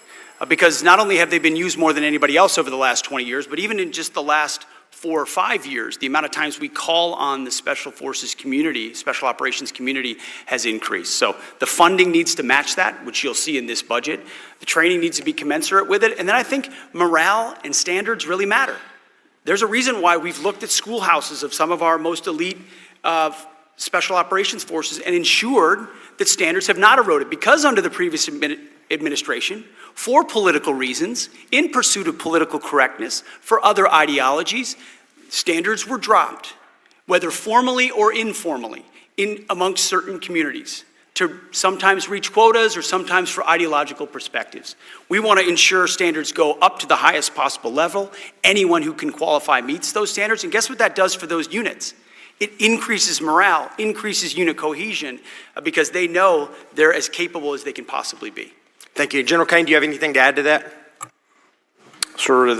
Because not only have they been used more than anybody else over the last 20 years, but even in just the last 4 or 5 years, the amount of times we call on the Special Forces community, Special Operations community, has increased. So the funding needs to match that, which you'll see in this budget. The training needs to be commensurate with it. And then I think morale and standards really matter. There's a reason why we've looked at schoolhouses of some of our most elite Special Operations forces and ensured that standards have not eroded, because under the previous administration, for political reasons, in pursuit of political correctness, for other ideologies, standards were dropped, whether formally or informally, amongst certain communities, to sometimes reach quotas or sometimes for ideological perspectives. We want to ensure standards go up to the highest possible level. Anyone who can qualify meets those standards, and guess what that does for those units? It increases morale, increases unit cohesion, because they know they're as capable as they can possibly be. Thank you. General Kane, do you have anything to add to that? Sort of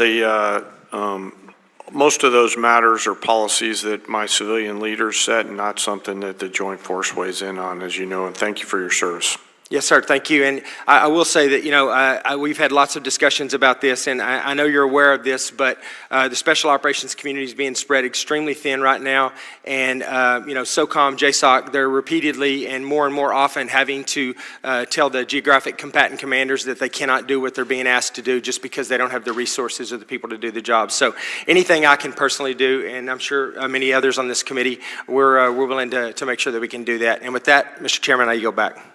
most of those matters are policies that my civilian leaders set and not something that the Joint Force weighs in on, as you know, and thank you for your service. Yes, sir. Thank you. And I will say that, we've had lots of discussions about this, and I know you're aware of this, but the Special Operations community is being spread extremely thin right now. And, SOCOM, JSOC, they're repeatedly and more often having to tell the geographic combatant commanders that they cannot do what they're being asked to do just because they don't have the resources or the people to do the job. So anything I can personally do, and I'm sure many others on this committee, we're willing to make sure that we can do that. And with that, Mr. Chairman, I yield back.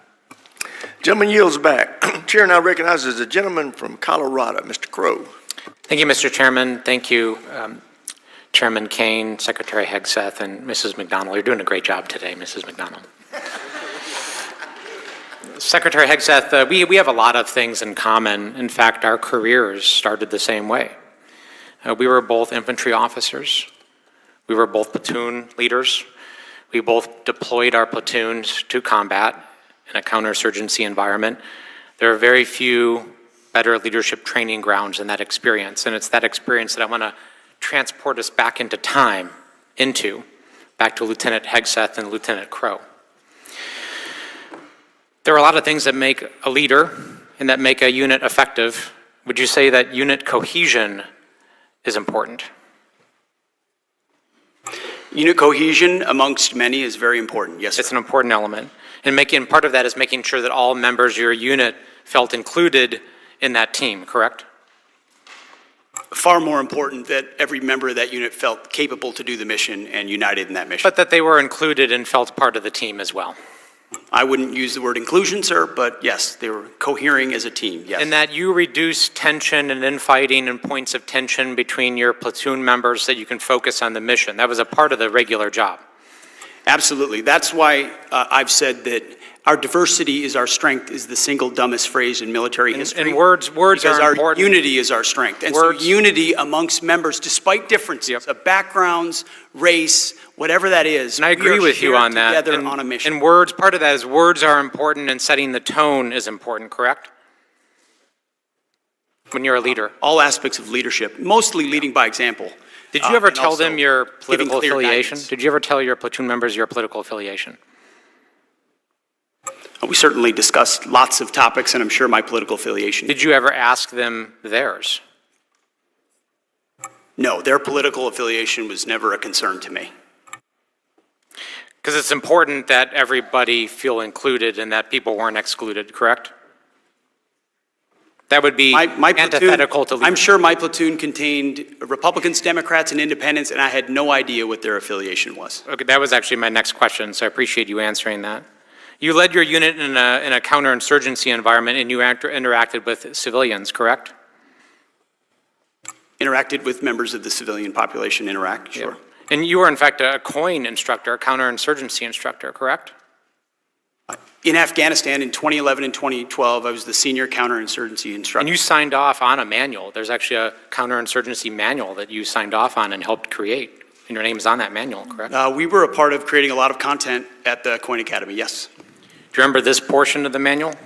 Gentleman yields back. Chair now recognizes the gentleman from Colorado, Mr. Crow. Thank you, Mr. Chairman. Thank you, Chairman Kane, Secretary Hegseth, and Mrs. McDonald. You're doing a great job today, Mrs. McDonald. Secretary Hegseth, we have a lot of things in common. In fact, our careers started the same way. We were both infantry officers. We were both platoon leaders. We both deployed our platoons to combat in a counterinsurgency environment. There are very few better leadership training grounds than that experience, and it's that experience that I want to transport us back into time, back to Lieutenant Hegseth and Lieutenant Crow. There are a lot of things that make a leader and that make a unit effective. Would you say that unit cohesion is important? Unit cohesion amongst many is very important, yes, sir. It's an important element. And part of that is making sure that all members of your unit felt included in that team, correct? Far more important that every member of that unit felt capable to do the mission and united in that mission. But that they were included and felt part of the team as well. I wouldn't use the word inclusion, sir, but yes, they were cohering as a team, yes. And that you reduce tension and infighting and points of tension between your platoon members so that you can focus on the mission. That was a part of the regular job. Absolutely. That's why I've said that our diversity is our strength is the single dumbest phrase in military history. And words are important. Because our unity is our strength. And so unity amongst members, despite differences of backgrounds, race, whatever that is. And I agree with you on that. Together on a mission. And words, part of that is words are important and setting the tone is important, correct? When you're a leader. All aspects of leadership, mostly leading by example. Did you ever tell them your political affiliation? Guidance. Did you ever tell your platoon members your political affiliation? We certainly discussed lots of topics, and I'm sure my political affiliation. Did you ever ask them theirs? No, their political affiliation was never a concern to me. Because it's important that everybody feel included and that people weren't excluded, correct? That would be antithetical to leadership. I'm sure my platoon contained Republicans, Democrats, and Independents, and I had no idea what their affiliation was. Okay, that was actually my next question, so I appreciate you answering that. You led your unit in a counterinsurgency environment and you interacted with civilians, correct? Interacted with members of the civilian population in Iraq, sure. Yep. And you were in fact a COIN instructor, a counterinsurgency instructor, correct? In Afghanistan in 2011 and 2012, I was the senior counterinsurgency instructor. And you signed off on a manual. There's actually a counterinsurgency manual that you signed off on and helped create. And your name is on that manual, correct? We were a part of creating a lot of content at the COIN Academy, yes. Do you remember this portion of the manual? It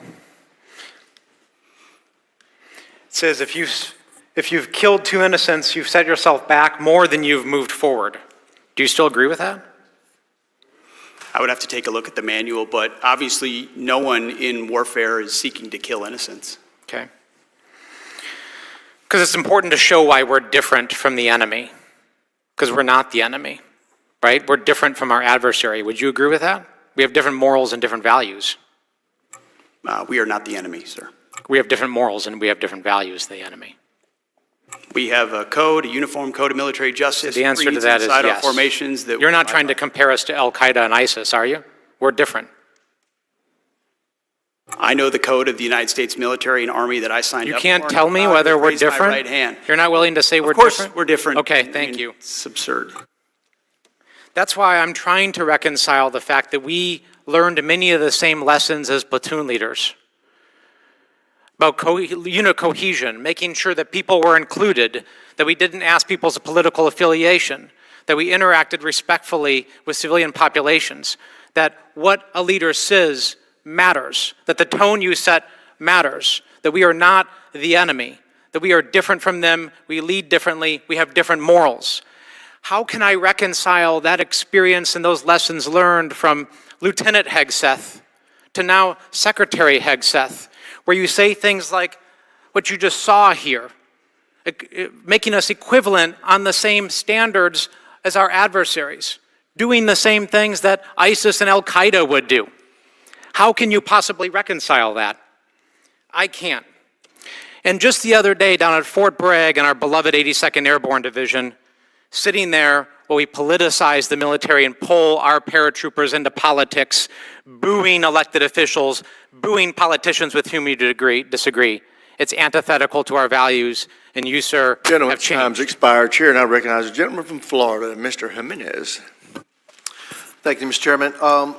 says if you've killed 2 innocents, you've set yourself back more than you've moved forward. Do you still agree with that? I would have to take a look at the manual, but obviously no one in warfare is seeking to kill innocents. Okay. Because it's important to show why we're different from the enemy. Because we're not the enemy, right? We're different from our adversary. Would you agree with that? We have different morals and different values. We are not the enemy, sir. We have different morals and we have different values than the enemy. We have a code, a uniform code of military justice. The answer to that is inside yes. our formations that You're not trying to compare us to Al-Qaeda and ISIS, are you? We're different. I know the code of the United States military and army that I signed up for. You can't tell me whether we're different? My right hand. You're not willing to say we're different? Of different? course we're different. Okay, thank you. It's absurd. That's why I'm trying to reconcile the fact that we learned many of the same lessons as platoon leaders about unit cohesion, making sure that people were included, that we didn't ask people's political affiliation, that we interacted respectfully with civilian populations, that what a leader says matters, that the tone you set matters, that we are not the enemy, that we are different from them, we lead differently, we have different morals. How can I reconcile that experience and those lessons learned from Lieutenant Hegseth to now Secretary Hegseth, where you say things like what you just saw here, making us equivalent on the same standards as our adversaries, doing the same things that ISIS and Al-Qaeda would do? How can you possibly reconcile that? I can't. And just the other day down at Fort Bragg in our beloved 82nd Airborne Division, sitting there while we politicize the military and pull our paratroopers into politics, booing elected officials, booing politicians with whom you disagree. It's antithetical to our values, and you, sir, Gentlemen, have changed. time's expired. Chair, and I recognize the gentleman from Florida, Mr. Jimenez. Thank you, Mr. Chairman. Mr.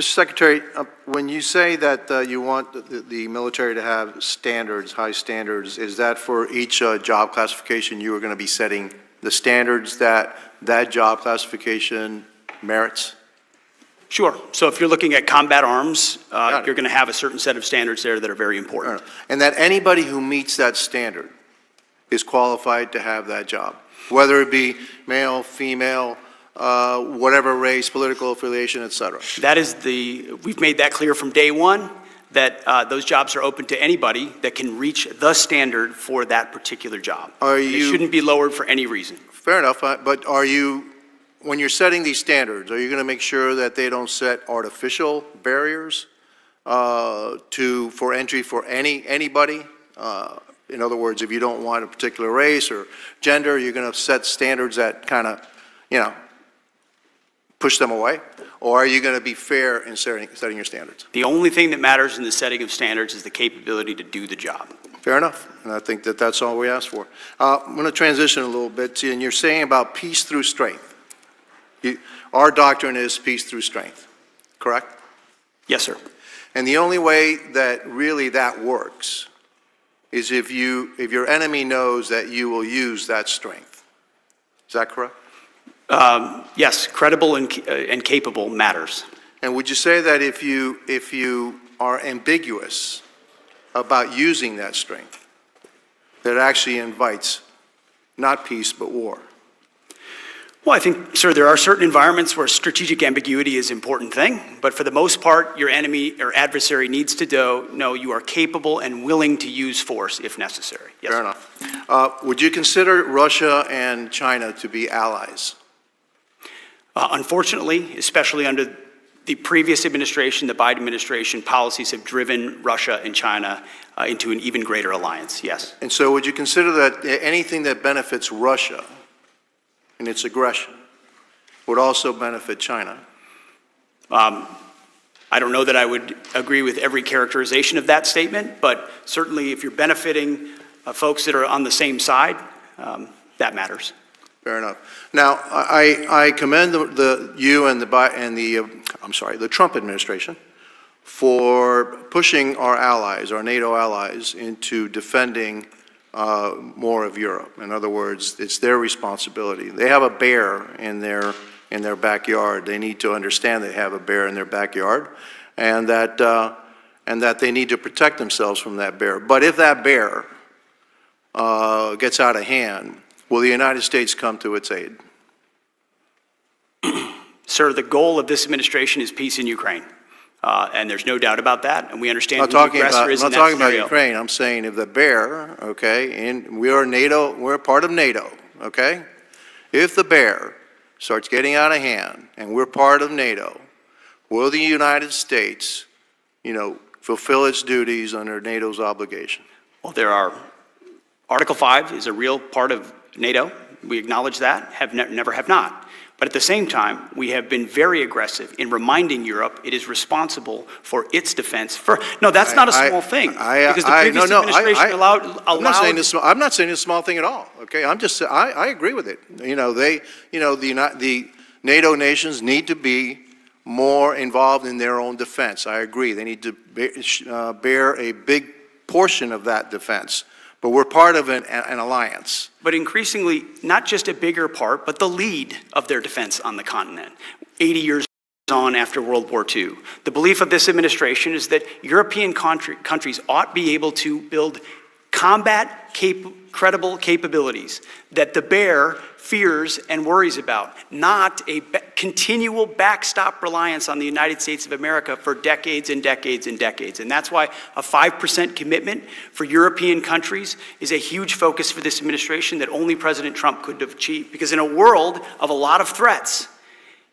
Secretary, when you say that you want the military to have standards, high standards, is that for each job classification you are going to be setting the standards that that job classification merits? Sure. So if you're looking at combat arms, you're going to have a certain set of standards there that are very important. And that anybody who meets that standard is qualified to have that job, whether it be male, female, whatever race, political affiliation, et cetera. We've made that clear from day one, that those jobs are open to anybody that can reach the standard for that particular job. It shouldn't be lowered for any reason. Fair enough, but are you, when you're setting these standards, are you going to make sure that they don't set artificial barriers for entry for anybody? In other words, if you don't want a particular race or gender, you're going to set standards that kind of, push them away? Or are you going to be fair in setting your standards? The only thing that matters in the setting of standards is the capability to do the job. Fair enough, and I think that that's all we asked for. I'm going to transition a little bit, and you're saying about peace through strength. Our doctrine is peace through strength, correct? Yes, sir. And the only way that really that works is if your enemy knows that you will use that strength. Is that correct? Yes, credible and capable matters. And would you say that if you are ambiguous about using that strength, that actually invites not peace but war? Well, I think, sir, there are certain environments where strategic ambiguity is an important thing, but for the most part, your enemy or adversary needs to know you are capable and willing to use force if necessary. Yes, Fair enough. Would you consider Russia and China to be allies? Unfortunately, especially under the previous administration, the Biden administration, policies have driven Russia and China into an even greater alliance, yes. And so would you consider that anything that benefits Russia and its aggression would also benefit China? I don't know that I would agree with every characterization of that statement, but certainly if you're benefiting folks that are on the same side, that matters. Fair enough. Now, I commend you and the Trump administration for pushing our allies, our NATO allies, into defending more of Europe. In other words, it's their responsibility. They have a bear in their backyard. They need to understand they have a bear in their backyard, and that they need to protect themselves from that bear. But if that bear gets out of hand, will the United States come to its aid? Sir, the goal of this administration is peace in Ukraine, and there's no doubt about that, and we understand I'm who the aggressor is in not that talking about scenario. Ukraine. I'm saying if the bear, okay, and we are NATO, we're a part of NATO, okay? If the bear starts getting out of hand and we're part of NATO, will the United States, fulfill its duties under NATO's obligation? Well, Article 5 is a real part of NATO. We acknowledge that, never have not. But at the same time, we have been very aggressive in reminding Europe it is responsible for its defense. No, that's not a small thing. Because the previous administration allowed. I'm not saying it's a small thing at all. Okay, I agree with it. The NATO nations need to be more involved in their own defense. I agree. They need to bear a big portion of that defense. But we're part of an alliance. But increasingly, not just a bigger part, but the lead of their defense on the continent, 80 years on after World War II. The belief of this administration is that European countries ought to be able to build credible capabilities that the bear fears and worries about, not a continual backstop reliance on the United States of America for decades and decades and decades. And that's why a 5% commitment for European countries is a huge focus for this administration that only President Trump could have achieved. Because in a world of a lot of threats,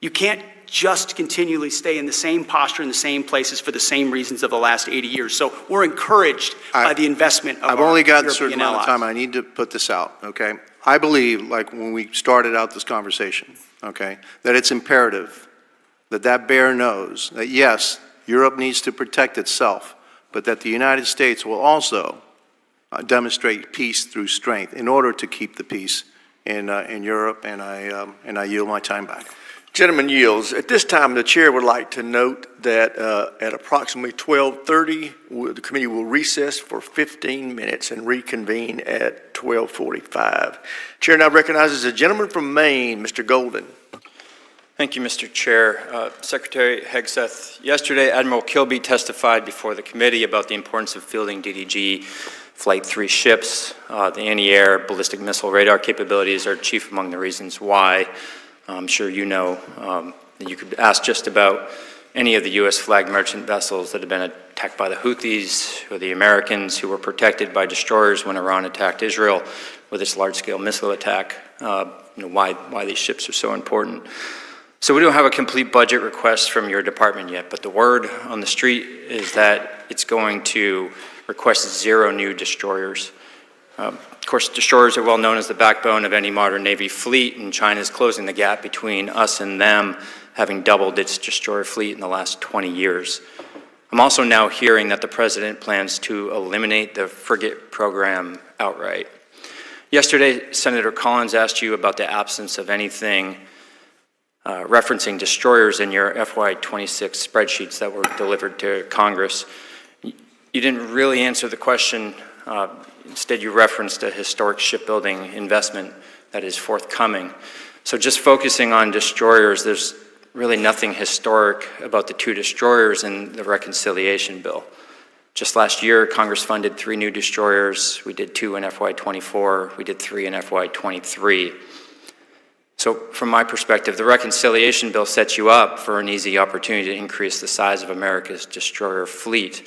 you can't just continually stay in the same posture in the same places for the same reasons of the last 80 years. So we're encouraged by the investment of I've only got a European certain amount of time. I need to put this out, okay? I believe, like when we started out this conversation, okay, that it's imperative that that bear knows that, yes, Europe needs to protect itself, but that the United States will also demonstrate peace through strength in order to keep the peace in Europe, and I yield my time back. Gentleman yields. At this time, the chair would like to note that at approximately 12:30, the committee will recess for 15 minutes and reconvene at 12:45. Chair now recognizes the gentleman from Maine, Mr. Golden. Thank you, Mr. Chair. Secretary Hegseth, yesterday Admiral Kilby testified before the committee about the importance of fielding DDG Flight 3 ships. The anti-air ballistic missile radar capabilities are chief among the reasons why. I'm sure you know that you could ask just about any of the U.S. flagged merchant vessels that have been attacked by the Houthis or the Americans who were protected by destroyers when Iran attacked Israel with its large-scale missile attack, why these ships are so important. So we don't have a complete budget request from your department yet, but the word on the street is that it's going to request 0 new destroyers. Of course, destroyers are well known as the backbone of any modern Navy fleet, and China is closing the gap between us and them, having doubled its destroyer fleet in the last 20 years. I'm also now hearing that the President plans to eliminate the frigate program outright. Yesterday, Senator Collins asked you about the absence of anything referencing destroyers in your FY26 spreadsheets that were delivered to Congress. You didn't really answer the question. Instead, you referenced a historic shipbuilding investment that is forthcoming. So just focusing on destroyers, there's really nothing historic about the 2 destroyers in the reconciliation bill. Just last year, Congress funded 3 new destroyers. We did 2 in FY24. We did 3 in FY23. So from my perspective, the reconciliation bill sets you up for an easy opportunity to increase the size of America's destroyer fleet.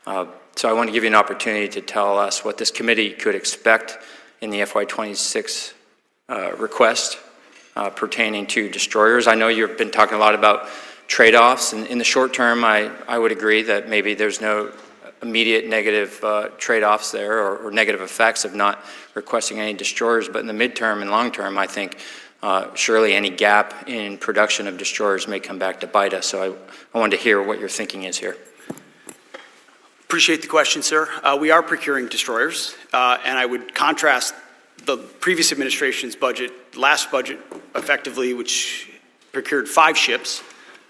So I want to give you an opportunity to tell us what this committee could expect in the FY26 request pertaining to destroyers. I know you've been talking a lot about trade-offs, and in the short term, I would agree that maybe there's no immediate negative trade-offs there or negative effects of not requesting any destroyers, but in the midterm and long term, I think surely any gap in production of destroyers may come back to bite us. So I wanted to hear what your thinking is here. Appreciate the question, sir. We are procuring destroyers, and I would contrast the previous administration's budget, last budget effectively, which procured 5 ships.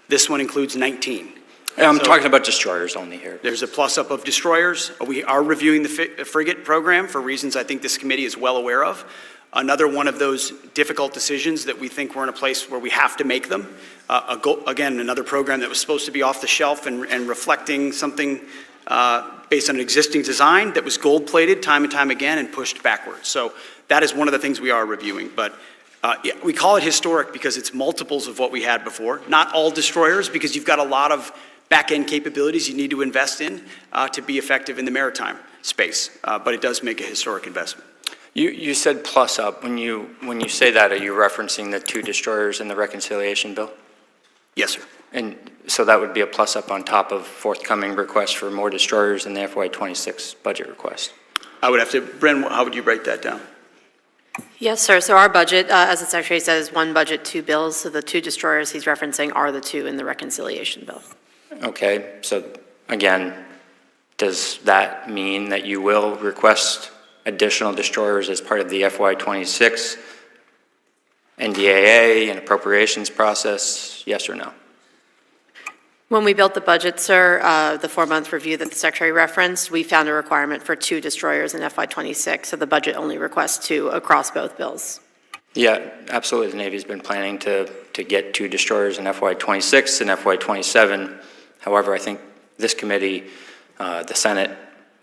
This one includes 19. I'm talking about destroyers only here. There's a plus-up of destroyers. We are reviewing the frigate program for reasons I think this committee is well aware of. Another one of those difficult decisions that we think we're in a place where we have to make them. Again, another program that was supposed to be off the shelf and reflecting something based on an existing design that was gold-plated time and time again and pushed backwards. So that is one of the things we are reviewing. But we call it historic because it's multiples of what we had before. Not all destroyers, because you've got a lot of back-end capabilities you need to invest in to be effective in the maritime space. But it does make a historic investment. You said plus up. When you say that, are you referencing the 2 destroyers in the reconciliation bill? Yes, sir. And so that would be a plus up on top of forthcoming requests for more destroyers in the FY26 budget request. I would have to, Bren, how would you break that down? Yes, sir. So our budget, as the Secretary says, 1 budget, 2 bills. So the 2 destroyers he's referencing are the 2 in the reconciliation bill. Okay, so again, does that mean that you will request additional destroyers as part of the FY26 NDAA and appropriations process, yes or no? When we built the budget, sir, the 4-month review that the Secretary referenced, we found a requirement for 2 destroyers in FY26, so the budget only requests 2 across both bills. Yeah, absolutely. The Navy's been planning to get 2 destroyers in FY26 and FY27. However, I think this committee, the Senate,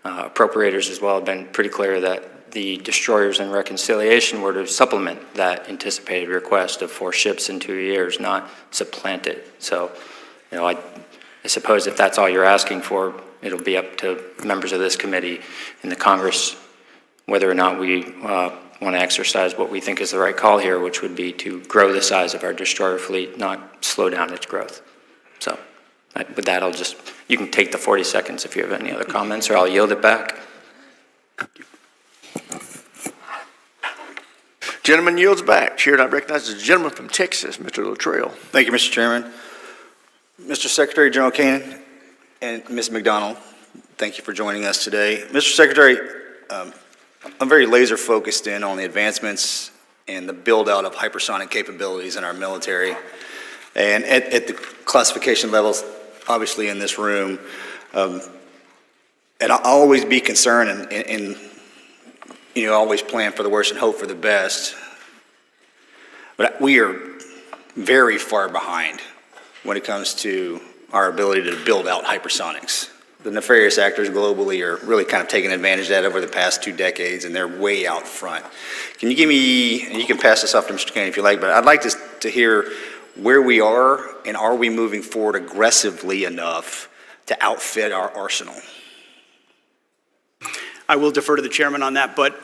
appropriators as well, have been pretty clear that the destroyers in reconciliation were to supplement that anticipated request of 4 ships in 2 years, not supplant it. So, I suppose if that's all you're asking for, it'll be up to members of this committee in the Congress whether or not we want to exercise what we think is the right call here, which would be to grow the size of our destroyer fleet, not slow down its growth. So with that, you can take the 40 seconds if you have any other comments, or I'll yield it back. Gentleman yields back. Chair now recognizes the gentleman from Texas, Mr. Luttrell. Thank you, Mr. Chairman. Mr. Secretary, General Kane, and Ms. McDonald, thank you for joining us today. Mr. Secretary, I'm very laser focused in on the advancements and the build out of hypersonic capabilities in our military. And at the classification levels, obviously in this room, and I'll always be concerned and always plan for the worst and hope for the best. But we are very far behind when it comes to our ability to build out hypersonics. The nefarious actors globally are really kind of taking advantage of that over the past 2 decades, and they're way out front. Can you give me, and you can pass this off to Mr. Kane if you like, but I'd like to hear where we are, and are we moving forward aggressively enough to outfit our arsenal? I will defer to the chairman on that, but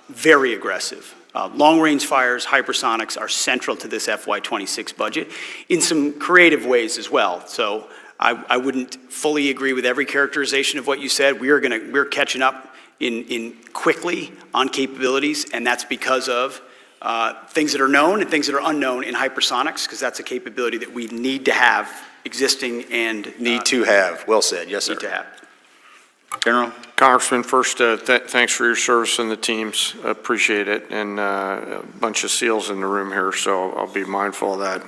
very aggressive. Long-range fires, hypersonics are central to this FY26 budget in some creative ways as well. So I wouldn't fully agree with every characterization of what you said. We're catching up in quickly on capabilities, and that's because of things that are known and things that are unknown in hypersonics, because that's a capability that we need to have existing and need to have. Well said. Yes, sir. Need to have. General? Congressman, first, thanks for your service and the teams. Appreciate it. And a bunch of SEALs in the room here, so I'll be mindful of that.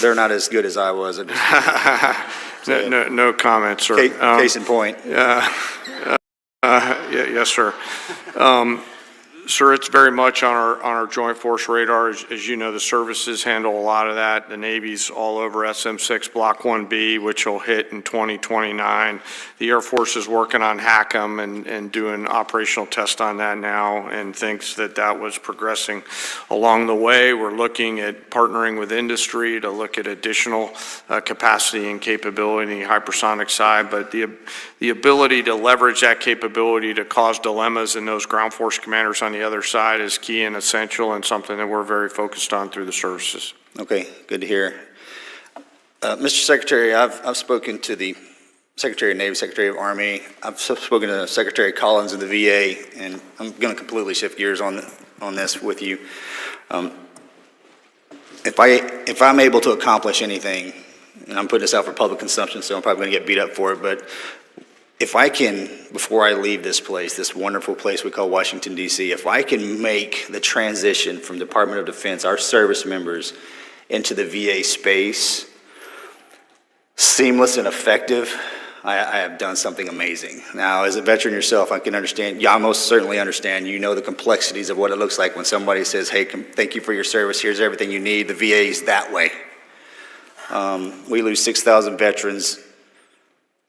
They're not as good as I was. No comments, sir. Case in point. Yes, sir. Sir, it's very much on our joint force radar. As you know, the services handle a lot of that. The Navy's all over SM-6 Block 1B, which will hit in 2029. The Air Force is working on HACM and doing operational tests on that now, and thinks that was progressing along the way. We're looking at partnering with industry to look at additional capacity and capability in the hypersonic side, but the ability to leverage that capability to cause dilemmas in those ground force commanders on the other side is key and essential, and something that we're very focused on through the services. Okay, good to hear. Mr. Secretary, I've spoken to the Secretary of Navy, Secretary of Army. I've spoken to Secretary Collins of the VA, and I'm going to completely shift gears on this with you. If I'm able to accomplish anything, and I'm putting this out for public consumption, so I'm probably going to get beat up for it, but if I can, before I leave this place, this wonderful place we call Washington, D.C., if I can make the transition from Department of Defense, our service members, into the VA space seamless and effective, I have done something amazing. Now, as a veteran yourself, I can understand, I most certainly understand, you know the complexities of what it looks like when somebody says, hey, thank you for your service, here's everything you need. The VA is that way. We lose 6,000 veterans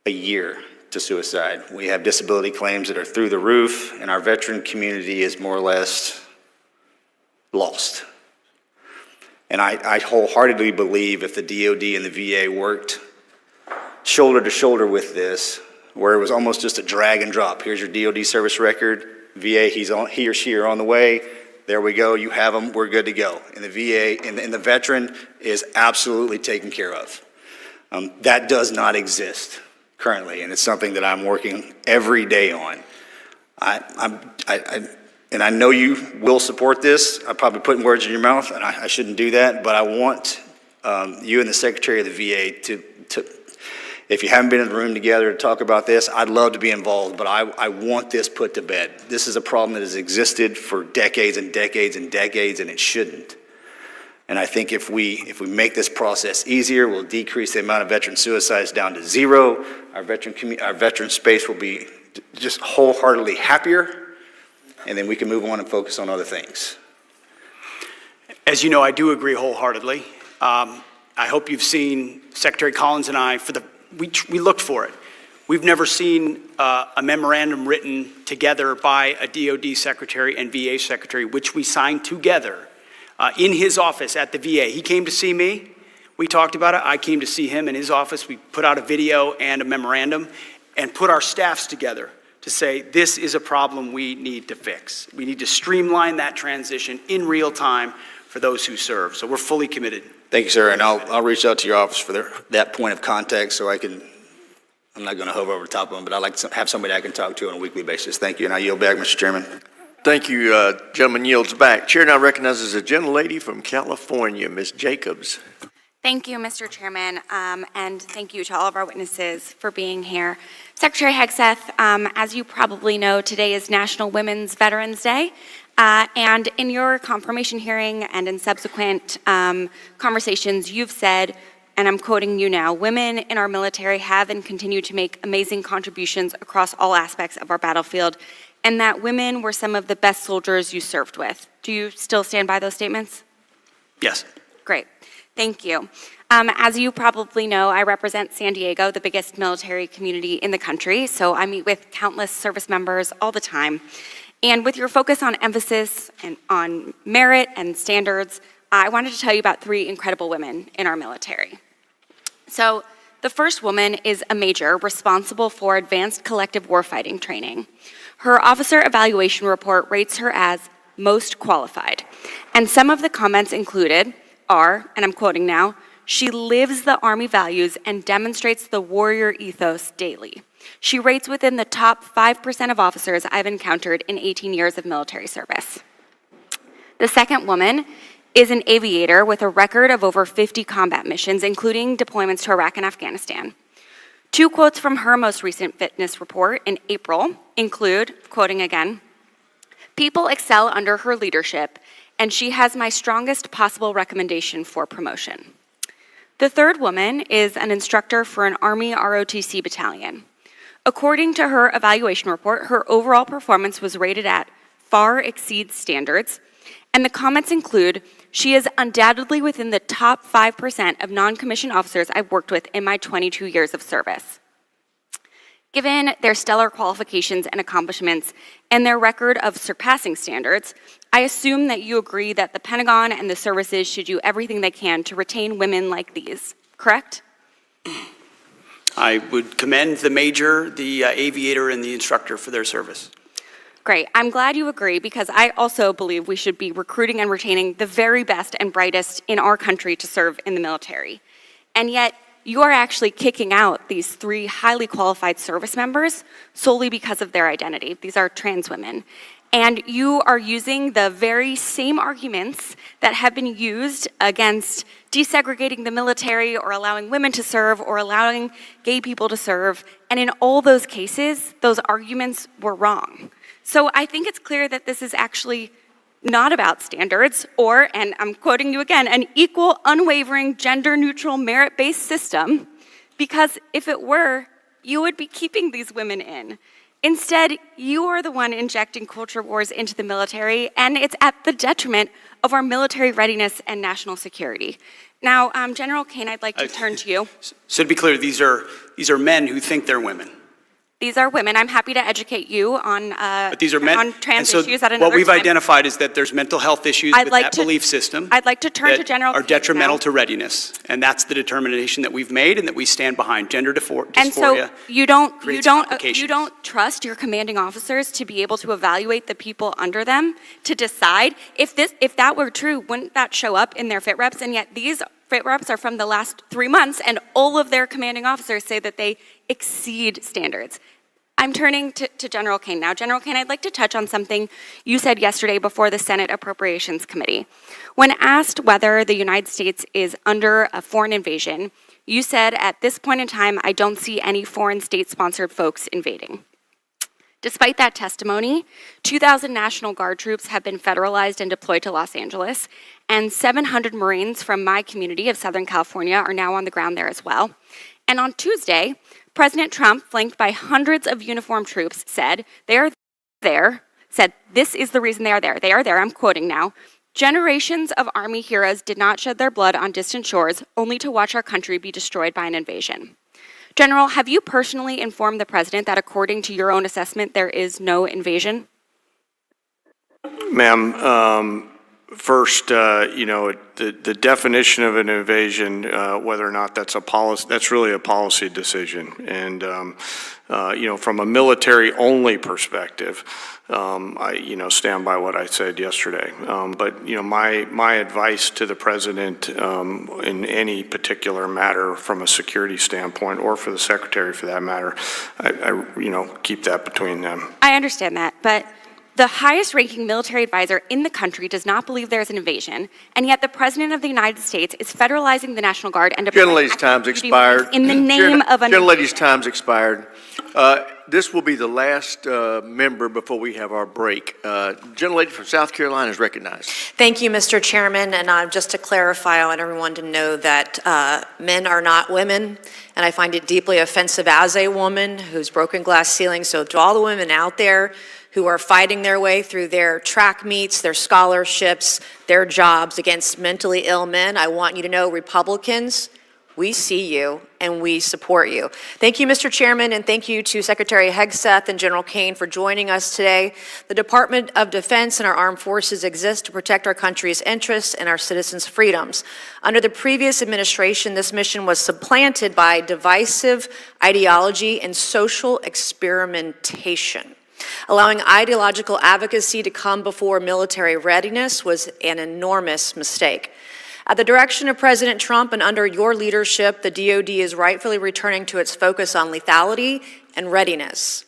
a year to suicide. We have disability claims that are through the roof, and our veteran community is more or less lost. And I wholeheartedly believe if the DOD and the VA worked shoulder to shoulder with this, where it was almost just a drag and drop. Here's your DOD service record. VA, he or she are on the way. There we go. You have them. We're good to go. And the VA and the veteran is absolutely taken care of. That does not exist currently, and it's something that I'm working every day on. And I know you will support this. I'm probably putting words in your mouth, and I shouldn't do that, but I want you and the Secretary of the VA to, if you haven't been in the room together to talk about this, I'd love to be involved, but I want this put to bed. This is a problem that has existed for decades and decades and decades, and it shouldn't. And I think if we make this process easier, we'll decrease the amount of veteran suicides down to zero. Our veteran space will be just wholeheartedly happier, and then we can move on and focus on other things. As you know, I do agree wholeheartedly. I hope you've seen Secretary Collins and I, we looked for it. We've never seen a memorandum written together by a DOD secretary and VA secretary, which we signed together in his office at the VA. He came to see me. We talked about it. I came to see him in his office. We put out a video and a memorandum and put our staffs together to say, this is a problem we need to fix. We need to streamline that transition in real time for those who serve. So we're fully committed. Thank you, sir, and I'll reach out to your office for that point of contact so I'm not going to hover over the top of them, but I'd like to have somebody I can talk to on a weekly basis. Thank you, and I yield back, Mr. Chairman. Thank you, gentleman yields back. Chair now recognizes a gentlelady from California, Ms. Jacobs. Thank you, Mr. Chairman, and thank you to all of our witnesses for being here. Secretary Hegseth, as you probably know, today is National Women's Veterans Day, and in your confirmation hearing and in subsequent conversations, you've said, and I'm quoting you now, women in our military have and continue to make amazing contributions across all aspects of our battlefield, and that women were some of the best soldiers you served with. Do you still stand by those statements? Yes. Great. Thank you. As you probably know, I represent San Diego, the biggest military community in the country, so I meet with countless service members all the time. And with your focus on emphasis and on merit and standards, I wanted to tell you about 3 incredible women in our military. So the first woman is a major responsible for advanced collective warfighting training. Her officer evaluation report rates her as most qualified. And some of the comments included are, and I'm quoting now, "She lives the Army values and demonstrates the warrior ethos daily. She rates within the top 5% of officers I've encountered in 18 years of military service." The second woman is an aviator with a record of over 50 combat missions, including deployments to Iraq and Afghanistan. 2 quotes from her most recent fitness report in April include, quoting again, "People excel under her leadership, and she has my strongest possible recommendation for promotion." The third woman is an instructor for an Army ROTC battalion. According to her evaluation report, her overall performance was rated at far exceeds standards, and the comments include, "She is undoubtedly within the top 5% of non-commissioned officers I've worked with in my 22 years of service." Given their stellar qualifications and accomplishments and their record of surpassing standards, I assume that you agree that the Pentagon and the services should do everything they can to retain women like these, correct? I would commend the major, the aviator, and the instructor for their service. Great. I'm glad you agree, because I also believe we should be recruiting and retaining the very best and brightest in our country to serve in the military. And yet, you are actually kicking out these 3 highly qualified service members solely because of their identity. These are trans women. And you are using the very same arguments that have been used against desegregating the military or allowing women to serve or allowing gay people to serve. And in all those cases, those arguments were wrong. So I think it's clear that this is actually not about standards or, and I'm quoting you again, an equal, unwavering, gender-neutral, merit-based system, because if it were, you would be keeping these women in. Instead, you are the one injecting culture wars into the military, and it's at the detriment of our military readiness and national security. Now, General Kane, I'd like to turn to you. So to be clear, these are men who think they're women. These are women. I'm happy to educate you on, But these are men. on trans and so issues at another what we've time. identified is that there's mental health issues with that belief system. I'd like to turn to General are Kane detrimental now. to readiness, and that's the determination that we've made and that we stand behind. Gender dysphoria. And so you don't complications. trust your commanding officers to be able to evaluate the people under them to decide if that were true, wouldn't that show up in their fit reps? And yet these fit reps are from the last 3 months, and all of their commanding officers say that they exceed standards. I'm turning to General Kane now. General Kane, I'd like to touch on something you said yesterday before the Senate Appropriations Committee. When asked whether the United States is under a foreign invasion, you said, "At this point in time, I don't see any foreign state-sponsored folks invading." Despite that testimony, 2,000 National Guard troops have been federalized and deployed to Los Angeles, and 700 Marines from my community of Southern California are now on the ground there as well. And on Tuesday, President Trump, flanked by hundreds of uniformed troops, said they are there, said this is the reason they are there. They are there, I'm quoting now. "Generations of Army heroes did not shed their blood on distant shores only to watch our country be destroyed by an invasion." General, have you personally informed the President that according to your own assessment, there is no invasion? Ma'am, first, the definition of an invasion, whether or not that's a policy, that's really a policy decision. And, from a military-only perspective, I, stand by what I said yesterday. But, my advice to the President in any particular matter from a security standpoint, or for the Secretary for that matter, I keep that between them. I understand that, but the highest-ranking military advisor in the country does not believe there's an invasion, and yet the President of the United States is federalizing the National Guard and Gentlelady's time's expired. in the name of an Gentlelady's time's expired. This will be the last member before we have our break. Gentlelady from South Carolina is recognized. Thank you, Mr. Chairman. And just to clarify, I want everyone to know that men are not women, and I find it deeply offensive as a woman who's broken glass ceilings. So to all the women out there, who are fighting their way through their track meets, their scholarships, their jobs against mentally ill men. I want you to know, Republicans, we see you and we support you. Thank you, Mr. Chairman, and thank you to Secretary Hegseth and General Kane for joining us today. The Department of Defense and our armed forces exist to protect our country's interests and our citizens' freedoms. Under the previous administration, this mission was supplanted by divisive ideology and social experimentation. Allowing ideological advocacy to come before military readiness was an enormous mistake. At the direction of President Trump and under your leadership, the DoD is rightfully returning to its focus on lethality and readiness.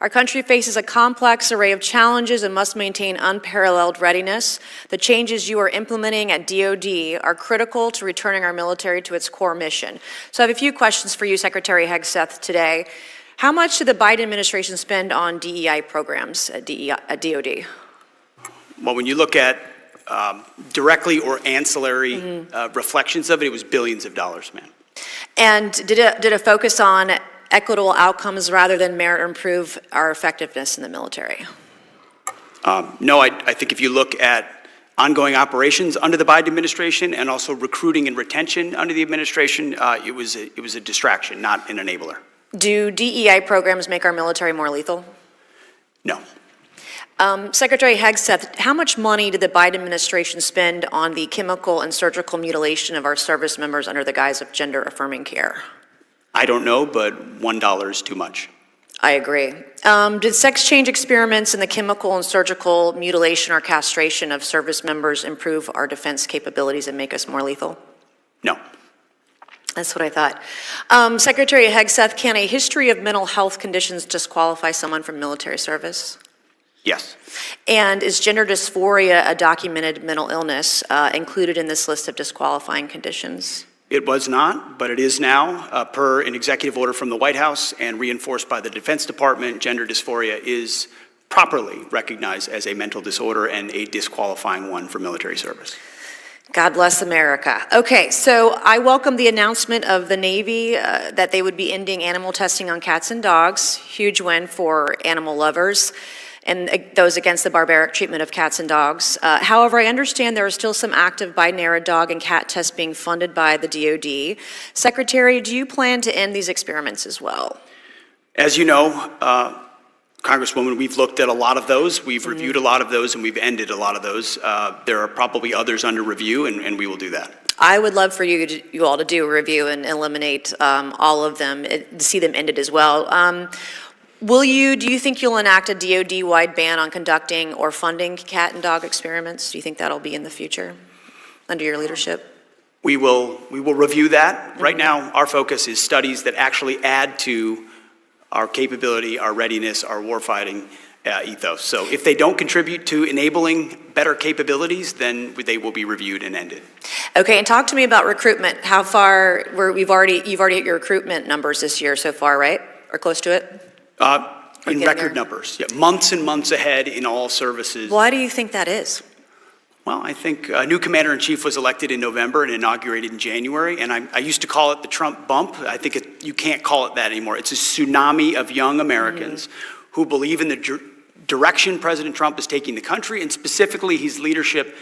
Our country faces a complex array of challenges and must maintain unparalleled readiness. The changes you are implementing at DoD are critical to returning our military to its core mission. So I have a few questions for you, Secretary Hegseth, today. How much did the Biden administration spend on DEI programs at DoD? Well, when you look at directly or ancillary reflections of it, it was billions of dollars, ma'am. And did it focus on equitable outcomes rather than merit or improve our effectiveness in the military? No, I think if you look at ongoing operations under the Biden administration and also recruiting and retention under the administration, it was a distraction, not an enabler. Do DEI programs make our military more lethal? No. Secretary Hegseth, how much money did the Biden administration spend on the chemical and surgical mutilation of our service members under the guise of gender-affirming care? I don't know, but $1 is too much. I agree. Did sex change experiments in the chemical and surgical mutilation or castration of service members improve our defense capabilities and make us more lethal? No. That's what I thought. Secretary Hegseth, can a history of mental health conditions disqualify someone from military service? Yes. And is gender dysphoria a documented mental illness included in this list of disqualifying conditions? It was not, but it is now, per an executive order from the White House and reinforced by the Defense Department. Gender dysphoria is properly recognized as a mental disorder and a disqualifying one for military service. God bless America. Okay, so I welcome the announcement of the Navy that they would be ending animal testing on cats and dogs. Huge win for animal lovers and those against the barbaric treatment of cats and dogs. However, I understand there are still some active Biden-era dog and cat tests being funded by the DoD. Secretary, do you plan to end these experiments as well? As you know, Congresswoman, we've looked at a lot of those, we've reviewed a lot of those, and we've ended a lot of those. There are probably others under review, and we will do that. I would love for you all to do a review and eliminate all of them, to see them ended as well. Do you think you'll enact a DoD-wide ban on conducting or funding cat and dog experiments? Do you think that'll be in the future under your leadership? We will review that. Right now, our focus is studies that actually add to our capability, our readiness, our warfighting ethos. So if they don't contribute to enabling better capabilities, then they will be reviewed and ended. Okay, and talk to me about recruitment. How far, you've already hit your recruitment numbers this year so far, right? Or close to it? In record numbers, yeah, months and months ahead in all services. Why do you think that is? Well, I think a new commander-in-chief was elected in November and inaugurated in January, and I used to call it the Trump bump. I think you can't call it that anymore. It's a tsunami of young Americans who believe in the direction President Trump is taking the country, and specifically his leadership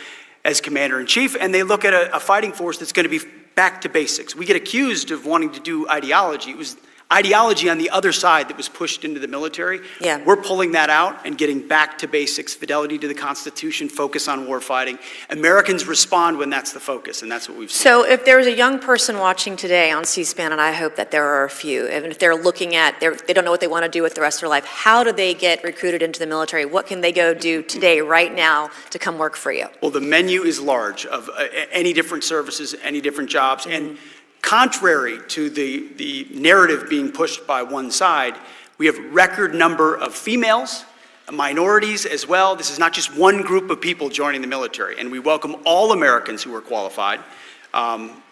as commander-in-chief, and they look at a fighting force that's going to be back to basics. We get accused of wanting to do ideology. It was ideology on the other side that was pushed into the military. Yeah. We're pulling that out and getting back to basics, fidelity to the Constitution, focus on warfighting. Americans respond when that's the focus, and that's what we've seen. So if there's a young person watching today on C-SPAN, and I hope that there are a few, and if they're looking at, they don't know what they want to do with the rest of their life, how do they get recruited into the military? What can they go do today, right now, to come work for you? Well, the menu is large of any different services, any different jobs, and contrary to the narrative being pushed by one side, we have record number of females, minorities as well. This is not just one group of people joining the military, and we welcome all Americans who are qualified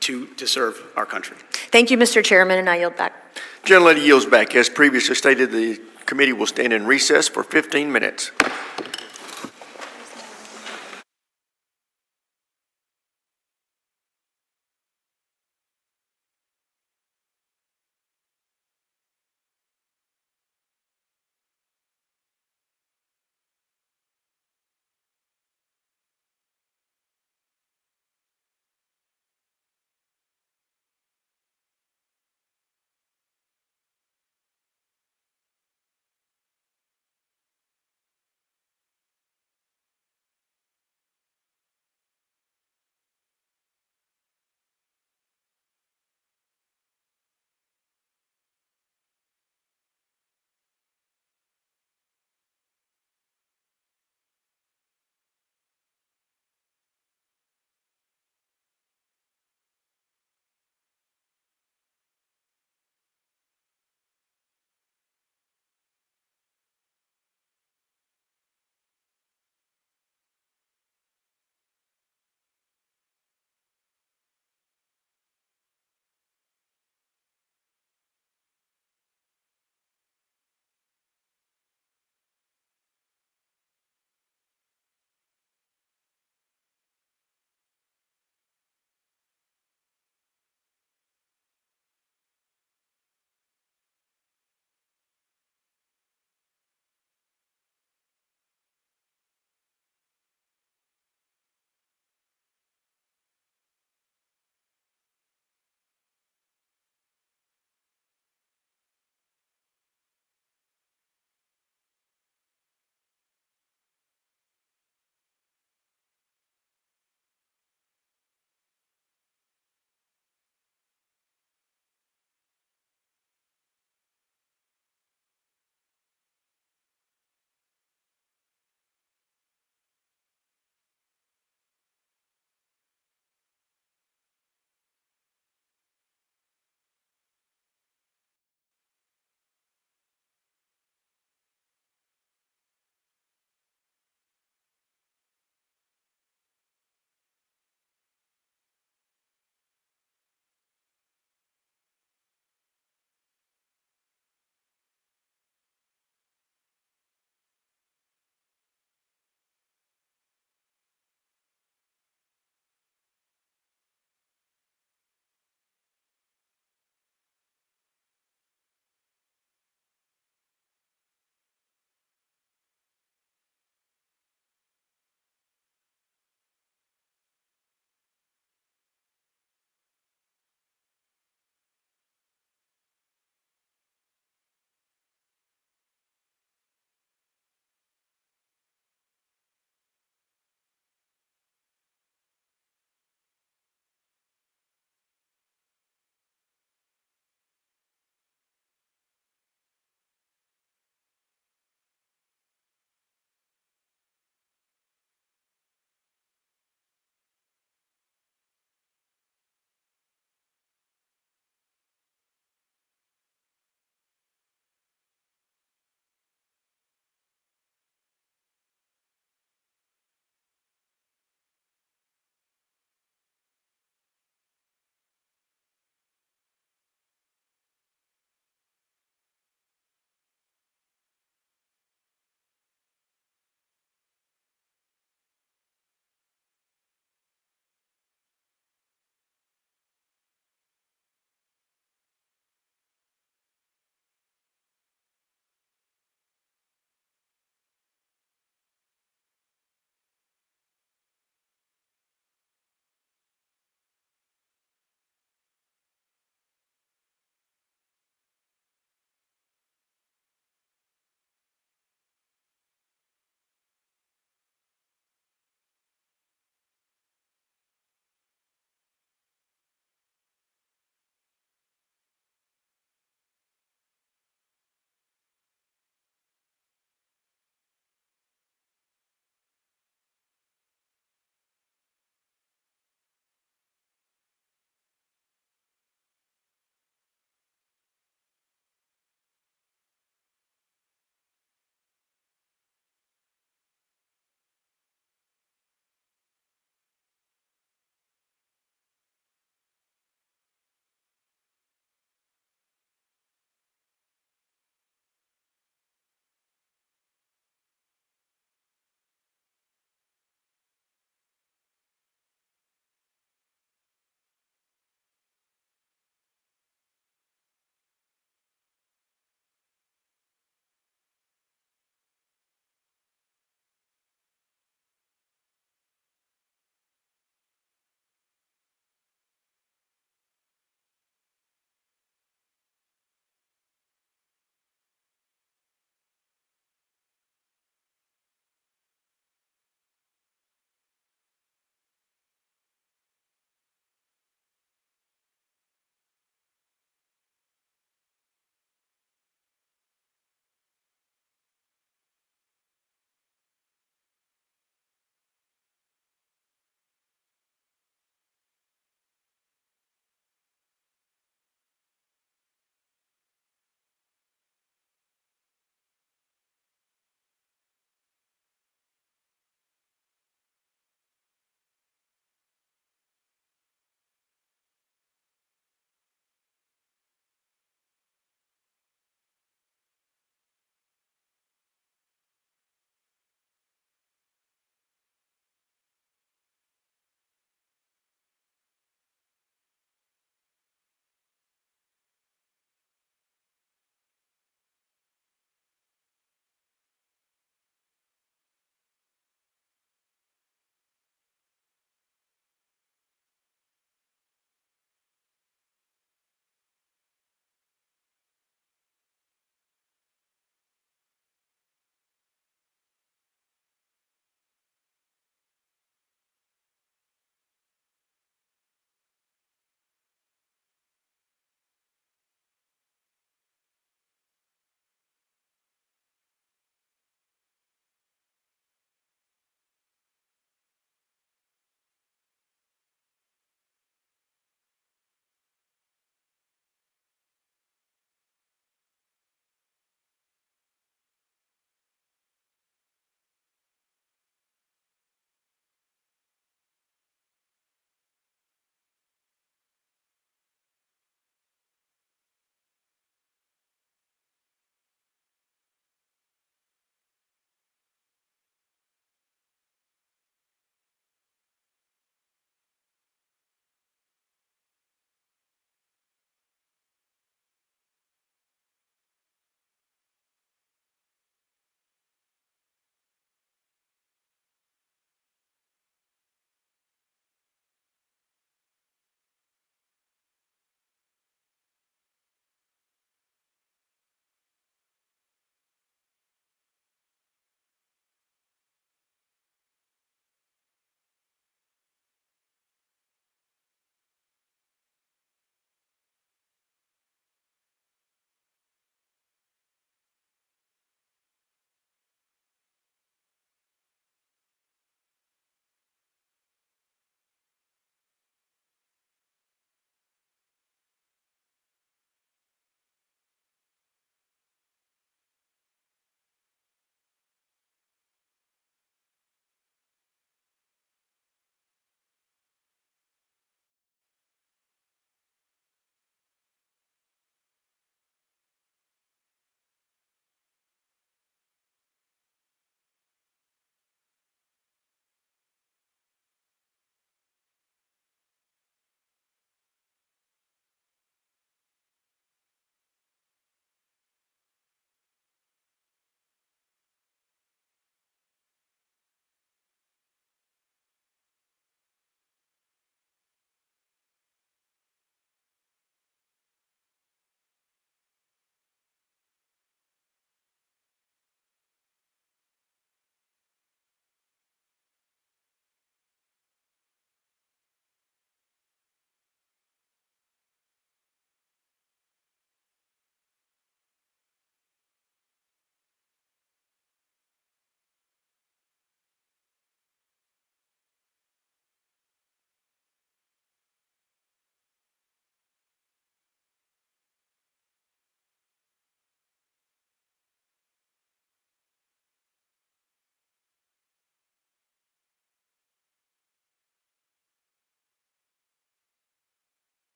to serve our country. Thank you, Mr. Chairman, and I yield back. Gentlelady yields back. As previously stated, the committee will stand in recess for 15 minutes.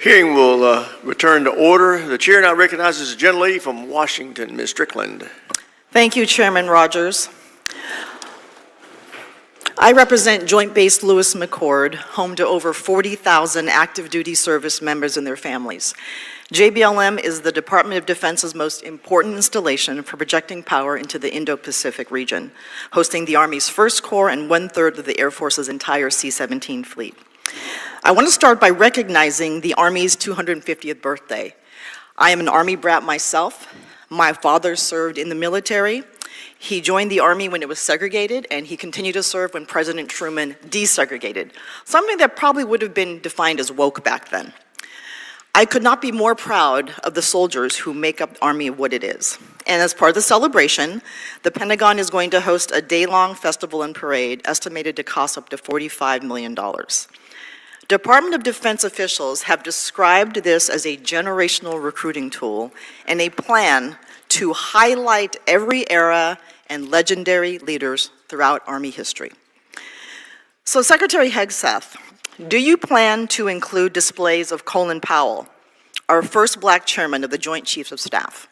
Hearing will return to order. The chair now recognizes the gentlelady from Washington, Ms. Strickland. Thank you, Chairman Rogers. I represent Joint Base Lewis McChord, home to over 40,000 active duty service members and their families. JBLM is the Department of Defense's most important installation for projecting power into the Indo-Pacific region, hosting the Army's First Corps and 1/3 of the Air Force's entire C-17 fleet. I want to start by recognizing the Army's 250th birthday. I am an Army brat myself. My father served in the military. He joined the Army when it was segregated, and he continued to serve when President Truman desegregated, something that probably would have been defined as woke back then. I could not be more proud of the soldiers who make up the Army what it is. And as part of the celebration, the Pentagon is going to host a day-long festival and parade estimated to cost up to $45 million. Department of Defense officials have described this as a generational recruiting tool and a plan to highlight every era and legendary leaders throughout Army history. So Secretary Hegseth, do you plan to include displays of Colin Powell, our first Black chairman of the Joint Chiefs of Staff?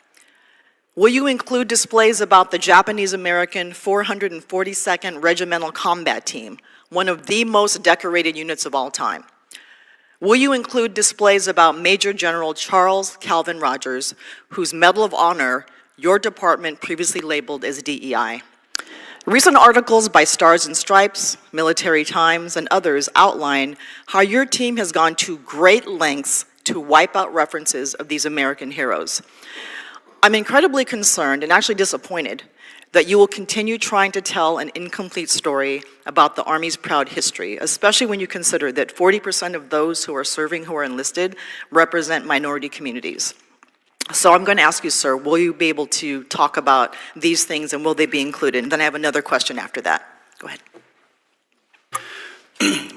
Will you include displays about the Japanese-American 442nd Regimental Combat Team, one of the most decorated units of all time? Will you include displays about Major General Charles Calvin Rogers, whose Medal of Honor your department previously labeled as DEI? Recent articles by Stars and Stripes, Military Times, and others outline how your team has gone to great lengths to wipe out references of these American heroes. I'm incredibly concerned and actually disappointed that you will continue trying to tell an incomplete story about the Army's proud history, especially when you consider that 40% of those who are serving, who are enlisted, represent minority communities. So I'm going to ask you, sir, will you be able to talk about these things and will they be included? And then I have another question after that. Go ahead.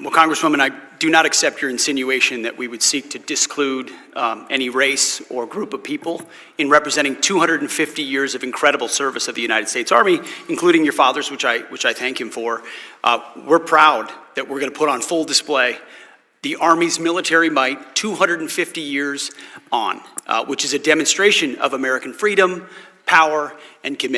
Well, Congresswoman, I do not accept your insinuation that we would seek to disclude any race or group of people in representing 250 years of incredible service of the United States Army, including your father's, which I thank him for. We're proud that we're going to put on full display the Army's military might 250 years on, which is a demonstration of American freedom, power, and commitment.